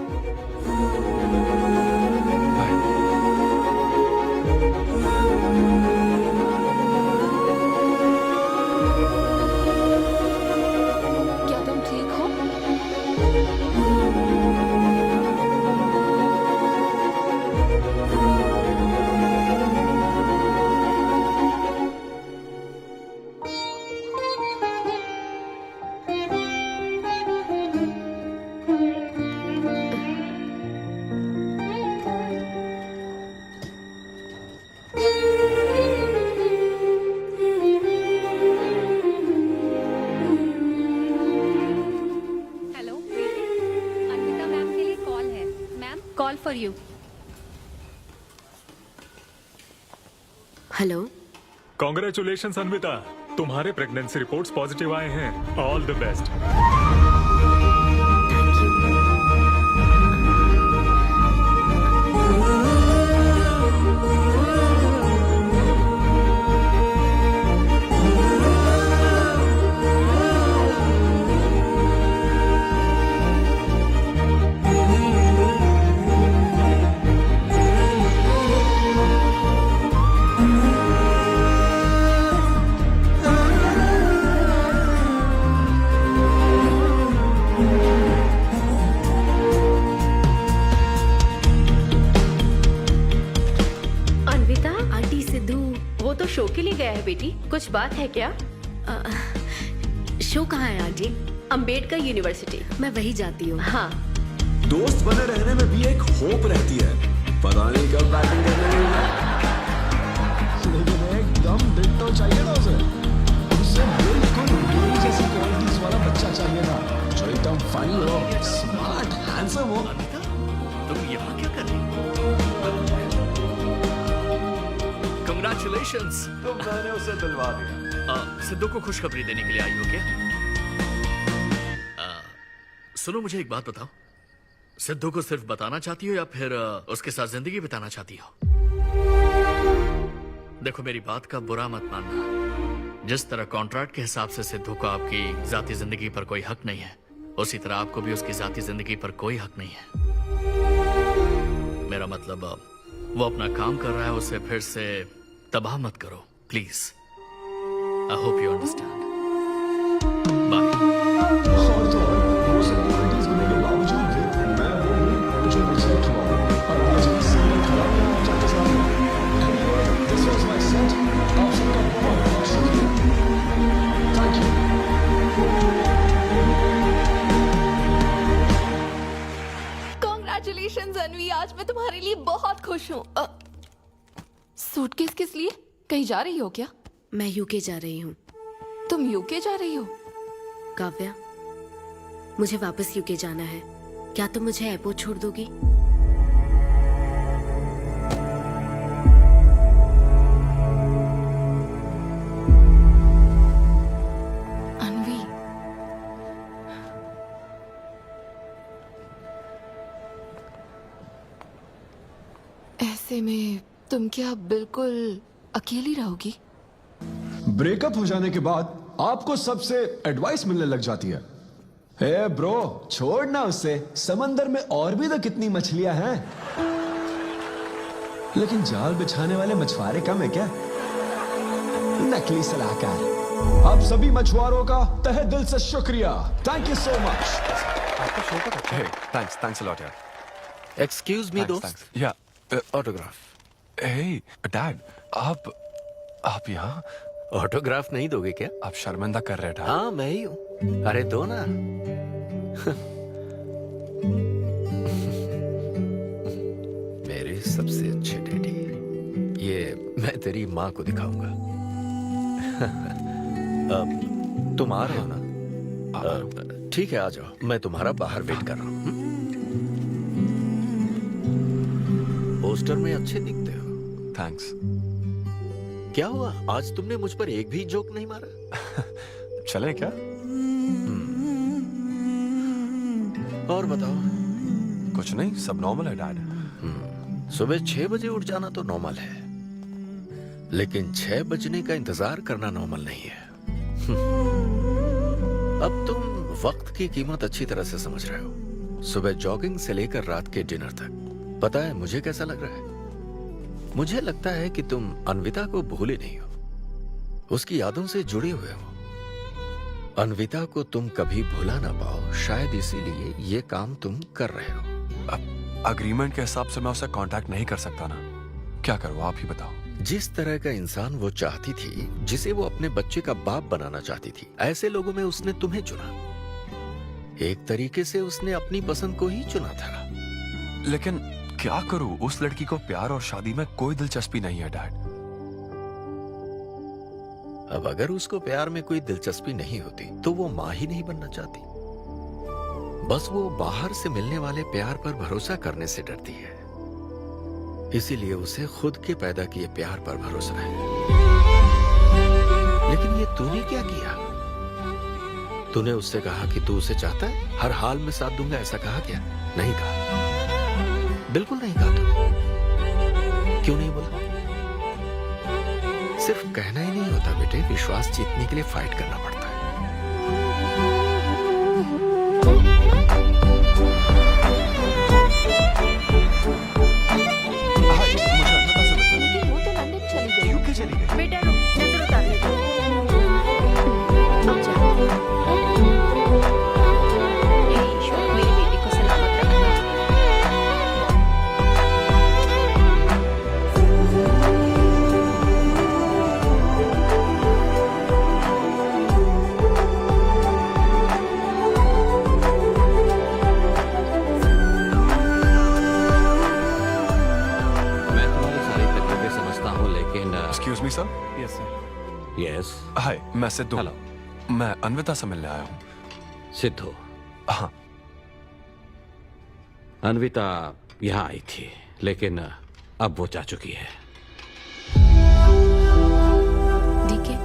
क्या तुम ठीक हो? हेलो अन्विता मैम के लिए कॉल है। Ma'am call for you. Hello. Congratulation Anvita, तुम्हारे प्रेगनेंसी रिपोर्ट्स पॉजिटिव आए हैं। All the best. Anvita, aunty Sidhu वो तो शो के लिए गया है बेटी, कुछ बात है क्या? शो कहाँ है आंटी? अंबेडकर यूनिवर्सिटी। मैं वही जाती हूँ। हाँ। दोस्त बने रहने में भी एक होप रहती है, पता नहीं कब बैटिंग करने लगेगा। लेकिन एकदम डिट्टो चाहिए था उसे। उसे बिल्कुल मेरी जैसी क्वालिटीज वाला बच्चा चाहिए था, जो एकदम फनी हो, स्मार्ट, हैंडसम हो। तुम यहाँ क्या कर रही हो? Congratulations! तो मैंने उसे दिलवा दिया। सिद्धू को खुशखबरी देने के लिए आई हो क्या? सुनो, मुझे एक बात बताओ, सिद्धू को सिर्फ बताना चाहती हो या फिर उसके साथ जिंदगी बिताना चाहती हो? देखो, मेरी बात का बुरा मत मानना। जिस तरह कॉन्ट्रैक्ट के हिसाब से सिद्धू को आपकी जाती जिंदगी पर कोई हक नहीं है, उसी तरह आपको भी उसकी जाती जिंदगी पर कोई हक नहीं है। मेरा मतलब, वो अपना काम कर रहा है, उसे फिर से तबाह मत करो please. I hope you understand. Bye. और तो और, वो सब क्वालिटीज होने के बावजूद भी मैं वो हूँ जो रिजेक्ट हुआ और आज भी सिंगल खड़ा हूँ आपके सामने। Anyway, this was my set. आप सबका बहुत बहुत शुक्रिया। Thank you. Congratulations अन्वी, आज मैं तुम्हारे लिए बहुत खुश हूँ। सूटकेस किस लिए? कहीं जा रही हो क्या? मैं यूके जा रही हूँ। तुम यूके जा रही हो? काव्या, मुझे वापस यूके जाना है। क्या तुम मुझे एयरपोर्ट छोड़ दोगी? अन्वी, ऐसे में तुम क्या बिल्कुल अकेली रहोगी? ब्रेकअप हो जाने के बाद आपको सबसे एडवाइस मिलने लग जाती है। हे ब्रो, छोड़ना उसे, समंदर में और भी तो कितनी मछलियां हैं। लेकिन जाल बिछाने वाले मछुआरे कम है क्या? नकली सलाहकार। आप सभी मछुआरों का तहे दिल से शुक्रिया। Thank you so much. आपका शो का अच्छा है। थैंक्स अ लॉट यार। एक्सक्यूज मी दोस्त। या ऑटोग्राफ। हे डैड, आप यहाँ? ऑटोग्राफ नहीं दोगे क्या? आप शर्मिंदा कर रहे थे। हाँ, मैं ही हूँ। अरे दो ना। मेरे सबसे अच्छे डैडी, ये मैं तेरी माँ को दिखाऊंगा। तुम आ रहे हो ना? ठीक है, आ जाओ, मैं तुम्हारा बाहर वेट कर रहा हूँ। पोस्टर में अच्छे दिखते हो। थैंक्स। क्या हुआ, आज तुमने मुझ पर एक भी जोक नहीं मारा? चले क्या? और बताओ, कुछ नहीं, सब नॉर्मल है डैड। सुबह 6 बजे उठ जाना तो नॉर्मल है, लेकिन 6 बजने का इंतजार करना नॉर्मल नहीं है। अब तुम वक्त की कीमत अच्छी तरह से समझ रहे हो। सुबह जॉगिंग से लेकर रात के डिनर तक। पता है मुझे कैसा लग रहा है? मुझे लगता है कि तुम अन्विता को भूले नहीं हो, उसकी यादों से जुड़े हुए हो। अन्विता को तुम कभी भुला ना पाओ, शायद इसीलिए ये काम तुम कर रहे हो। अब अग्रीमेंट के हिसाब से मैं उसे कांटेक्ट नहीं कर सकता ना, क्या करूं आप ही बताओ। जिस तरह का इंसान वो चाहती थी, जिसे वो अपने बच्चे का बाप बनाना चाहती थी, ऐसे लोगों में उसने तुम्हें चुना। एक तरीके से उसने अपनी पसंद को ही चुना था। लेकिन क्या करूं, उस लड़की को प्यार और शादी में कोई दिलचस्पी नहीं है डैड। अब अगर उसको प्यार में कोई दिलचस्पी नहीं होती तो वो माँ ही नहीं बनना चाहती। बस वो बाहर से मिलने वाले प्यार पर भरोसा करने से डरती है, इसीलिए उसे खुद के पैदा किए प्यार पर भरोसा है। लेकिन ये तूने क्या किया? तूने उससे कहा कि तू उसे चाहता है, हर हाल में साथ दूंगा, ऐसा कहा क्या? नहीं कहा, बिल्कुल नहीं कहा। तूने क्यों नहीं बोला? सिर्फ कहना ही नहीं होता बेटे, विश्वास जीतने के लिए फाइट करना पड़ता है। लेकिन वो तो लंदन चली गई। यूके चली गई। बेटा रुक, नजर उतार ले। ईश्वर मेरी बेटी को सलामत रखना। मैं तुम्हारी सारी तकलीफें समझता हूँ, लेकिन excuse me sir. Yes sir. Yes. Hi, मैं सिद्धू। हेलो। मैं अन्विता से मिलने आया हूँ। सिद्धू? हाँ। अन्विता यहाँ आई थी, लेकिन अब वो जा चुकी है। डीके,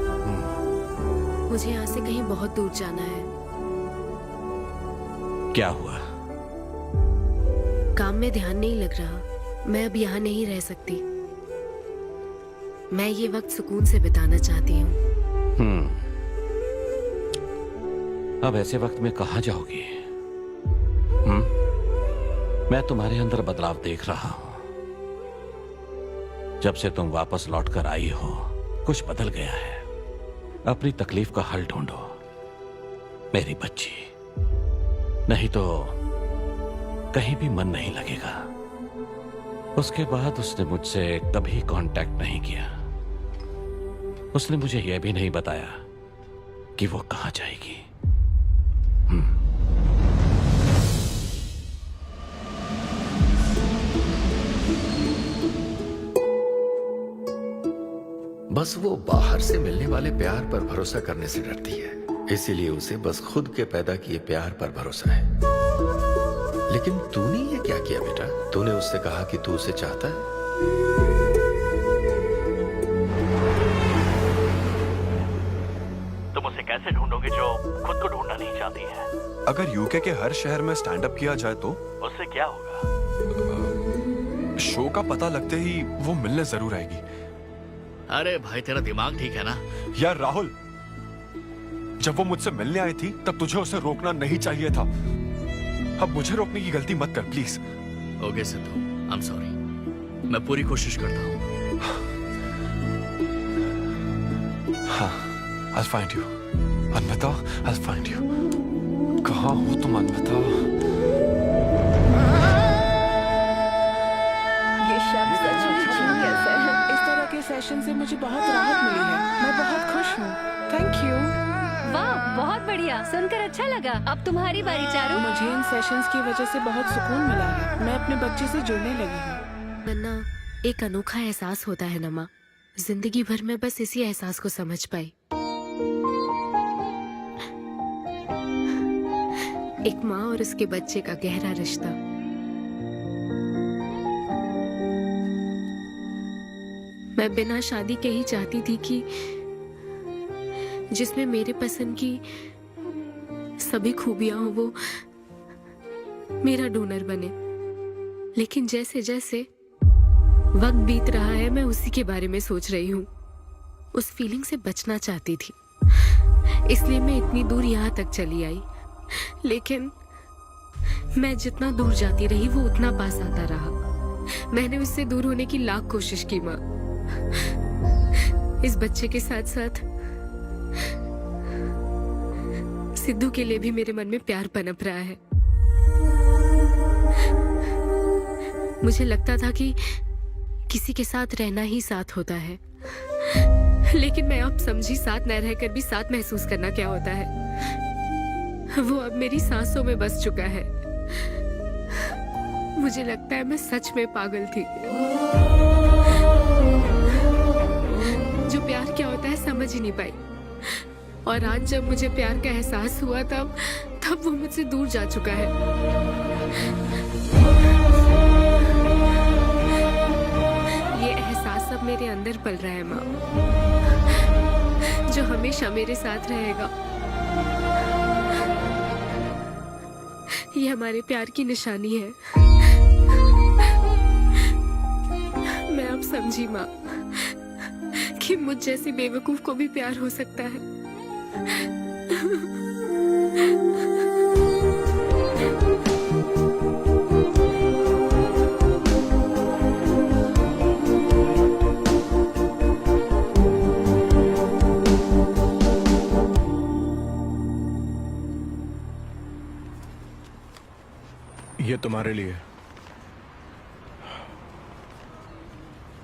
मुझे यहाँ से कहीं बहुत दूर जाना है। क्या हुआ? काम में ध्यान नहीं लग रहा। मैं अब यहाँ नहीं रह सकती। मैं ये वक्त सुकून से बिताना चाहती हूँ। अब ऐसे वक्त में कहाँ जाओगी? मैं तुम्हारे अंदर बदलाव देख रहा हूं। जब से तुम वापस लौट कर आई हो, कुछ बदल गया है। अपनी तकलीफ का हल ढूंढो मेरी बच्ची, नहीं तो कहीं भी मन नहीं लगेगा। उसके बाद उसने मुझसे कभी कांटेक्ट नहीं किया। उसने मुझे यह भी नहीं बताया कि वो कहां जाएगी। बस वो बाहर से मिलने वाले प्यार पर भरोसा करने से डरती है, इसीलिए उसे बस खुद के पैदा किए प्यार पर भरोसा है। लेकिन तूने ये क्या किया बेटा? तूने उससे कहा कि तू उसे चाहता है। तुम उसे कैसे ढूंढोगे जो खुद को ढूंढना नहीं चाहती है? अगर यूके के हर शहर में स्टैंड अप किया जाए तो उससे क्या होगा? शो का पता लगते ही वो मिलने जरूर आएगी। अरे भाई, तेरा दिमाग ठीक है ना? यार राहुल, जब वो मुझसे मिलने आई थी तब तुझे उसे रोकना नहीं चाहिए था। अब मुझे रोकने की गलती मत कर please. Okay Sidhu, I am sorry. मैं पूरी कोशिश करता हूँ। हाँ, I'll find you. Anvita, I'll find you. कहाँ हो तुम अन्विता? ये शब्द सचमुच जीनियस है। इस तरह के सेशन से मुझे बहुत राहत मिली है। मैं बहुत खुश हूँ। Thank you. वाह, बहुत बढ़िया, सुनकर अच्छा लगा। अब तुम्हारी बारी चारू। मुझे इन सेशंस की वजह से बहुत सुकून मिला है। मैं अपने बच्चे से जुड़ने लगी हूँ। वरना एक अनोखा एहसास होता है ना माँ। जिंदगी भर में बस इसी एहसास को समझ पाई। एक माँ और उसके बच्चे का गहरा रिश्ता। मैं बिना शादी के ही चाहती थी कि जिसमें मेरे पसंद की सभी खूबियां हो वो मेरा डोनर बने। लेकिन जैसे जैसे वक्त बीत रहा है मैं उसी के बारे में सोच रही हूँ। उस फीलिंग से बचना चाहती थी, इसलिए मैं इतनी दूर यहाँ तक चली आई। लेकिन मैं जितना दूर जाती रही वो उतना पास आता रहा। मैंने उससे दूर होने की लाख कोशिश की माँ। इस बच्चे के साथ साथ सिद्धू के लिए भी मेरे मन में प्यार पनप रहा है। मुझे लगता था कि किसी के साथ रहना ही साथ होता है, लेकिन मैं अब समझी साथ न रहकर भी साथ महसूस करना क्या होता है। वो अब मेरी सांसों में बस चुका है। मुझे लगता है मैं सच में पागल थी। जो प्यार क्या होता है समझ ही नहीं पाई, और आज जब मुझे प्यार का एहसास हुआ तब वो मुझसे दूर जा चुका है। ये एहसास अब मेरे अंदर पल रहा है माँ, जो हमेशा मेरे साथ रहेगा। ये हमारे प्यार की निशानी है। मैं अब समझी माँ कि मुझ जैसी बेवकूफ को भी प्यार हो सकता है। ये तुम्हारे लिए।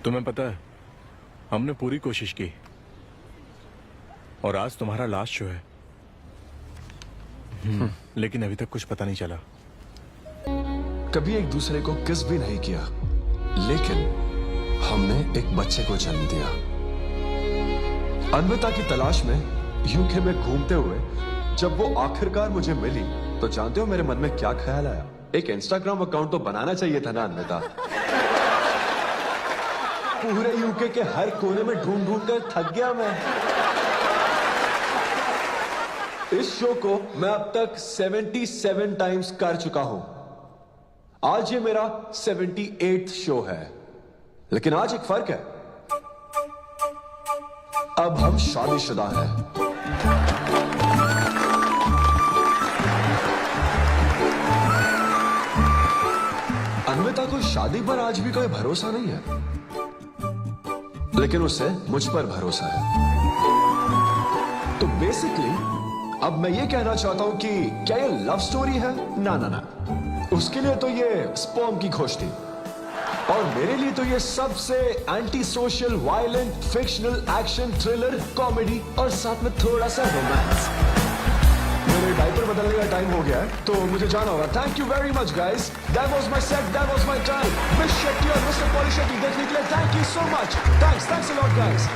तुम्हें पता है हमने पूरी कोशिश की और आज तुम्हारा लास्ट शो है। लेकिन अभी तक कुछ पता नहीं चला। कभी एक दूसरे को किस भी नहीं किया, लेकिन हमने एक बच्चे को जन्म दिया। अन्विता की तलाश में यूके में घूमते हुए जब वो आखिरकार मुझे मिली तो जानते हो मेरे मन में क्या ख्याल आया? एक इंस्टाग्राम अकाउंट तो बनाना चाहिए था ना अन्विता। पूरे यूके के हर कोने में ढूंढ ढूंढ कर थक गया मैं। इस शो को मैं अब तक 77 टाइम्स कर चुका हूं। आज ये मेरा 78th शो है, लेकिन आज एक फर्क है, अब हम शादीशुदा हैं। अन्विता को शादी पर आज भी कोई भरोसा नहीं है, लेकिन उसे मुझ पर भरोसा है। तो बेसिकली अब मैं ये कहना चाहता हूं कि क्या ये लव स्टोरी है? ना ना ना, उसके लिए तो ये स्पर्म की खोज थी, और मेरे लिए तो ये सबसे anti social, violent, fictional, action, thriller, comedy और साथ में थोड़ा सा रोमांस। मेरे डायपर बदलने का टाइम हो गया है, तो मुझे जाना होगा। Thank you very much guys, that was my set, that was my time. Miss Shetty और मिस्टर पॉली शेट्टी देखने के लिए thank you so much. Thanks a lot guys.